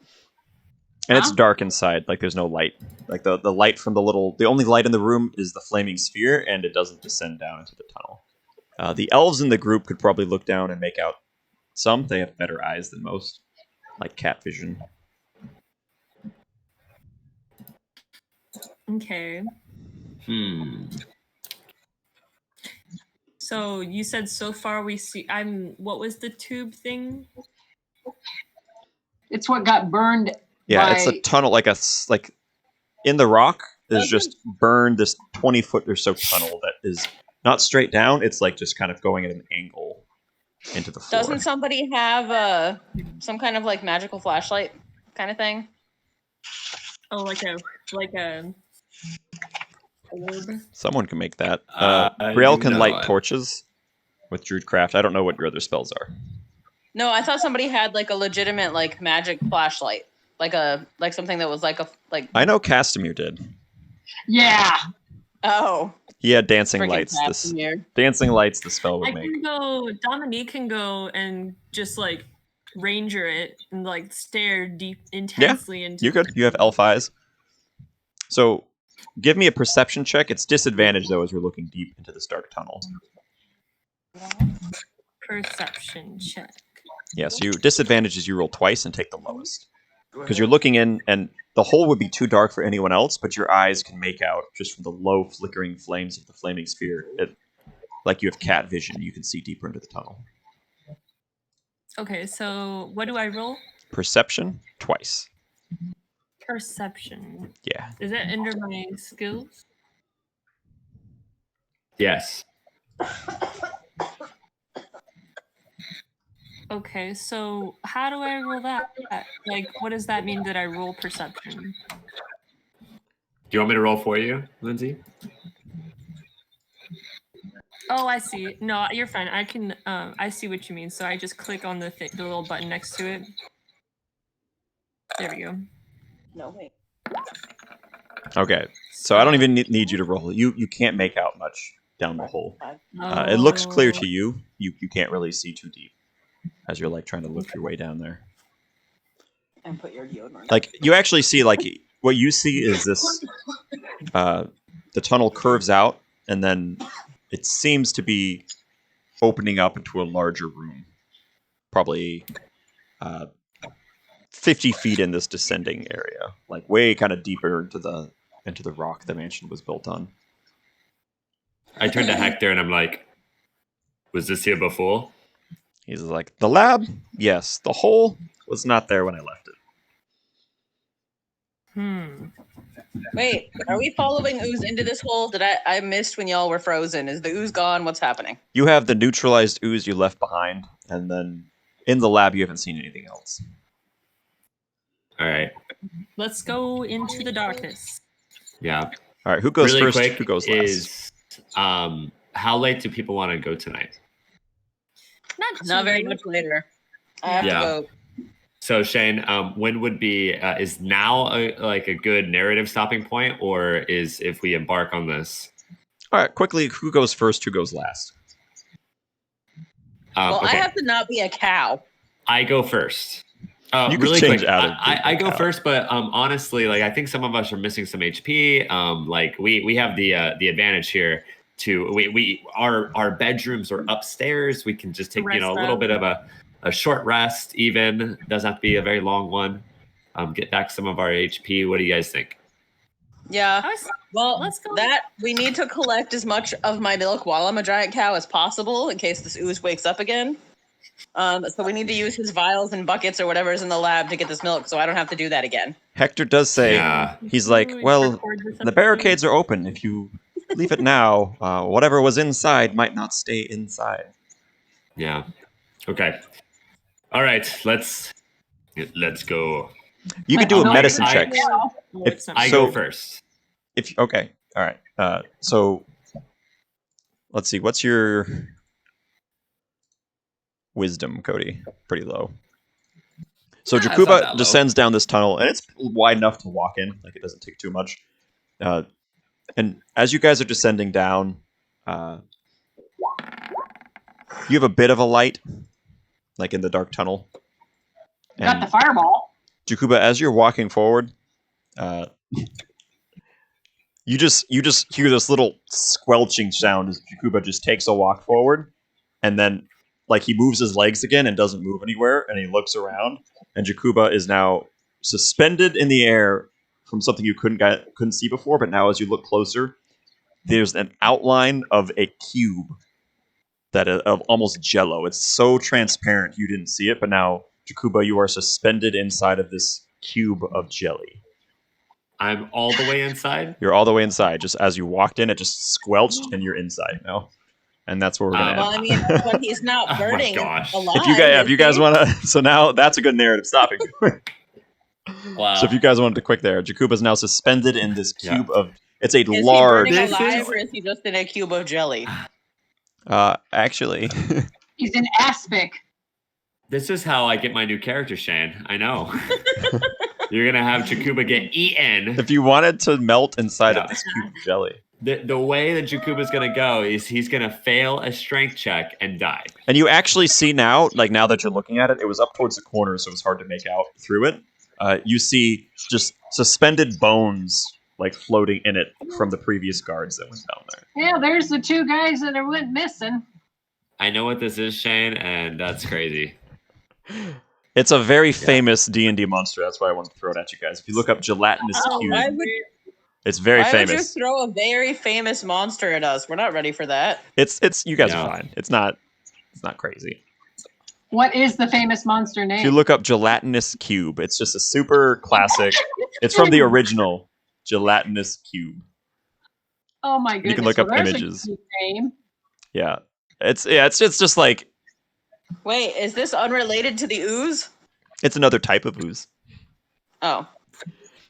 And it's Huh? dark inside. Like there's no light. Like the light from the only light in the room is the flaming sphere, and it doesn't descend down into the tunnel. The elves in the group could probably look down and make out some. They have better eyes than most, like cat vision. Okay. So you said so far we see. What was the tube thing? It's what got burned. Yeah, it's by- a tunnel, like in the rock. There's just burned this 20-foot or so tunnel that is not straight down. It's like just kind of going at an angle into the floor. Doesn't somebody have some kind of like magical flashlight kind of thing? Oh, like a orb. Someone can make that. I Brielle do can know light it. torches with Druidcraft. I don't know what your other spells are. No, I thought somebody had like a legitimate like magic flashlight, like something that was like I know Castamere did. Yeah. Oh, He had dancing freaking lights. This Castamere. dancing lights the spell would I make. can go. Dominique can go and just like ranger it and like stare deep intensely into. You could. You have elf eyes. So, give me a perception check. It's disadvantage though, as we're looking deep into this dark tunnel. Perception check. Yeah, so your disadvantage is you roll twice and take the lowest. Because you're looking in, and the hole would be too dark for anyone else, but your eyes can make out, just from the low flickering flames of the flaming sphere, like you have cat vision, you can see deeper into the tunnel. Okay, so what do I roll? Perception, twice. Perception. Yeah. Is that under my skills? Yes. Okay, so how do I roll that? Like, what does that mean that I roll perception? Do you want me to roll for you, Lindsay? Oh, I see. No, you're fine. I can. I see what you mean. So I just click on the little button next to it. There we go. No, wait. Okay, so I don't even need you to roll. You can't make out much down the hole. It looks clear to you. You can't really see too deep as you're like trying to look your way down there. And put your deodorant. Like you actually see like what you see is this. The tunnel curves out, and then it seems to be opening up into a larger room, probably 50 feet in this descending area, like way kind of deeper into the rock the mansion was built on. I turn to Hector and I'm like, was this here before? He's like, the lab? Yes. The hole was not there when I left it. Wait, are we following ooze into this hole? Did I missed when y'all were frozen? Is the ooze gone? What's happening? You have the neutralized ooze you left behind, and then in the lab you haven't seen anything else. All right. Let's go into the darkness. Yeah. All right, who goes Really first? quick Who goes last? is how late do people want to go tonight? Not very much later. I have to go. So Shane, when would be is now a good narrative stopping point, or is if we embark on this? All right, quickly, who goes first? Who goes last? Well, okay. I have to not be a cow. I go first. You can really change quick. out of I go cow. first, but honestly, like I think some of us are missing some HP. Like we have the advantage here. Our bedrooms are upstairs. We can just take a little bit of a short rest. Even doesn't have to be a very long one. Get back some of our HP. What do you guys think? Yeah. Well, Let's go. that we need to collect as much of my milk while I'm a giant cow as possible in case this ooze wakes up again. So we need to use his vials and buckets or whatever is in the lab to get this milk, so I don't have to do that again. Hector does say, Yeah. he's like, well, the barricades are open. If you leave it now, whatever was inside might not stay inside. Yeah. Okay. All right. Let's go. You could do a No, medicine I- check. It's not- I So- go first. Okay, all right. So let's see. What's your wisdom, Cody? Pretty low. So It's not that Jakuba low. descends down this tunnel, and it's wide enough to walk in. Like it doesn't take too much. And as you guys are descending down, you have a bit of a light, like in the dark tunnel. Got the fireball. Jakuba, as you're walking forward, you just hear this little squelching sound as Jakuba just takes a walk forward, and then like he moves his legs again and doesn't move anywhere, and he looks around, and Jakuba is now suspended in the air from something you couldn't see before, but now as you look closer, there's an outline of a cube of almost jello. It's so transparent you didn't see it, but now Jakuba, you are suspended inside of this cube of jelly. I'm all the way inside. You're all the way inside. Just as you walked in, it just squelched, and you're inside now. And that's where we're gonna Well, I end. mean, but he's not Oh my burning gosh. alive. If you guys want to, so now that's a good narrative stopping. Wow. So if you guys wanted to quick there, Jakuba's now suspended in this cube of. It's a Is large. he burning This alive is- or is he just in a cube of jelly? Actually, He's an aspic. This is how I get my new character, Shane. I know. You're gonna have Jakuba get eaten. if you wanted to melt inside Yeah. of this cube of jelly, The way that Jakuba's gonna go is he's gonna fail a strength check and die. and you actually see now, like now that you're looking at it, it was up towards the corner, so it was hard to make out through it. You see just suspended bones like floating in it from the previous guards that went down there. Yeah, there's the two guys that went missing. I know what this is, Shane, and that's crazy. It's a very famous D&D monster. That's why I wanted to throw it at you guys. If you look up gelatinous Oh, cube, why would- it's very Why would you famous. throw a very famous monster at us? We're not ready for that. It's you guys No. are fine. It's not crazy. What is the famous monster name? If you look up gelatinous cube, it's just a super classic. It's from the original gelatinous cube. Oh my goodness! You can look up there's a images. cute name. Yeah, it's just like Wait, is this unrelated to the ooze? it's another type of ooze. Oh.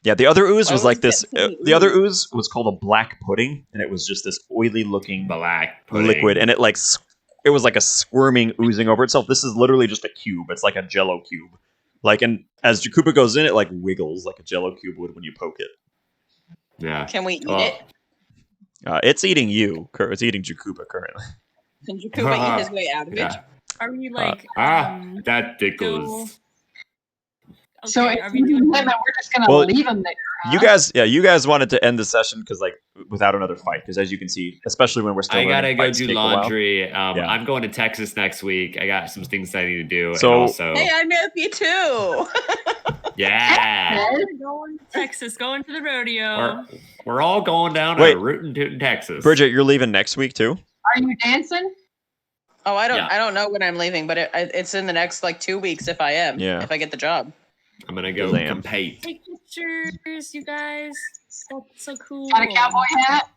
Yeah, the other ooze Why was was like it this. the The other ooze? ooze was called a black pudding, and it was just this oily looking Black pudding. liquid, and it was like a squirming, oozing over itself. This is literally just a cube. It's like a Jello cube. Like, and as Jakuba goes in, it like wiggles like a Jello cube would when you poke it. Yeah. Can we eat Well, it? It's eating you. It's eating Jakuba currently. Can Jakuba eat his way out of it? Yeah. Are we like That tickles. So okay, if are you we do doing him, we're just gonna Well, leave him there. You guys wanted to end the session because like without another fight. Because as you can see, especially when we're still I gotta learning, go fights do take a while. laundry. Yeah. I'm going to Texas next week. I got some things I need to do. So- and also, Hey, I'm happy too. yeah, We're going to Texas, going to the rodeo. we're all going down Wait. to Rootin' Tootin' Texas. Bridget, you're leaving next week too. Are you dancing? Oh, I Yeah. don't know when I'm leaving, but it's in the next like 2 weeks if I am. Yeah. If I get the job. I'm gonna go Shazam. compete. Take pictures, you guys. That's so cool. Got a cowboy hat?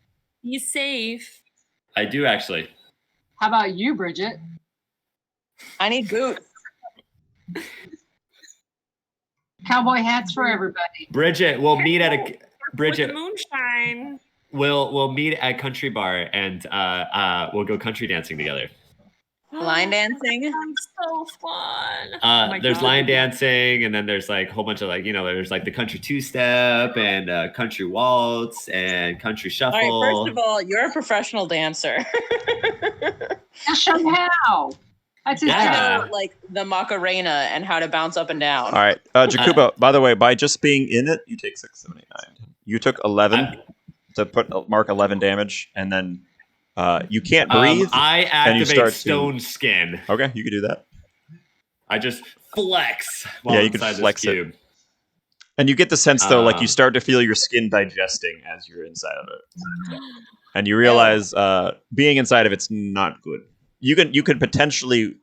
Be safe. I do actually. How about you, Bridget? I need boots. Cowboy hats for everybody. Bridget, we'll meet at a With Bridget. the moonshine. We'll meet at Country Bar and we'll go country dancing together. Line dancing. Sounds so fun. Oh my There's God. line dancing, and then there's like a whole bunch of like there's like the country two step and country waltz and country All shuffle. right, first of all, you're a professional dancer. Just show me how. That's his Yeah. job. know, like the Macarena and how to bounce up and down. All right, Jakuba. By the way, by just being in it, you take 6, 7, 8, 9. You took 11 to mark 11 damage, and then you can't breathe. I and you activate start to- stone skin. Okay, you can do that, I just flex. While Yeah, you can inside this flex it. cube. and you get the sense though, like you Um, start to feel your skin digesting as you're inside of it, and you realize being inside of it's not good. You could potentially,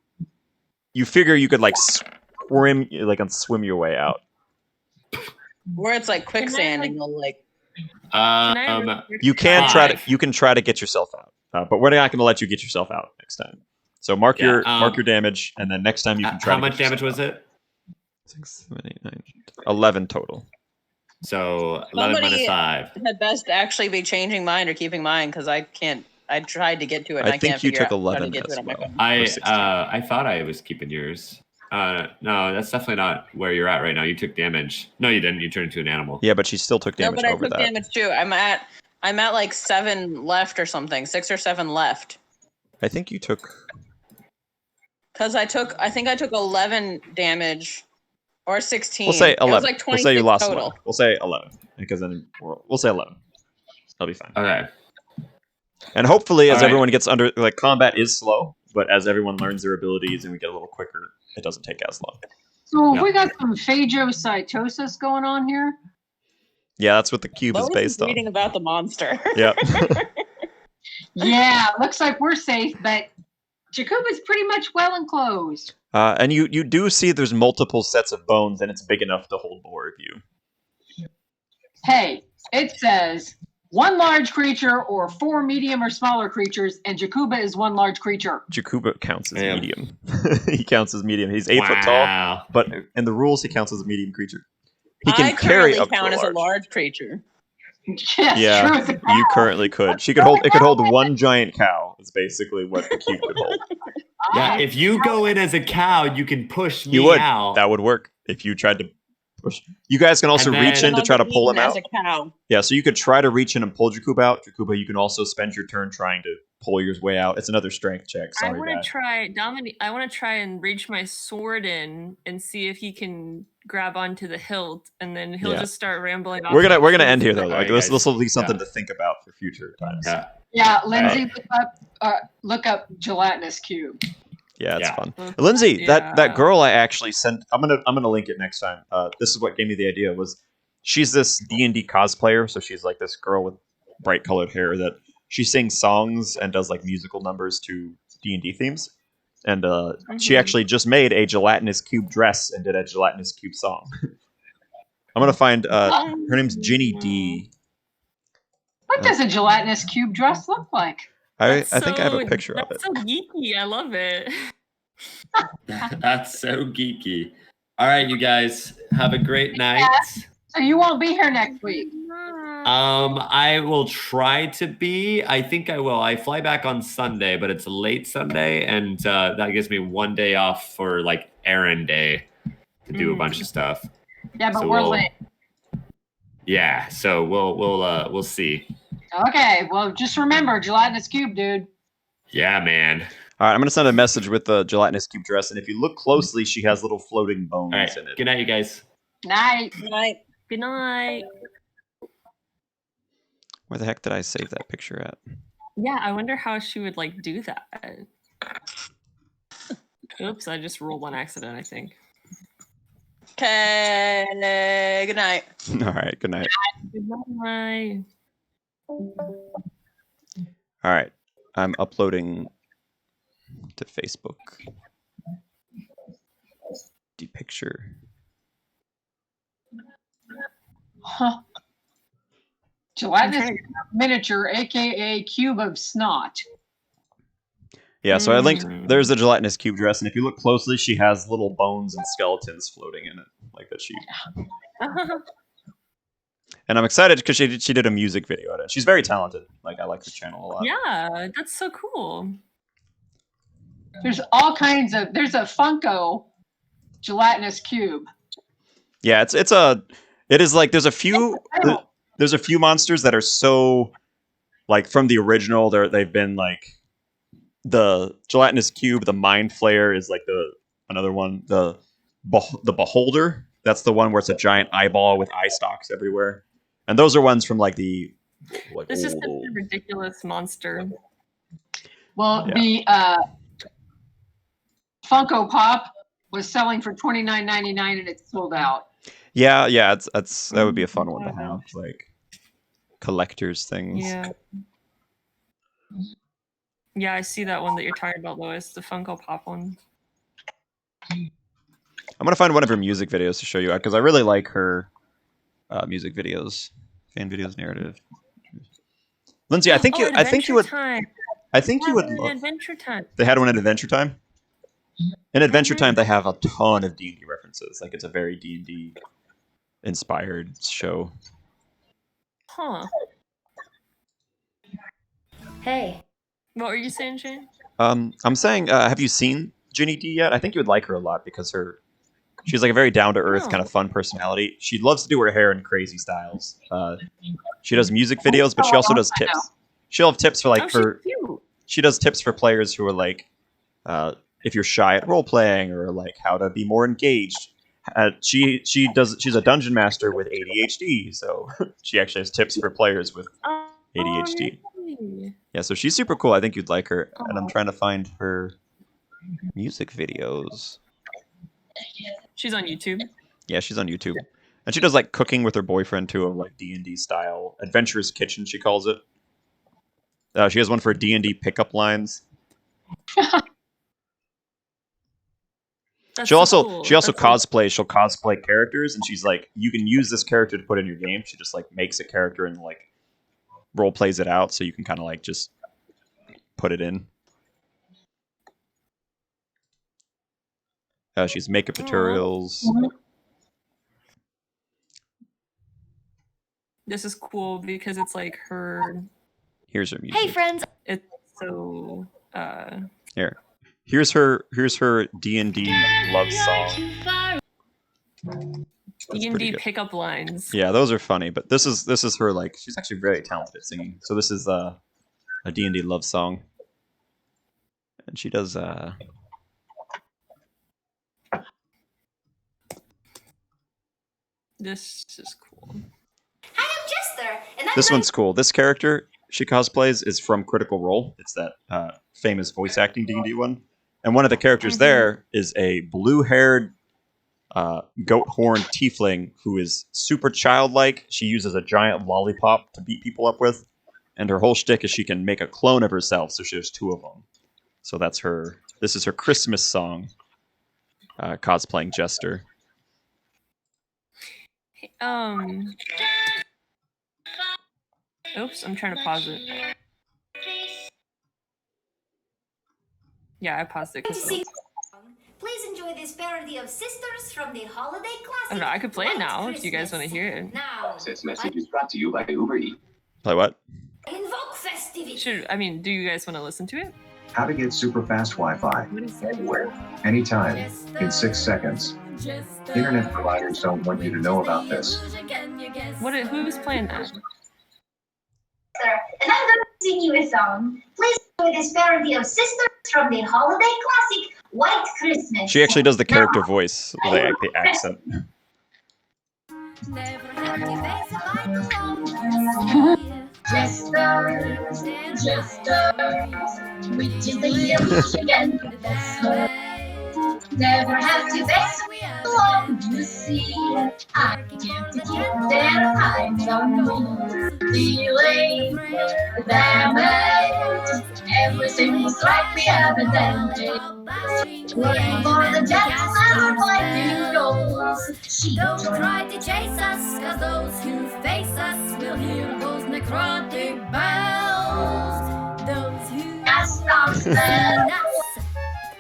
you figure you could like swim your way out. Where it's like quicksand like- and you'll like. You can Five. try to get yourself out, but we're not going to let you get yourself out next time. So mark Yeah, your damage, and then next time you can try. how to much get damage yourself was out. it? 6, 7, 8, 9, 11 total. So 11 Somebody- minus 5. Had best actually be changing mine or keeping mine because I can't. I tried to get to it. And I I think can't you figure took out how to 11 get to as it on my well. phone. Or 16. I thought I was keeping yours. No, that's definitely not where you're at right now. You took damage. No, you didn't. You turned into an animal. Yeah, but she still took No, damage but I over took that. damage too. I'm at like 7 left or something, 6 or 7 left. I think you took. Because I think I took 11 damage or 16. We'll say 11. It was like We'll 26 say you lost total. 11. We'll say 11 because then we'll say 11. That'll be fine. Okay. And hopefully, as All right. everyone gets under, like combat is slow, but as everyone learns their abilities and we get a little quicker, it doesn't take as long. So Yeah. we got some phagocytosis going on here. Yeah, that's what the cube is Lois based on. reading about the monster. Yeah. Yeah, looks like we're safe, but Jakuba's pretty much well enclosed. And you do see there's multiple sets of bones, and it's big enough to hold more of you. Hey, it says 1 large creature or 4 medium or smaller creatures, and Jakuba is 1 large creature. Jakuba counts as Damn. medium. He counts as medium. He's 8 foot tall, Wow. but in the rules, he counts as a medium creature. He I can carry currently up count to as a a large. large creature. Yes, Yeah, true as a You cow. currently could. She could hold. It could hold 1 giant cow. Is basically what the cube could hold. Yeah, if you go in as a cow, you can push me You would. out. That would work if you tried to push. You guys can also And reach then- in to try to pull him Eaten out. as a cow. Yeah, so you could try to reach in and pull Jakuba out. Jakuba, you can also spend your turn trying to pull your way out. It's another strength check. I Sorry, want to guys. try Dominic. I want to try and reach my sword in and see if he can grab onto the hilt, and then he'll Yeah. just start rambling. Off We're gonna about end here truth. though. Alright, Like this guys. will be something Yeah. to think about for future times. Yeah. Yeah, Lindsay, look up gelatinous cube. Yeah, it's Yeah. fun. Lindsay, that Yeah. girl I actually sent. I'm gonna link it next time. This is what gave me the idea. Was she's this D&D cosplayer, so she's like this girl with bright colored hair that she sings songs and does like musical numbers to D&D themes. And she Mhm. actually just made a gelatinous cube dress and did a gelatinous cube song. I'm gonna find her name's Ginny D. What does a gelatinous cube dress look like? I think I have a picture of it. That's so geeky. I love it. That's so geeky. All right, you guys, have a great night. So you won't be here next week. I will try to be. I think I will. I fly back on Sunday, but it's a late Sunday, and that gives me one day off for like errand day to do a bunch of stuff. Yeah, but So we're we'll- late. Yeah, so we'll see. Okay, well, just remember, gelatinous cube, dude. Yeah, man. All right, I'm gonna send a message with the gelatinous cube dress, and if you look closely, she has little floating bones All right. in it. Good night, you guys. Night. Right. Good night. Where the heck did I save that picture at? Yeah, I wonder how she would like do that. Oops, I just rolled on accident, I think. Okay. Good night. All right, good night. Good night. All right, I'm uploading to Facebook the picture. Huh. Gelatinous miniature, aka cube of snot. Yeah, so I linked. Mm. There's the gelatinous cube dress, and if you look closely, she has little bones and skeletons floating in it, like that. And I'm excited because she did a music video at it. She's very talented. Like I like her channel a lot. Yeah, that's so cool. There's all kinds of. There's a Funko gelatinous cube. Yeah, it is like there's a few monsters that are so like from the original. They've been like the gelatinous cube. The mind flayer is like another one. The beholder. That's the one where it's a giant eyeball with eye stalks everywhere. And those are ones from like the like This is old. such a ridiculous monster. Well, the Funko Pop was selling for $29.99 and it's sold out. Yeah, that would be a fun one to have, like collectors things. Yeah. Yeah, I see that one that you're talking about, Lois, the Funko Pop one. I'm gonna find one of her music videos to show you because I really like her music videos, fan videos, narrative. Lindsay, I think you would Time. love. Adventure Time. They had one at Adventure Time. In Adventure Time, they have a ton of D&D references. Like it's a very D&D inspired show. Huh. Hey. What were you saying, Shane? I'm saying, have you seen Ginny D yet? I think you would like her a lot because she's like a very down to earth kind of fun personality. She loves to do her hair in crazy styles. She does music videos, but she also does tips. She'll have tips for like She's cute. she does tips for players who are like, if you're shy at role playing or like how to be more engaged. She's a dungeon master with ADHD, so she actually has tips for players with ADHD. Really? Yeah, so she's super cool. I think you'd like her. And I'm trying to find her music videos. She's on YouTube. Yeah, she's on YouTube. And she does like cooking with her boyfriend too, of like D&D style. Adventurous Kitchen, she calls it. She has one for D&D pickup lines. That's She so also cool. cosplays. That's She'll cosplay characters, and she's like, you can use this character to put in your game. She just like makes a character and like role plays it out, so you can kind of like just put it in. She's makeup tutorials. This is cool because it's like her. Here's her music. Hey, friends. It's so. Here. Here's her D&D love song. That's pretty D&D good. pickup lines. Yeah, those are funny, but this is her like she's actually very talented at singing. So this is a D&D love song. And she does This is cool. Hi, I'm Jester, and this one's cool. This character she cosplays is from Critical Role. It's that famous voice acting D&D one. And one of the characters there is a blue-haired goat horn tiefling who is super childlike. She uses a giant lollipop to beat people up with, and her whole shtick is she can make a clone of herself. So she has 2 of them. So that's her. This is her Christmas song, cosplaying Jester. Oops, I'm trying to pause it. Yeah, I paused it. Please enjoy this parody of Sisters from the Holiday Classic. Oh no, I could play it White now if you guys want to Christmas. hear it. Now, This message is brought to you by Uber Eats. Play what? invoke festivity. Do you guys want to listen to it? How to get super fast Wi-Fi anywhere, anytime, in 6 seconds. Internet providers don't want you to know about this. Who's playing that? And I'm going to sing you a song. Please enjoy this parody of Sisters from the Holiday Classic, White Christmas. She actually does the character voice, the accent. Never have to face a light Jesters, which is the illusion. Never have to face alone, you see. I can't keep their eyes on me. Feeling damaged. Everything was like we evidently. Waiting for the gentleman fighting goals. She don't try to chase us, cause those who face us will hear those necrotic bells. Those who cast us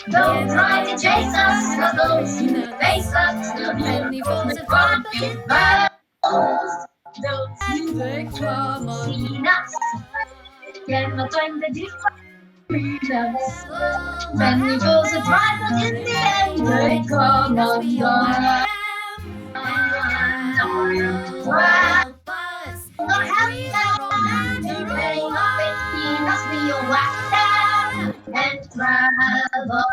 don't try to chase us, cause those who face us will hear those necrotic bells. Those who seen us cannot join the difference. Many goals are tried, but in the end they come undone. Not happy now, today it must be a whack down and travel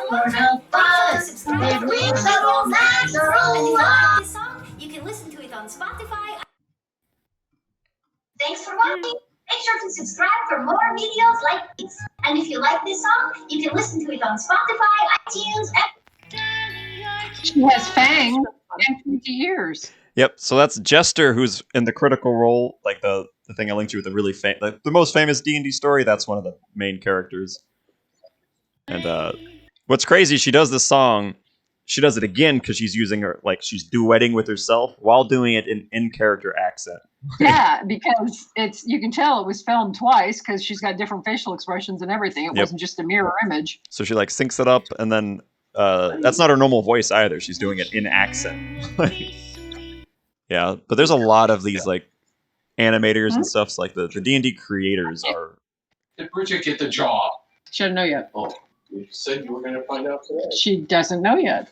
for help us. If we settle natural love, you can listen to it on Spotify. Thanks for watching. Make sure to subscribe for more videos like this. And if you like this song, you can listen to it on Spotify, iTunes, and... She has fangs and 20 ears. Yep. So that's Jester, who's in the critical role, like the thing I linked you with, the really the most famous D&D story. That's one of the main characters. And what's crazy, she does this song. She does it again because she's using her, like she's duetting with herself while doing it in character accent. Yeah, because you can tell it was filmed twice because she's got different facial expressions and everything. It wasn't just a mirror image. So she like syncs it up, and then that's not her normal voice either. She's doing it in accent. Yeah, but there's a lot of these like animators and stuff. So, like the D&D creators are. Did Bridget get the job? She doesn't know yet. Oh, you said you were going to find out today. She doesn't know yet.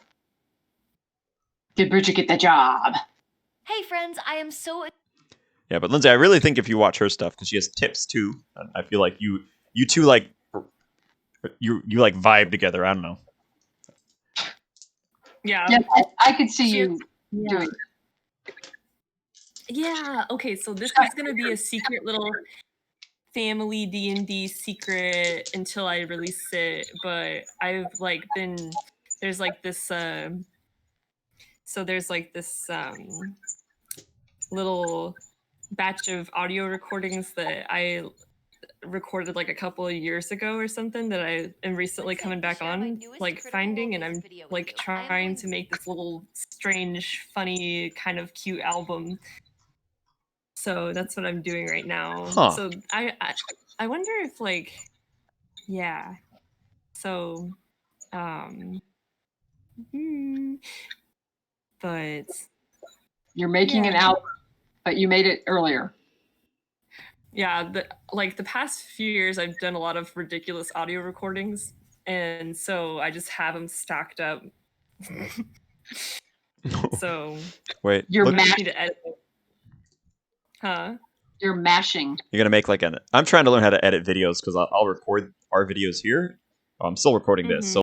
Did Bridget get the job? Hey friends, I am so Yeah, but Lindsay, I really think if you watch her stuff, because she has tips too, and I feel like you two like you like vibe together. I don't know. Yeah. Yeah, I could see you doing it. Yeah. Okay. So this is gonna be a secret little family D&D secret until I release it. But I've like been there's like this. So there's like this little batch of audio recordings that I recorded like a couple of years ago or something that I am recently coming back on, like finding, and I'm like trying to make this little strange, funny, kind of cute album. So that's what I'm doing right now. Huh. So I wonder if like, yeah. So, but You're making an album, but you made it earlier. yeah, the past few years I've done a lot of ridiculous audio recordings, and so I just have them stacked up. So Wait, You're look, I need to edit it. Huh? You're mashing. you're gonna make like I'm trying to learn how to edit videos because I'll record our videos here. Oh, I'm still recording this, so